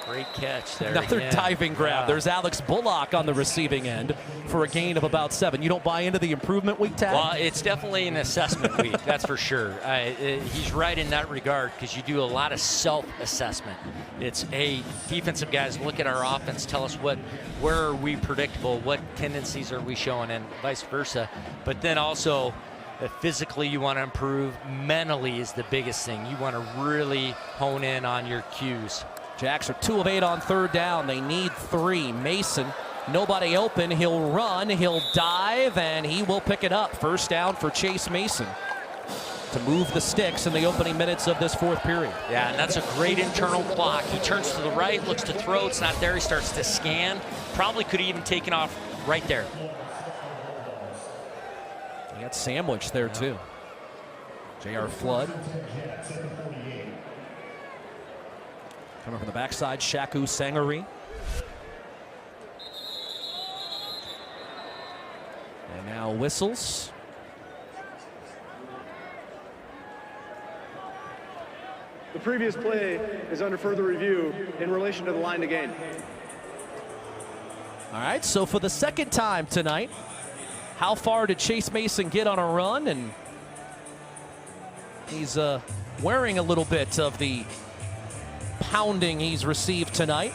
great catch there. Another diving grab. There's Alex Bullock on the receiving end for a gain of about 7. You don't buy into the improvement week tag? Well, it's definitely an assessment week, that's for sure. He's right in that regard because you do a lot of self-assessment. It's, hey, defensive guys, look at our offense, tell us where are we predictable, what tendencies are we showing, and vice versa. But then also, physically you want to improve. Mentally is the biggest thing. You want to really hone in on your cues. Jacks are 2 of 8 on third down. They need 3. Mason, nobody open. He'll run, he'll dive, and he will pick it up. First down for Chase Mason to move the sticks in the opening minutes of this fourth period. Yeah, and that's a great internal clock. He turns to the right, looks to throw. It's not there. He starts to scan. Probably could have even taken off right there. He got sandwiched there, too. J.R. Flood. Coming from the backside, Shaku Sangari. And now whistles. The previous play is under further review in relation to the line to gain. All right, so for the second time tonight, how far did Chase Mason get on a run? And he's wearing a little bit of the pounding he's received tonight.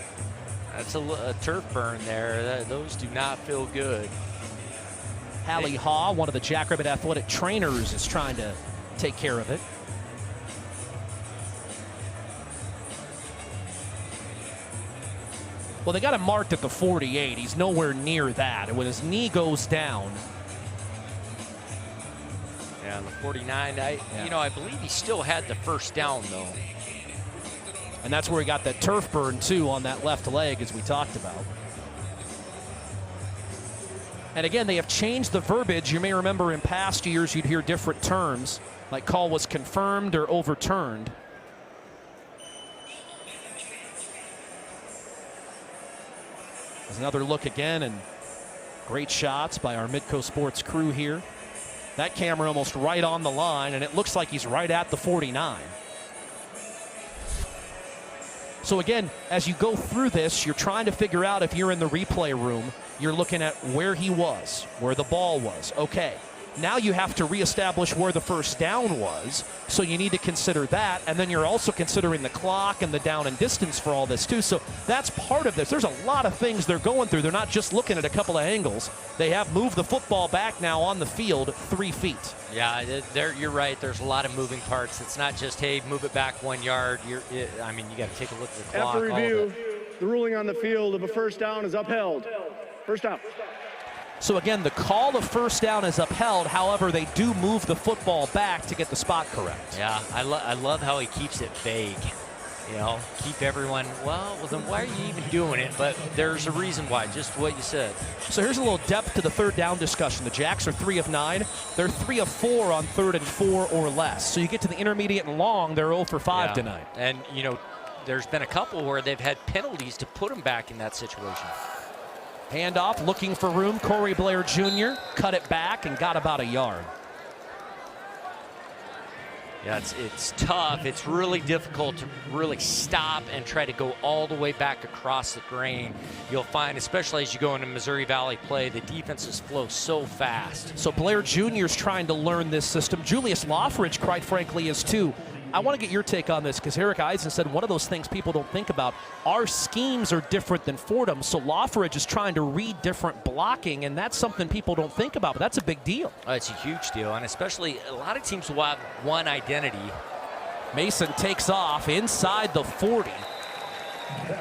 That's a turf burn there. Those do not feel good. Hallie Haw, one of the Jackrabbit athletic trainers, is trying to take care of it. Well, they got him marked at the 48. He's nowhere near that. And when his knee goes down. Yeah, on the 49, I believe he still had the first down, though. And that's where he got that turf burn, too, on that left leg, as we talked about. And again, they have changed the verbiage. You may remember in past years you'd hear different terms, like call was confirmed or overturned. There's another look again, and great shots by our Midco Sports crew here. That camera almost right on the line, and it looks like he's right at the 49. So again, as you go through this, you're trying to figure out, if you're in the replay room, you're looking at where he was, where the ball was. Okay, now you have to reestablish where the first down was, so you need to consider that, and then you're also considering the clock and the down and distance for all this too. So that's part of this. There's a lot of things they're going through. They're not just looking at a couple of angles. They have moved the football back now on the field 3 feet. Yeah, you're right. There's a lot of moving parts. It's not just, hey, move it back 1 yard. You got to take a look at the clock. After review, the ruling on the field of a first down is upheld. First down. So again, the call of first down is upheld. However, they do move the football back to get the spot correct. Yeah, I love how he keeps it vague. You know, keep everyone, well, then why are you even doing it? But there's a reason why, just what you said. So here's a little depth to the third down discussion. The Jacks are 3 of 9. They're 3 of 4 on 3rd and 4 or less. So you get to the intermediate and long, they're 0 for 5 tonight. And, you know, there's been a couple where they've had penalties to put them back in that situation. Handoff, looking for room. Corey Blair Jr. cut it back and got about a yard. Yeah, it's tough. It's really difficult to really stop and try to go all the way back across the grain. You'll find, especially as you go into Missouri Valley play, the defenses flow so fast. So Blair Jr. is trying to learn this system. Julius Loffridge, quite frankly, is too. I want to get your take on this because Eric Eisen said one of those things people don't think about. Our schemes are different than Fordham's, so Loffridge is trying to read different blocking, and that's something people don't think about, but that's a big deal. It's a huge deal, and especially a lot of teams will have one identity. Mason takes off inside the 40,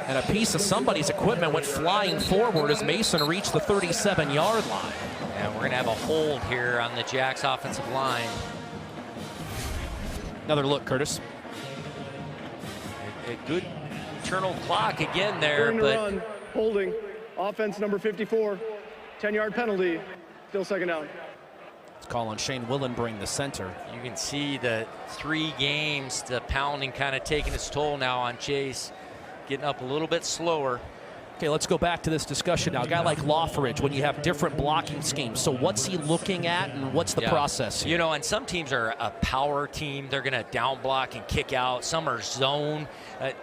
and a piece of somebody's equipment went flying forward as Mason reached the 37-yard line. And we're going to have a hold here on the Jacks offensive line. Another look, Curtis. A good internal clock again there, During the but run, holding, offense number 54, 10-yard penalty, still second down. Let's call on Shane Willenbring, the center. You can see the 3 games, the pounding kind of taking its toll now on Chase, getting up a little bit slower. Okay, let's go back to this discussion now. A guy like Loffridge, when you have different blocking schemes, so what's he looking at and what's the process here? You know, and some teams are a power team. They're going to down block and kick out. Some are zone.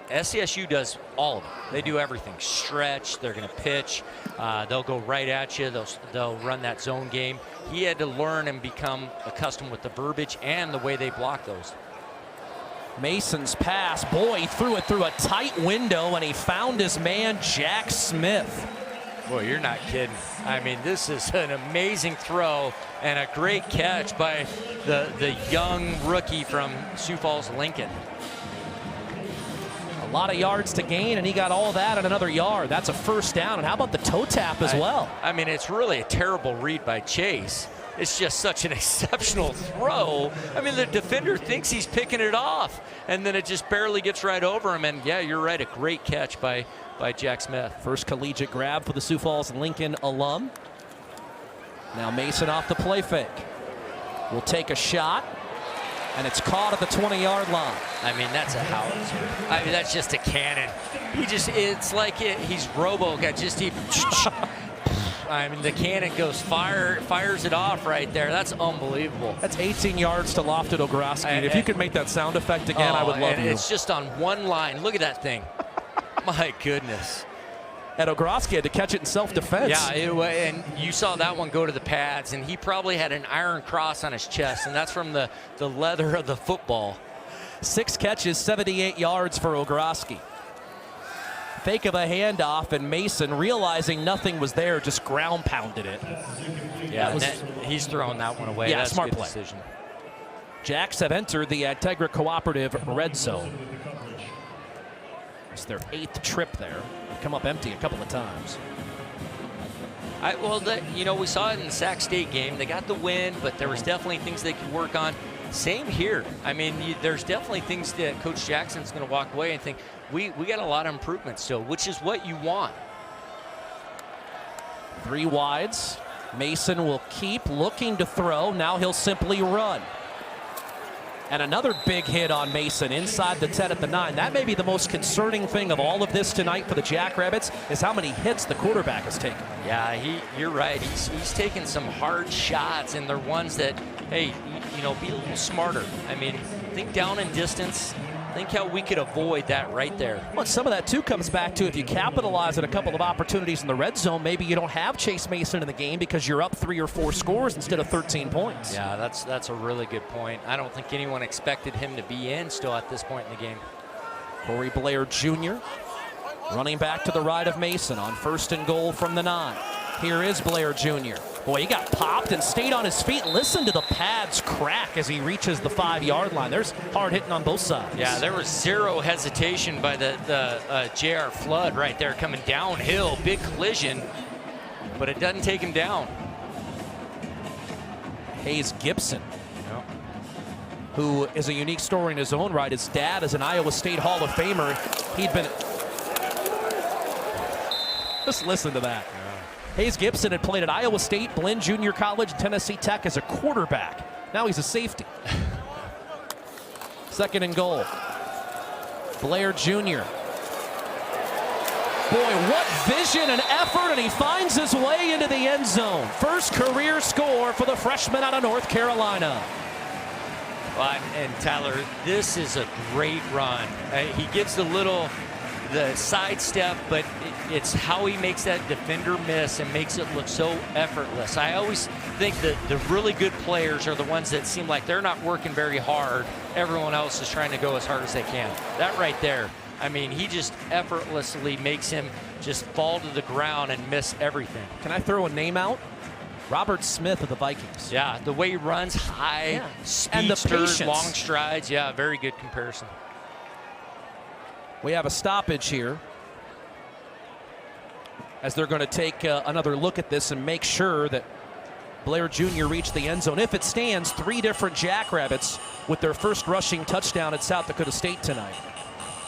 SCSU does all of it. They do everything. Stretch, they're going to pitch. They'll go right at you. They'll run that zone game. He had to learn and become accustomed with the verbiage and the way they block those. Mason's pass, boy, he threw it through a tight window, and he found his man, Jack Smith. Boy, you're not kidding. I mean, this is an amazing throw and a great catch by the young rookie from Sioux Falls, Lincoln. A lot of yards to gain, and he got all that and another yard. That's a first down, and how about the toe tap as well? I mean, it's really a terrible read by Chase. It's just such an exceptional throw. I mean, the defender thinks he's picking it off, and then it just barely gets right over him. And yeah, you're right, a great catch by Jack Smith. First collegiate grab for the Sioux Falls Lincoln alum. Now Mason off the play fake. Will take a shot, and it's caught at the 20-yard line. I mean, that's a howitzer. I mean, that's just a cannon. It's like he's Robo, got just even. I mean, the cannon goes fires it off right there. That's unbelievable. That's 18 yards to Lofted Ogroski. And if you could make that sound effect again, I would love it. It's just on one line. Look at that thing. My goodness. And Ogroski had to catch it in self-defense. Yeah, and you saw that one go to the pads, and he probably had an iron cross on his chest, and that's from the leather of the football. 6 catches, 78 yards for Ogroski. Fake of a handoff, and Mason, realizing nothing was there, just ground pounded it. Yeah, he's throwing that one away. Yeah, that's smart a good play. decision. Jacks have entered the Integra Cooperative red zone. It's their 8th trip there. They've come up empty a couple of times. We saw it in the Sac State game. They got the win, but there was definitely things they could work on. Same here. I mean, there's definitely things that Coach Jackson's going to walk away and think, we got a lot of improvements still, which is what you want. 3 wides. Mason will keep looking to throw. Now he'll simply run. And another big hit on Mason inside the 10 at the 9. That may be the most concerning thing of all of this tonight for the Jackrabbits, is how many hits the quarterback has taken. Yeah, you're right. He's taken some hard shots, and they're ones that, hey, be a little smarter. I mean, think down and distance. Think how we could avoid that right there. Well, some of that, too, comes back to if you capitalize on a couple of opportunities in the red zone, maybe you don't have Chase Mason in the game because you're up 3 or 4 scores instead of 13 points. Yeah, that's a really good point. I don't think anyone expected him to be in still at this point in the game. Corey Blair Jr. running back to the right of Mason on 1st and goal from the 9. Here is Blair Jr. Boy, he got popped and stayed on his feet. Listen to the pads crack as he reaches the 5-yard line. There's hard hitting on both sides. Yeah, there was zero hesitation by the J.R. Flood right there coming downhill. Big collision, but it doesn't take him down. Hayes Gibson, who is a unique story in his own right. His dad is an Iowa State Hall of Famer. He'd been... Just listen to that. Hayes Gibson had played at Iowa State, Blinn Junior College, Tennessee Tech as a quarterback. Now he's a safety. Second and goal. Blair Jr. Boy, what vision and effort, and he finds his way into the end zone. First career score for the freshman out of North Carolina. Well, and Tyler, this is a great run. He gives the sidestep, but it's how he makes that defender miss and makes it look so effortless. I always think that the really good players are the ones that seem like they're not working very hard. Everyone else is trying to go as hard as they can. That right there, I mean, he just effortlessly makes him just fall to the ground and miss everything. Can I throw a name out? Robert Smith of the Vikings. Yeah, the way he runs high, speedster, long strides. Yeah, very good comparison. We have a stoppage here as they're going to take another look at this and make sure that Blair Jr. reached the end zone. If it stands, 3 different Jackrabbits with their first rushing touchdown at South Dakota State tonight.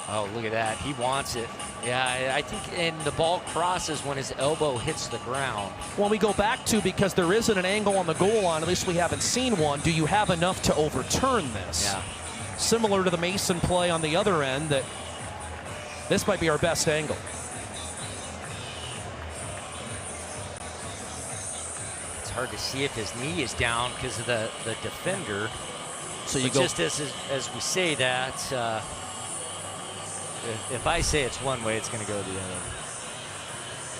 Oh, look at that. He wants it. Yeah, I think, and the ball crosses when his elbow hits the ground. When we go back to, because there isn't an angle on the goal line, at least we haven't seen one, do you have enough to overturn this? Yeah. Similar to the Mason play on the other end, that this might be our best angle. It's hard to see if his knee is down because of the defender. So you but go just as we say that, if I say it's one way, it's going to go the other.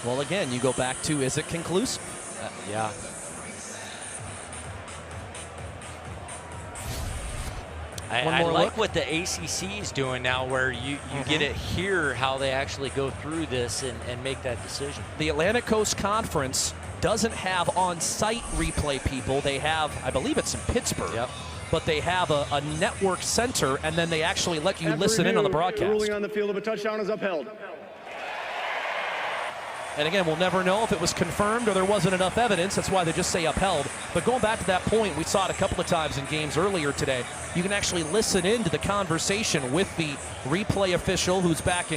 Well, again, you go back to, is it conclusive? Yeah. I like what the ACC is doing now, where you get to hear how they actually go through this and make that decision. The Atlantic Coast Conference doesn't have on-site replay people. They have, I believe it's in Pittsburgh. Yep. But they have a network center, and then they actually let you listen in on the broadcast. The ruling on the field of a touchdown is upheld. And again, we'll never know if it was confirmed or there wasn't enough evidence. That's why they just say upheld. But going back to that point, we saw it a couple of times in games earlier today. You can actually listen into the conversation with the replay official who's back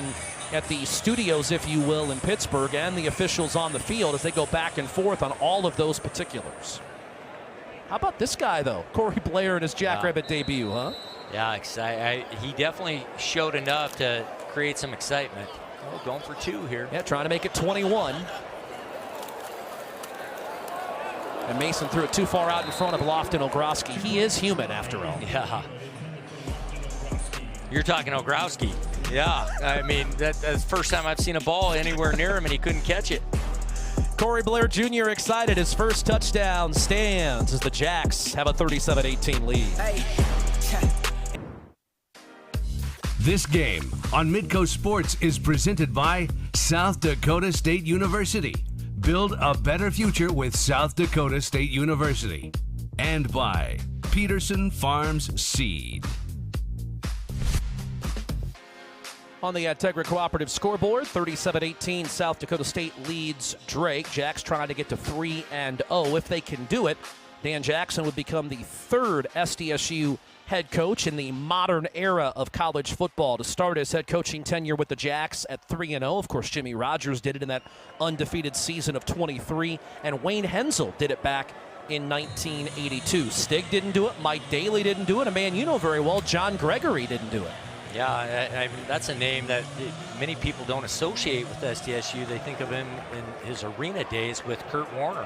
at the studios, if you will, in Pittsburgh, and the officials on the field as they go back and forth on all of those particulars. How about this guy, though? Corey Blair in his Jackrabbit debut, huh? Yeah, he definitely showed enough to create some excitement. Oh, going for 2 here. Yeah, trying to make it 21. And Mason threw it too far out in front of Lofton Ogrowski. He is human, after all. Yeah. You're talking Ogrowski. Yeah, I mean, that's the first time I've seen a ball anywhere near him, and he couldn't catch it. Corey Blair Jr. excited. His first touchdown stands as the Jacks have a 37-18 lead. This game on Midcoast Sports is presented by South Dakota State University. Build a better future with South Dakota State University. And by Peterson Farms Seed. On the Integra Cooperative scoreboard, 37-18, South Dakota State leads Drake. Jacks trying to get to 3-0. If they can do it, Dan Jackson would become the 3rd SDSU head coach in the modern era of college football to start his head coaching tenure with the Jacks at 3-0. Of course, Jimmy Rogers did it in that undefeated season of 23, and Wayne Hensel did it back in 1982. Stig didn't do it. Mike Daly didn't do it. A man you know very well, John Gregory, didn't do it. Yeah, I mean, that's a name that many people don't associate with SDSU. They think of him in his arena days with Kurt Warner.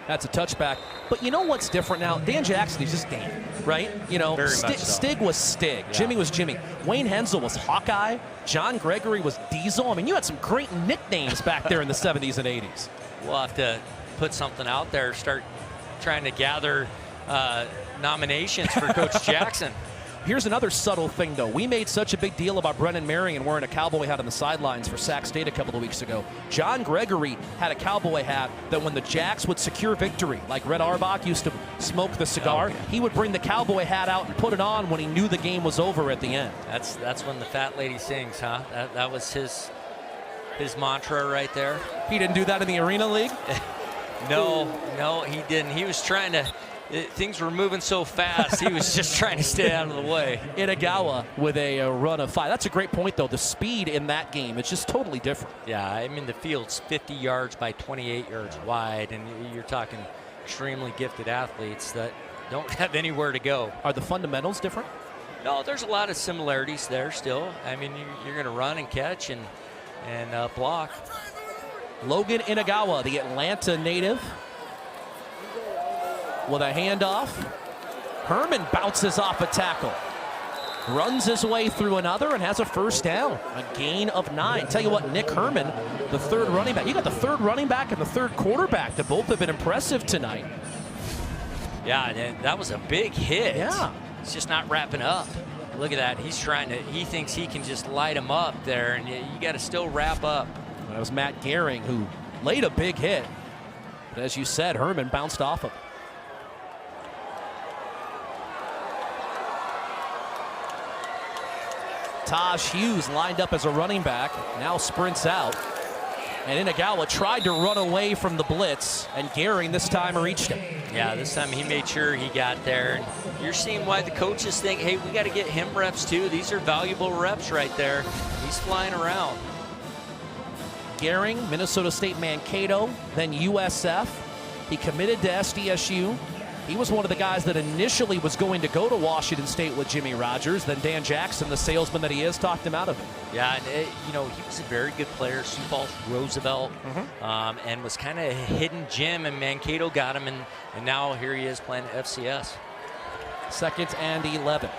That's a touchback. But you know what's different now? Dan Jackson is just Dan, right? You know, Stig was Stig. Yeah. Jimmy was Jimmy. Wayne Hensel was Hawkeye. John Gregory was Diesel. I mean, you had some great nicknames back there in the 70s and 80s. We'll have to put something out there, start trying to gather nominations for Coach Jackson. Here's another subtle thing, though. We made such a big deal about Brennan Marion wearing a cowboy hat on the sidelines for Sac State a couple of weeks ago. John Gregory had a cowboy hat that when the Jacks would secure victory, like Red Auerbach used to smoke the cigar, he would bring the cowboy hat out and put it on when he knew the game was over at the end. That's when the fat lady sings, huh? That was his mantra right there. He didn't do that in the Arena League? No, he didn't. He was trying to... things were moving so fast. He was just trying to stay out of the way. Inagawa with a run of 5. That's a great point, though. The speed in that game, it's just totally different. Yeah, I mean, the field's 50 yards by 28 yards wide, and you're talking extremely gifted athletes that don't have anywhere to go. Are the fundamentals different? No, there's a lot of similarities there still. I mean, you're going to run and catch and block. Logan Inagawa, the Atlanta native, with a handoff. Herman bounces off a tackle, runs his way through another, and has a first down. A gain of 9. Tell you what, Nick Herman, the third running back. You got the third running back and the third quarterback. They both have been impressive tonight. Yeah, that was a big hit. Yeah. It's just not wrapping up. Look at that. He thinks he can just light him up there, and you got to still wrap up. That was Matt Gehring who laid a big hit. But as you said, Herman bounced off of it. Taj Hughes lined up as a running back, now sprints out. And Inagawa tried to run away from the blitz, and Gehring this time reached him. Yeah, this time he made sure he got there. And you're seeing why the coaches think, hey, we got to get him reps too. These are valuable reps right there. He's flying around. Gehring, Minnesota State Mankato, then USF. He committed to SDSU. He was one of the guys that initially was going to go to Washington State with Jimmy Rogers. Then Dan Jackson, the salesman that he is, talked him out of it. Yeah, and he was a very good player, Sioux Falls Roosevelt, and was kind of a hidden gem, and Mankato got him, and now here he is playing FCS. 2nd and 11.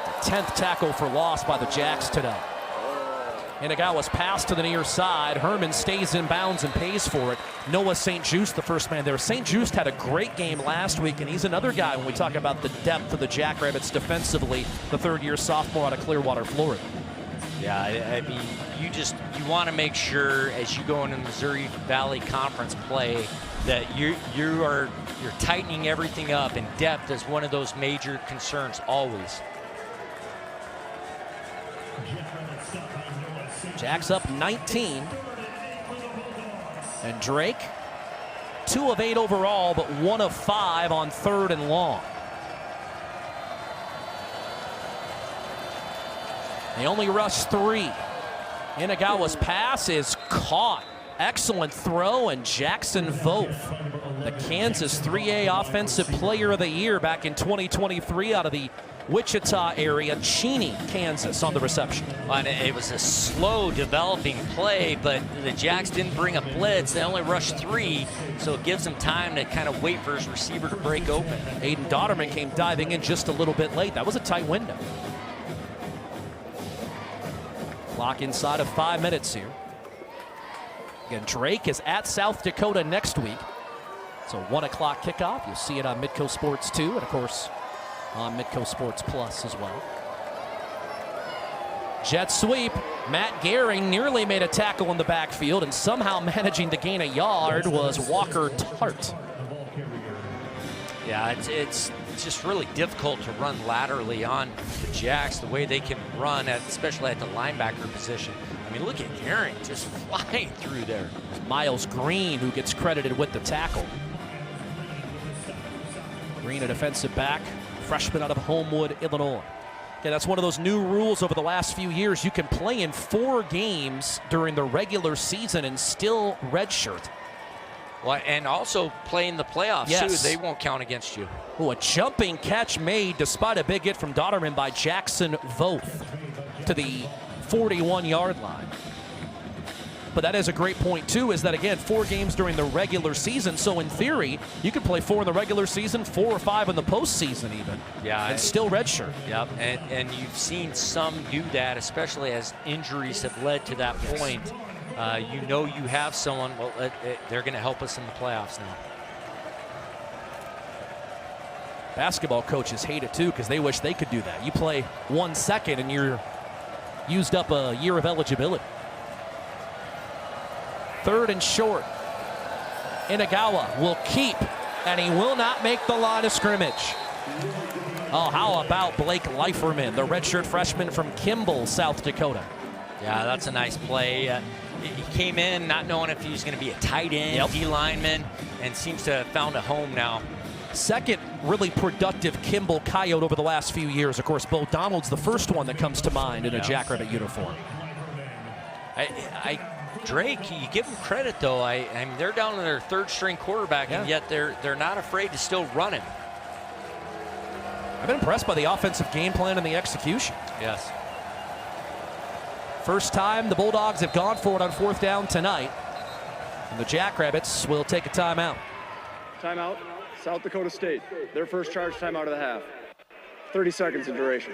The 10th tackle for loss by the Jacks today. Inagawa's pass to the near side. Herman stays in bounds and pays for it. Noah St. Just, the first man there. St. Just had a great game last week, and he's another guy when we talk about the depth of the Jackrabbits defensively, the third-year sophomore out of Clearwater, Florida. Yeah, I mean, you want to make sure as you go into Missouri Valley Conference play that you're tightening everything up, and depth is one of those major concerns always. Jacks up 19. And Drake, 2 of 8 overall, but 1 of 5 on 3rd and long. They only rushed 3. Inagawa's pass is caught. Excellent throw, and Jackson Voth, the Kansas 3A Offensive Player of the Year back in 2023 out of the Wichita area. Cheney, Kansas, on the reception. And it was a slow developing play, but the Jacks didn't bring a blitz. They only rushed 3, so it gives them time to kind of wait for his receiver to break open. Aiden Dotterman came diving in just a little bit late. That was a tight window. Clock inside of 5 minutes here. Again, Drake is at South Dakota next week. It's a 1 o'clock kickoff. You'll see it on Midco Sports 2, and of course, on Midco Sports Plus as well. Jet sweep. Matt Gehring nearly made a tackle in the backfield, and somehow managing to gain a yard was Walker Tart. Yeah, it's just really difficult to run laterally on the Jacks the way they can run, especially at the linebacker position. I mean, look at Gehring just flying through there. Miles Green, who gets credited with the tackle. Green, a defensive back. Freshman out of Homewood, Illinois. Okay, that's one of those new rules over the last few years. You can play in 4 games during the regular season and still redshirt. Well, and also play in the playoffs, yes, too. They won't count against you. Oh, a jumping catch made despite a big hit from Dotterman by Jackson Voth to the 41-yard line. But that is a great point, too, is that, again, 4 games during the regular season. So, in theory, you could play 4 in the regular season, 4 or 5 in the postseason even. Yeah. And still redshirt. Yep, and you've seen some do that, especially as injuries have led to that point. You have someone, well, they're going to help us in the playoffs now. Basketball coaches hate it, too, because they wish they could do that. You play 1 second and you're used up a year of eligibility. 3rd and short. Inagawa will keep, and he will not make the line of scrimmage. Oh, how about Blake Leiferman, the redshirt freshman from Kimball, South Dakota? Yeah, that's a nice play. He came in not knowing if he was going to be a tight end, D lineman, and seems to have found a home now. Second really productive Kimball Coyote over the last few years. Of course, Bo Donald's the first one that comes to mind in a Jackrabbit uniform. Drake, you give them credit though. I mean, they're down to their third-string quarterback, and yet they're not afraid to still run him. I've been impressed by the offensive game plan and the execution. Yes. First time the Bulldogs have gone for it on 4th down tonight. And the Jackrabbits will take a timeout. Timeout, South Dakota State. Their first charge timeout of the half. 30 seconds in duration.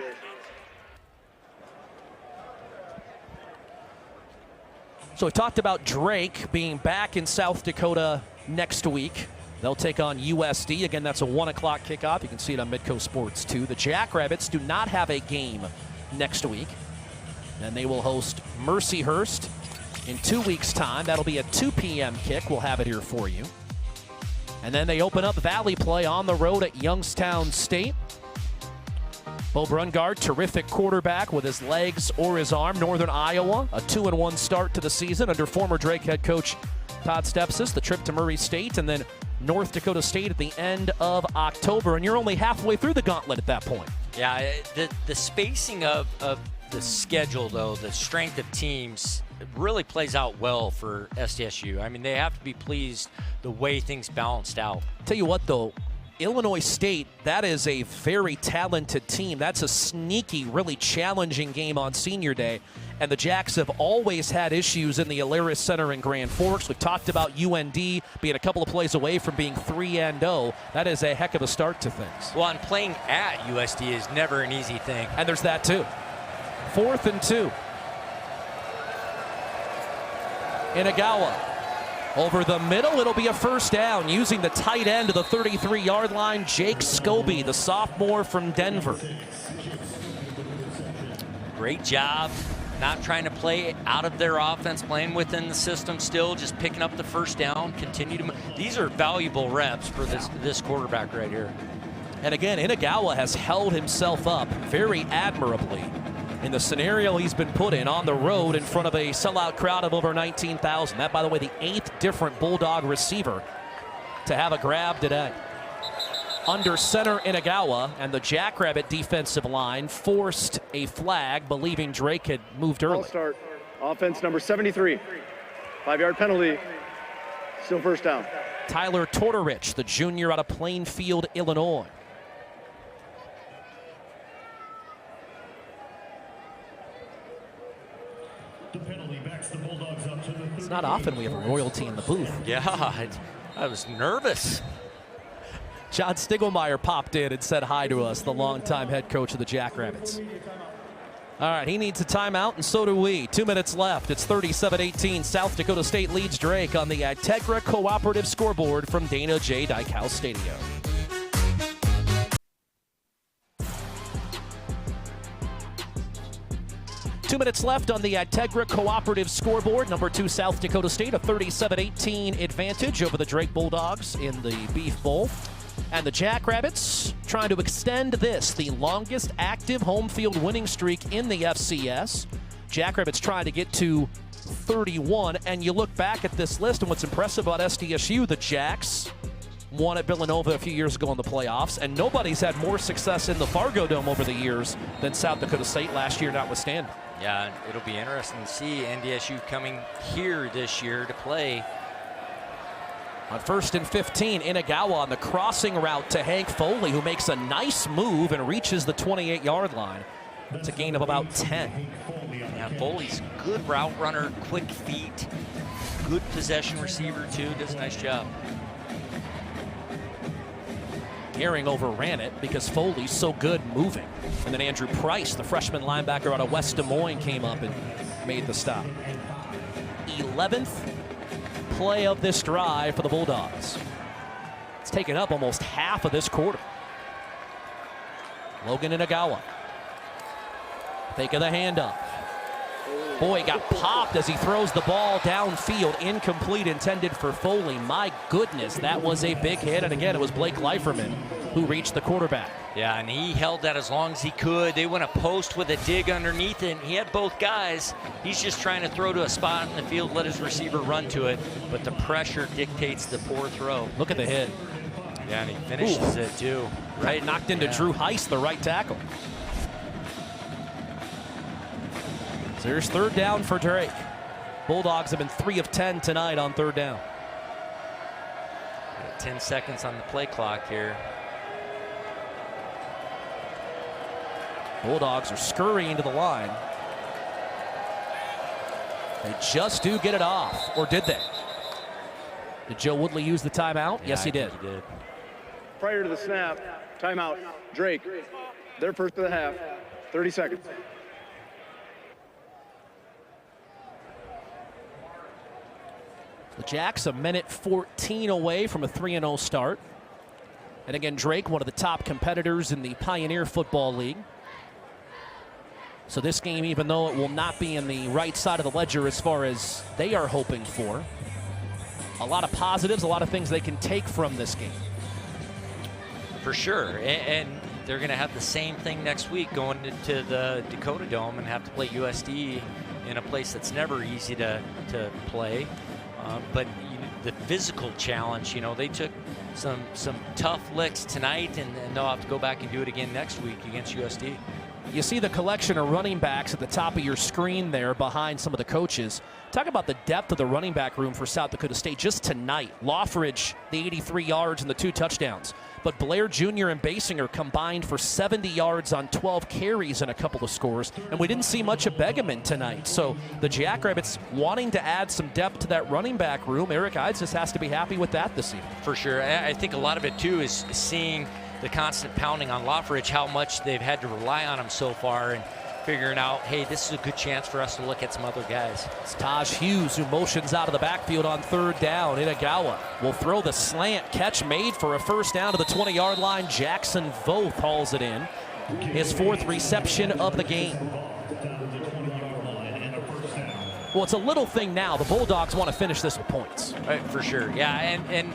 So we talked about Drake being back in South Dakota next week. They'll take on USD. Again, that's a 1 o'clock kickoff. You can see it on Midco Sports 2. The Jackrabbits do not have a game next week. And they will host Mercyhurst in 2 weeks' time. That'll be a 2 p.m. kick. We'll have it here for you. And then they open up Valley play on the road at Youngstown State. Bo Brungard, terrific quarterback with his legs or his arm. Northern Iowa, a 2-1 start to the season under former Drake head coach Todd Stepsis. The trip to Murray State, and then North Dakota State at the end of October. And you're only halfway through the gauntlet at that point. Yeah, the spacing of the schedule, though, the strength of teams, it really plays out well for SDSU. I mean, they have to be pleased the way things balanced out. Tell you what, though, Illinois State, that is a very talented team. That's a sneaky, really challenging game on Senior Day. And the Jacks have always had issues in the Alaris Center in Grand Forks. We've talked about UND being a couple of plays away from being 3-0. That is a heck of a start to things. Well, and playing at USD is never an easy thing. And there's that, too. 4th and 2. Inagawa over the middle. It'll be a first down using the tight end to the 33-yard line. Jake Scobie, the sophomore from Denver. Great job. Not trying to play out of their offense, playing within the system still, just picking up the first down, continue to move. These are valuable reps for this quarterback right here. And again, Inagawa has held himself up very admirably in the scenario he's been put in on the road in front of a sellout crowd of over 19,000. That, by the way, the 8th different Bulldog receiver to have a grab today. Under center Inagawa, and the Jackrabbit defensive line forced a flag, believing Drake had moved early. Start. Offense number 73. 5-yard penalty. Still first down. Tyler Tortorich, the junior out of Plainfield, Illinois. It's not often we have a royalty in the booth. Yeah, I was nervous. John Stiglmeyer popped in and said hi to us, the longtime head coach of the Jackrabbits. All right, he needs a timeout, and so do we. 2 minutes left. It's 37-18. South Dakota State leads Drake on the Integra Cooperative scoreboard from Dana J. Dykhouse Stadium. Two minutes left on the Integra Cooperative scoreboard. Number 2, South Dakota State, a 37-18 advantage over the Drake Bulldogs in the Beef Bowl. And the Jackrabbits trying to extend this, the longest active home field winning streak in the FCS. Jackrabbits trying to get to 31. And you look back at this list, and what's impressive about SDSU, the Jacks won at Villanova a few years ago in the playoffs, and nobody's had more success in the Fargo Dome over the years than South Dakota State last year notwithstanding. Yeah, it'll be interesting to see NDSU coming here this year to play. On 1st and 15, Inagawa on the crossing route to Hank Foley, who makes a nice move and reaches the 28-yard line. It's a gain of about 10. Yeah, Foley's a good route runner, quick feet, good possession receiver too, does a nice job. Gehring overran it because Foley's so good moving. And then Andrew Price, the freshman linebacker out of West Des Moines, came up and made the stop. 11th play of this drive for the Bulldogs. It's taken up almost half of this quarter. Logan Inagawa. Fake of the handoff. Boy, got popped as he throws the ball downfield. Incomplete, intended for Foley. My goodness, that was a big hit. And again, it was Blake Leiferman who reached the quarterback. Yeah, and he held that as long as he could. They went a post with a dig underneath it, and he had both guys. He's just trying to throw to a spot in the field, let his receiver run to it. But the pressure dictates the poor throw. Look at the hit. Yeah, and he finishes it too. Right, knocked into Drew Heist, the right tackle. So here's third down for Drake. Bulldogs have been 3 of 10 tonight on third down. 10 seconds on the play clock here. Bulldogs are scurrying to the line. They just do get it off, or did they? Did Joe Woodley use the timeout? Yeah, yes, he did. Prior to the snap, timeout, Drake. Their first of the half, 30 seconds. The Jacks a minute 14 away from a 3-0 start. And again, Drake, one of the top competitors in the Pioneer Football League. So this game, even though it will not be in the right side of the ledger as far as they are hoping for, a lot of positives, a lot of things they can take from this game. For sure, and they're going to have the same thing next week going to the Dakota Dome and have to play USD in a place that's never easy to play. But the physical challenge, they took some tough licks tonight, and they'll have to go back and do it again next week against USD. You see the collection of running backs at the top of your screen there behind some of the coaches. Talk about the depth of the running back room for South Dakota State just tonight. Lawfridge, the 83 yards and the 2 touchdowns. But Blair Jr. and Basinger combined for 70 yards on 12 carries and a couple of scores. And we didn't see much of Begeman tonight. So the Jackrabbits wanting to add some depth to that running back room. Eric Ides just has to be happy with that this evening. For sure. I think a lot of it, too, is seeing the constant pounding on Lawfridge, how much they've had to rely on him so far, and figuring out, hey, this is a good chance for us to look at some other guys. It's Taj Hughes who motions out of the backfield on third down. Inagawa will throw the slant, catch made for a first down to the 20-yard line. Jackson Voth hauls it in. His 4th reception of the game. Well, it's a little thing now. The Bulldogs want to finish this with points. Right, for sure, yeah, and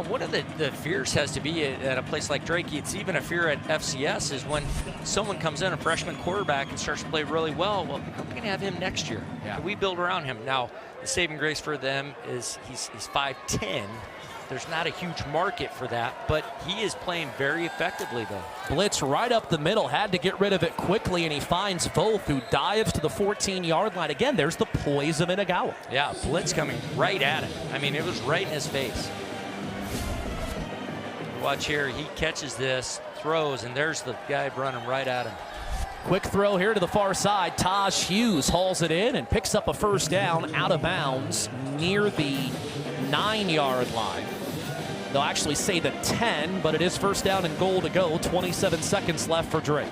one of the fears has to be at a place like Drake. It's even a fear at FCS is when someone comes in, a freshman quarterback, and starts to play really well. Well, how are we going to have him next year? Yeah. Can we build around him? Now, the saving grace for them is he's 5'10". There's not a huge market for that, but he is playing very effectively, though. Blitz right up the middle, had to get rid of it quickly, and he finds Voth, who dives to the 14-yard line. Again, there's the poise of Inagawa. Yeah, blitz coming right at him. I mean, it was right in his face. Watch here, he catches this, throws, and there's the guy running right at him. Quick throw here to the far side. Taj Hughes hauls it in and picks up a first down out of bounds near the 9-yard line. They'll actually say the 10, but it is first down and goal to go. 27 seconds left for Drake.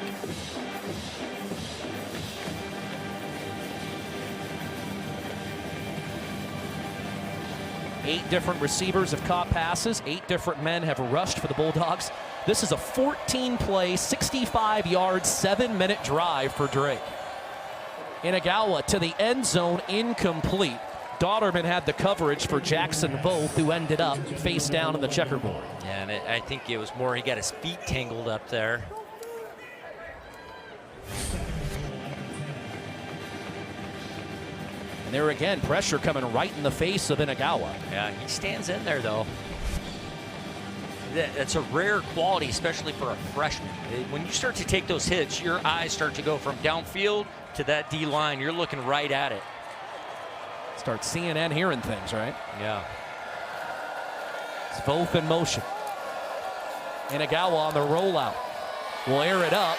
Eight different receivers have caught passes. 8 different men have rushed for the Bulldogs. This is a 14-play, 65-yard, 7-minute drive for Drake. Inagawa to the end zone, incomplete. Dauterman had the coverage for Jackson Voth, who ended up face down in the checkerboard. Yeah, and I think it was more he got his feet tangled up there. And there again, pressure coming right in the face of Inagawa. Yeah, he stands in there, though. That's a rare quality, especially for a freshman. When you start to take those hits, your eyes start to go from downfield to that D-line. You're looking right at it. Start seeing and hearing things, right? Yeah. It's Voth in motion. Inagawa on the rollout. Will air it up.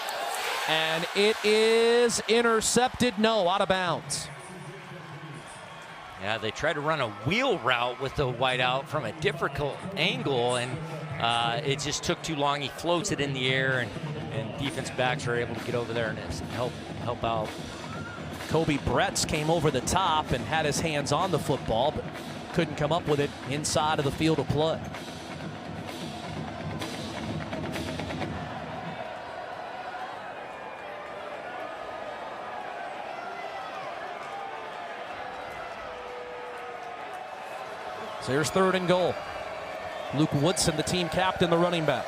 And it is intercepted. No, out of bounds. Yeah, they try to run a wheel route with the wideout from a difficult angle, and it just took too long. He floats it in the air, and defense backs are able to get over there and help out. Kobe Bretz came over the top and had his hands on the football, but couldn't come up with it inside of the field of play. So here's third and goal. Luke Woodson, the team captain, the running back.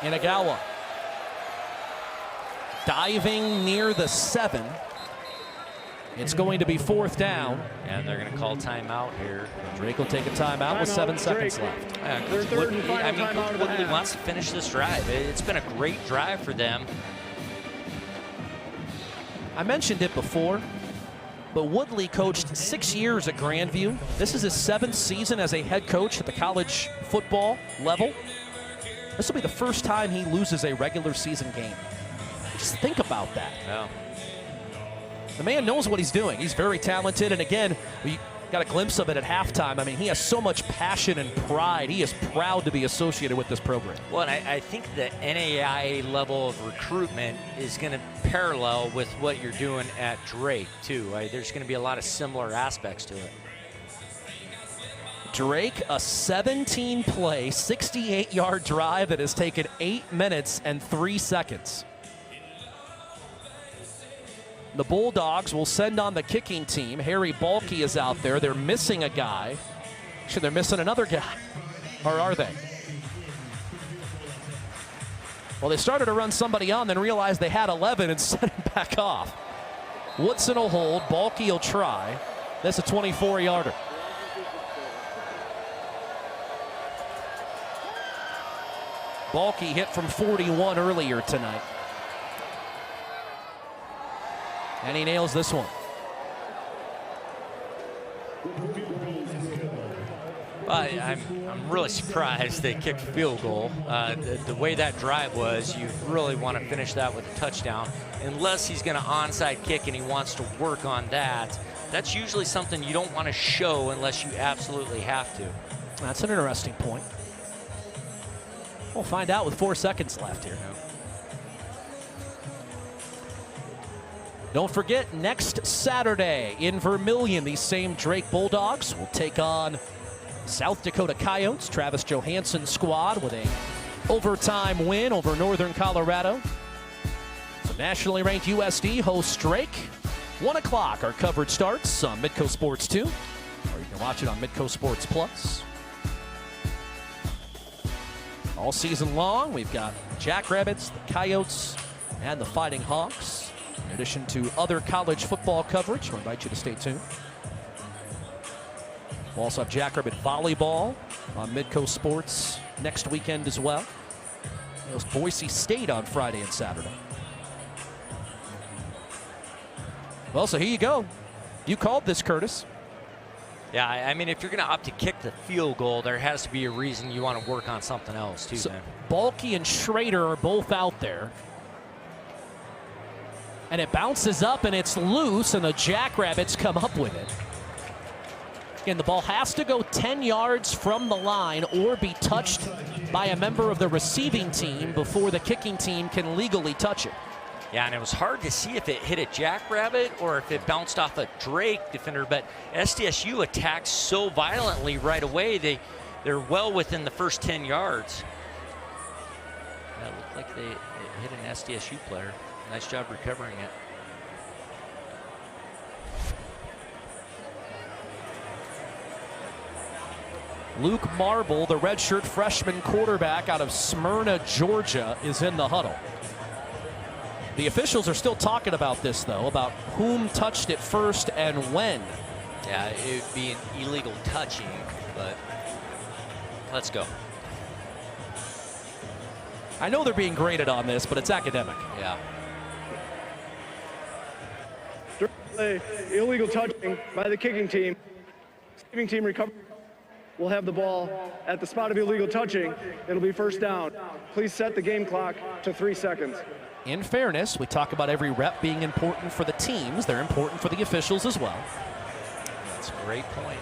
Inagawa diving near the 7. It's going to be 4th down. And they're going to call timeout here. Drake will take a timeout with 7 seconds left. Their third and final timeout of the Woodley half. wants to finish this drive. It's been a great drive for them. I mentioned it before, but Woodley coached 6 years at Grandview. This is his 7th season as a head coach at the college football level. This will be the first time he loses a regular season game. Just think about that. Yeah. The man knows what he's doing. He's very talented, and again, we got a glimpse of it at halftime. I mean, he has so much passion and pride. He is proud to be associated with this program. Well, and I think the NAIA level of recruitment is going to parallel with what you're doing at Drake, too. There's going to be a lot of similar aspects to it. Drake, a 17-play, 68-yard drive that has taken 8 minutes and 3 seconds. The Bulldogs will send on the kicking team. Harry Balke is out there. They're missing a guy. Actually, they're missing another guy. Or are they? Well, they started to run somebody on, then realized they had 11 and sent him back off. Woodson will hold. Balke will try. That's a 24-yarder. Balke hit from 41 earlier tonight. And he nails this one. I'm really surprised they kicked a field goal. The way that drive was, you really want to finish that with a touchdown. Unless he's going to onside kick and he wants to work on that. That's usually something you don't want to show unless you absolutely have to. That's an interesting point. We'll find out with 4 seconds left here. Don't forget, next Saturday in Vermillion, these same Drake Bulldogs will take on South Dakota Coyotes. Travis Johansson's squad with a overtime win over Northern Colorado. So nationally ranked USD hosts Drake. 1 o'clock, our coverage starts on Midco Sports 2, or you can watch it on Midco Sports Plus. All season long, we've got Jackrabbits, the Coyotes, and the Fighting Hawks. In addition to other college football coverage, we invite you to stay tuned. We'll also have Jackrabbit Volleyball on Midco Sports next weekend as well. It was Boise State on Friday and Saturday. Well, so here you go. You called this, Curtis. Yeah, I mean, if you're going to opt to kick the field goal, there has to be a reason you want to work on something else, too. So Balke and Schrader are both out there. And it bounces up and it's loose, and the Jackrabbits come up with it. Again, the ball has to go 10 yards from the line or be touched by a member of the receiving team before the kicking team can legally touch it. Yeah, and it was hard to see if it hit a Jackrabbit or if it bounced off a Drake defender, but SDSU attacked so violently right away, they're well within the first 10 yards. Yeah, it looked like it hit an SDSU player. Nice job recovering it. Luke Marble, the redshirt freshman quarterback out of Smyrna, Georgia, is in the huddle. The officials are still talking about this, though, about whom touched it first and when. Yeah, it would be an illegal touching, but let's go. I know they're being graded on this, but it's academic. Yeah. Illegal touching by the kicking team. Receiving team recover. We'll have the ball at the spot of illegal touching. It'll be first down. Please set the game clock to 3 seconds. In fairness, we talk about every rep being important for the teams. They're important for the officials as well. That's a great point.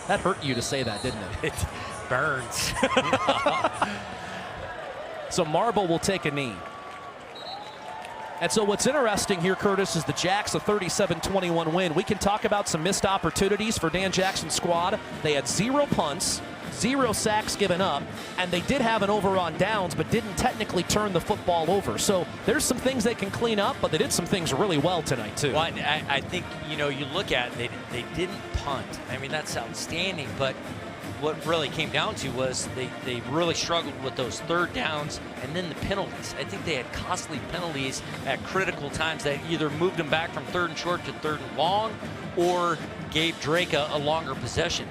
That hurt you to say that, didn't it? It burns. So Marble will take a knee. And so what's interesting here, Curtis, is the Jacks a 37-21 win. We can talk about some missed opportunities for Dan Jackson's squad. They had 0 punts, 0 sacks given up, and they did have an over on downs, but didn't technically turn the football over. So there's some things they can clean up, but they did some things really well tonight, too. Well, I think, you know, you look at it, they didn't punt. I mean, that's outstanding, but what really came down to was they really struggled with those third downs and then the penalties. I think they had costly penalties at critical times that either moved them back from third and short to third and long or gave Drake a longer possession.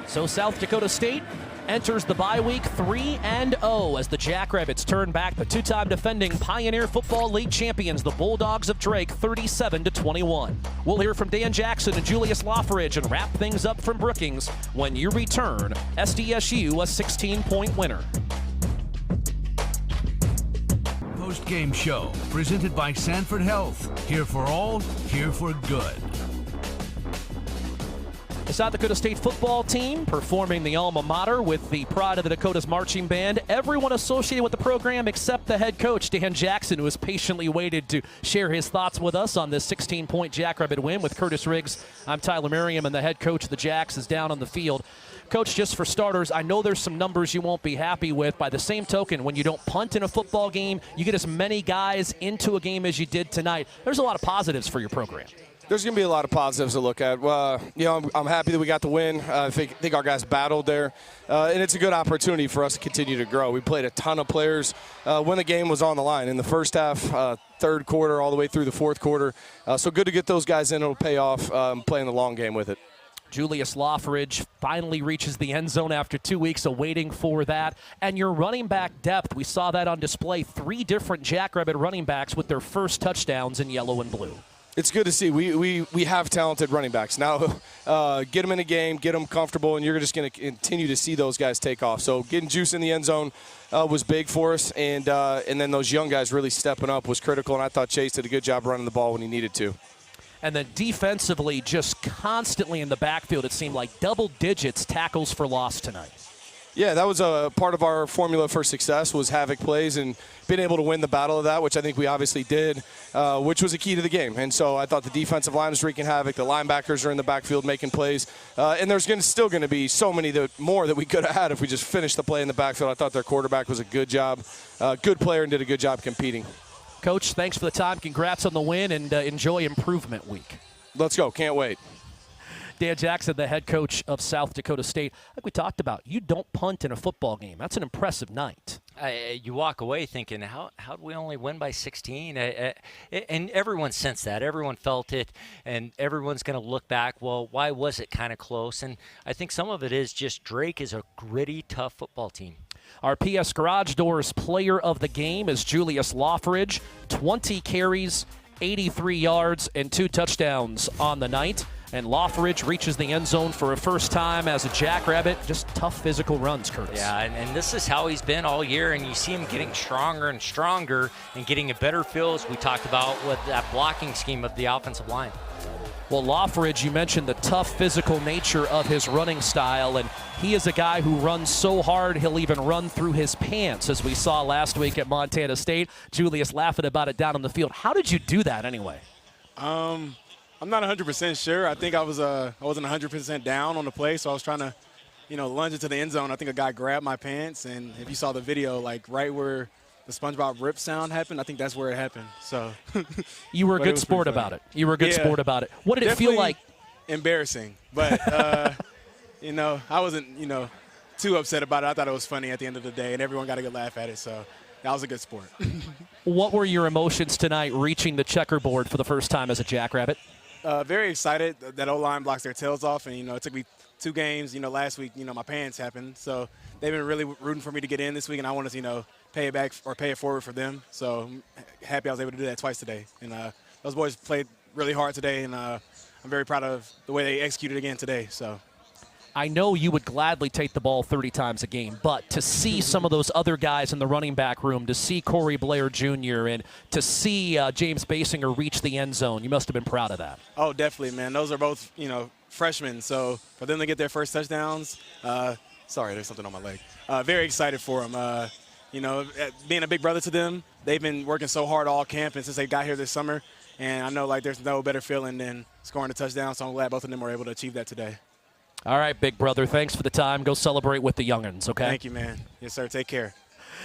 So South Dakota State enters the bye week 3-0 as the Jackrabbits turn back the two-time defending Pioneer Football League champions, the Bulldogs of Drake, 37-21. We'll hear from Dan Jackson and Julius Loffridge and wrap things up from Brookings when you return. SDSU a 16-point winner. Post-game show presented by Sanford Health. Here for all, here for good. The South Dakota State football team performing the alma mater with the pride of the Dakota's marching band. Everyone associated with the program except the head coach, Dan Jackson, who has patiently waited to share his thoughts with us on this 16-point Jackrabbit win. With Curtis Riggs, I'm Tyler Merriam, and the head coach of the Jacks is down on the field. Coach, just for starters, I know there's some numbers you won't be happy with. By the same token, when you don't punt in a football game, you get as many guys into a game as you did tonight. There's a lot of positives for your program. There's going to be a lot of positives to look at. I'm happy that we got the win. I think our guys battled there, and it's a good opportunity for us to continue to grow. We played a ton of players when the game was on the line in the first half, third quarter, all the way through the fourth quarter. So good to get those guys in. It'll pay off playing the long game with it. Julius Loffridge finally reaches the end zone after 2 weeks of waiting for that. And your running back depth, we saw that on display. 3 different Jackrabbit running backs with their first touchdowns in yellow and blue. It's good to see. We have talented running backs. Now get them in a game, get them comfortable, and you're just going to continue to see those guys take off. So getting juice in the end zone was big for us, and then those young guys really stepping up was critical, and I thought Chase did a good job running the ball when he needed to. And then defensively, just constantly in the backfield, it seemed like double digits tackles for loss tonight. Yeah, that was a part of our formula for success was havoc plays and being able to win the battle of that, which I think we obviously did, which was a key to the game. And so I thought the defensive line was wreaking havoc. The linebackers are in the backfield making plays. And there's still going to be so many more that we could have had if we just finished the play in the backfield. I thought their quarterback was a good job, good player, and did a good job competing. Coach, thanks for the time. Congrats on the win, and enjoy improvement week. Let's go. Can't wait. Dan Jackson, the head coach of South Dakota State. Like we talked about, you don't punt in a football game. That's an impressive night. You walk away thinking, how did we only win by 16? And everyone sensed that. Everyone felt it, and everyone's going to look back, well, why was it kind of close? And I think some of it is just Drake is a gritty, tough football team. Our PS Garage Doors player of the game is Julius Loffridge. 20 carries, 83 yards, and 2 touchdowns on the night. And Loffridge reaches the end zone for a first time as a Jackrabbit. Just tough physical runs, Curtis. Yeah, and this is how he's been all year, and you see him getting stronger and stronger and getting a better feel, as we talked about, with that blocking scheme of the offensive line. Well, Loffridge, you mentioned the tough physical nature of his running style, and he is a guy who runs so hard he'll even run through his pants, as we saw last week at Montana State. Julius laughing about it down on the field. How did you do that anyway? I'm not 100% sure. I think I wasn't 100% down on the play, so I was trying to, lunge into the end zone. I think a guy grabbed my pants, and if you saw the video, like right where the SpongeBob rip sound happened, I think that's where it happened. So you were a good sport about it. You were a good sport about it. What did it feel like? Embarrassing, but I wasn't, too upset about it. I thought it was funny at the end of the day, and everyone got a good laugh at it. So that was a good sport. What were your emotions tonight reaching the checkerboard for the first time as a Jackrabbit? Very excited that O-line blocks their tails off, and it took me 2 games. Last week, my pants happened, so they've been really rooting for me to get in this week, and I wanted to, pay it back or pay it forward for them. So I'm happy I was able to do that twice today. And those boys played really hard today, and I'm very proud of the way they executed again today. So. I know you would gladly take the ball 30 times a game, but to see some of those other guys in the running back room, to see Corey Blair Jr. and to see James Basinger reach the end zone, you must have been proud of that. Oh, definitely, man. Those are both, freshmen. So for them to get their first touchdowns, sorry, there's something on my leg. Very excited for them. Being a big brother to them, they've been working so hard all camp and since they got here this summer. And I know, there's no better feeling than scoring a touchdown, so I'm glad both of them were able to achieve that today. All right, big brother, thanks for the time. Go celebrate with the young'uns, okay? Thank you, man. Yes, sir. Take care.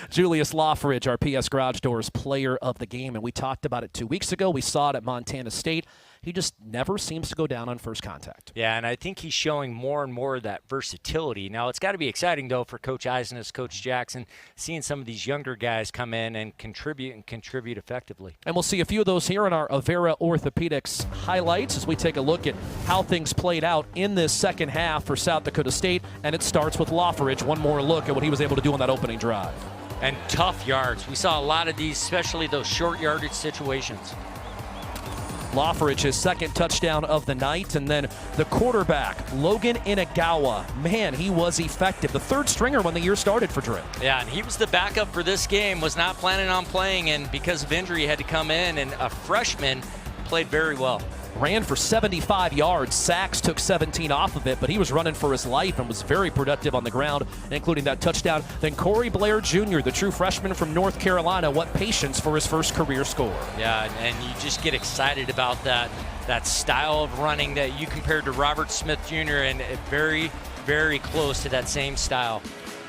Julius Loffridge, our PS Garage Doors player of the game, and we talked about it 2 weeks ago. We saw it at Montana State. he just never seems to go down on first contact. Yeah, and I think he's showing more and more of that versatility. Now, it's got to be exciting, though, for Coach Eisnes, Coach Jackson, seeing some of these younger guys come in and contribute effectively. And we'll see a few of those here in our Avera Orthopedics highlights as we take a look at how things played out in this second half for South Dakota State. And it starts with Lofferidge. One more look at what he was able to do on that opening drive. And tough yards. We saw a lot of these, especially those short yardage situations. Lofferidge, his second touchdown of the night. And then the quarterback, Logan Inagawa. Man, he was effective. The third stringer when the year started for Drake. Yeah, and he was the backup for this game, was not planning on playing, and because of injury, he had to come in, and a freshman played very well. Ran for 75 yards. Sacks took 17 off of it, but he was running for his life and was very productive on the ground, including that touchdown. Then Corey Blair Jr., the true freshman from North Carolina, what patience for his first career score. Yeah, and you just get excited about that style of running that you compared to Robert Smith Jr., and very, very close to that same style.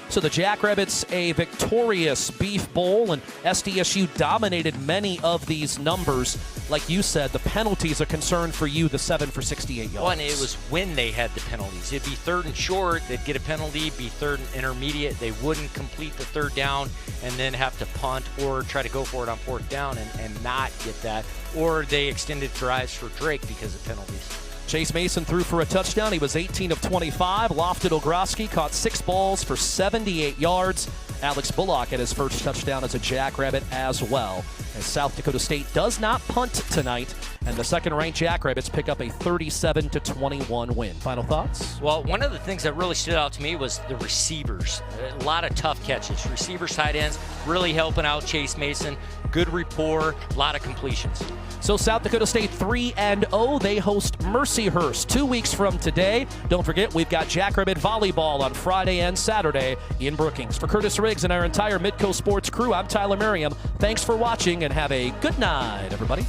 So the Jackrabbits, a victorious Beef Bowl, and SDSU dominated many of these numbers. Like you said, the penalties are concerned for you, the 7 for 68 yards. Well, and it was when they had the penalties. It'd be third and short, they'd get a penalty, be third and intermediate. They wouldn't complete the third down and then have to punt or try to go for it on fourth down and not get that. Or they extended drives for Drake because of penalties. Chase Mason threw for a touchdown. He was 18 of 25. Lofted Ogroski caught 6 balls for 78 yards. Alex Bullock had his first touchdown as a Jackrabbit as well. As South Dakota State does not punt tonight, and the second-ranked Jackrabbits pick up a 37-21 win. Final thoughts? Well, one of the things that really stood out to me was the receivers. A lot of tough catches. Receivers, tight ends, really helping out Chase Mason. Good rapport, a lot of completions. So South Dakota State 3-0. They host Mercyhurst 2 weeks from today. Don't forget, we've got Jackrabbit volleyball on Friday and Saturday in Brookings. For Curtis Riggs and our entire Midco Sports crew, I'm Tyler Merriam. Thanks for watching and have a good night, everybody.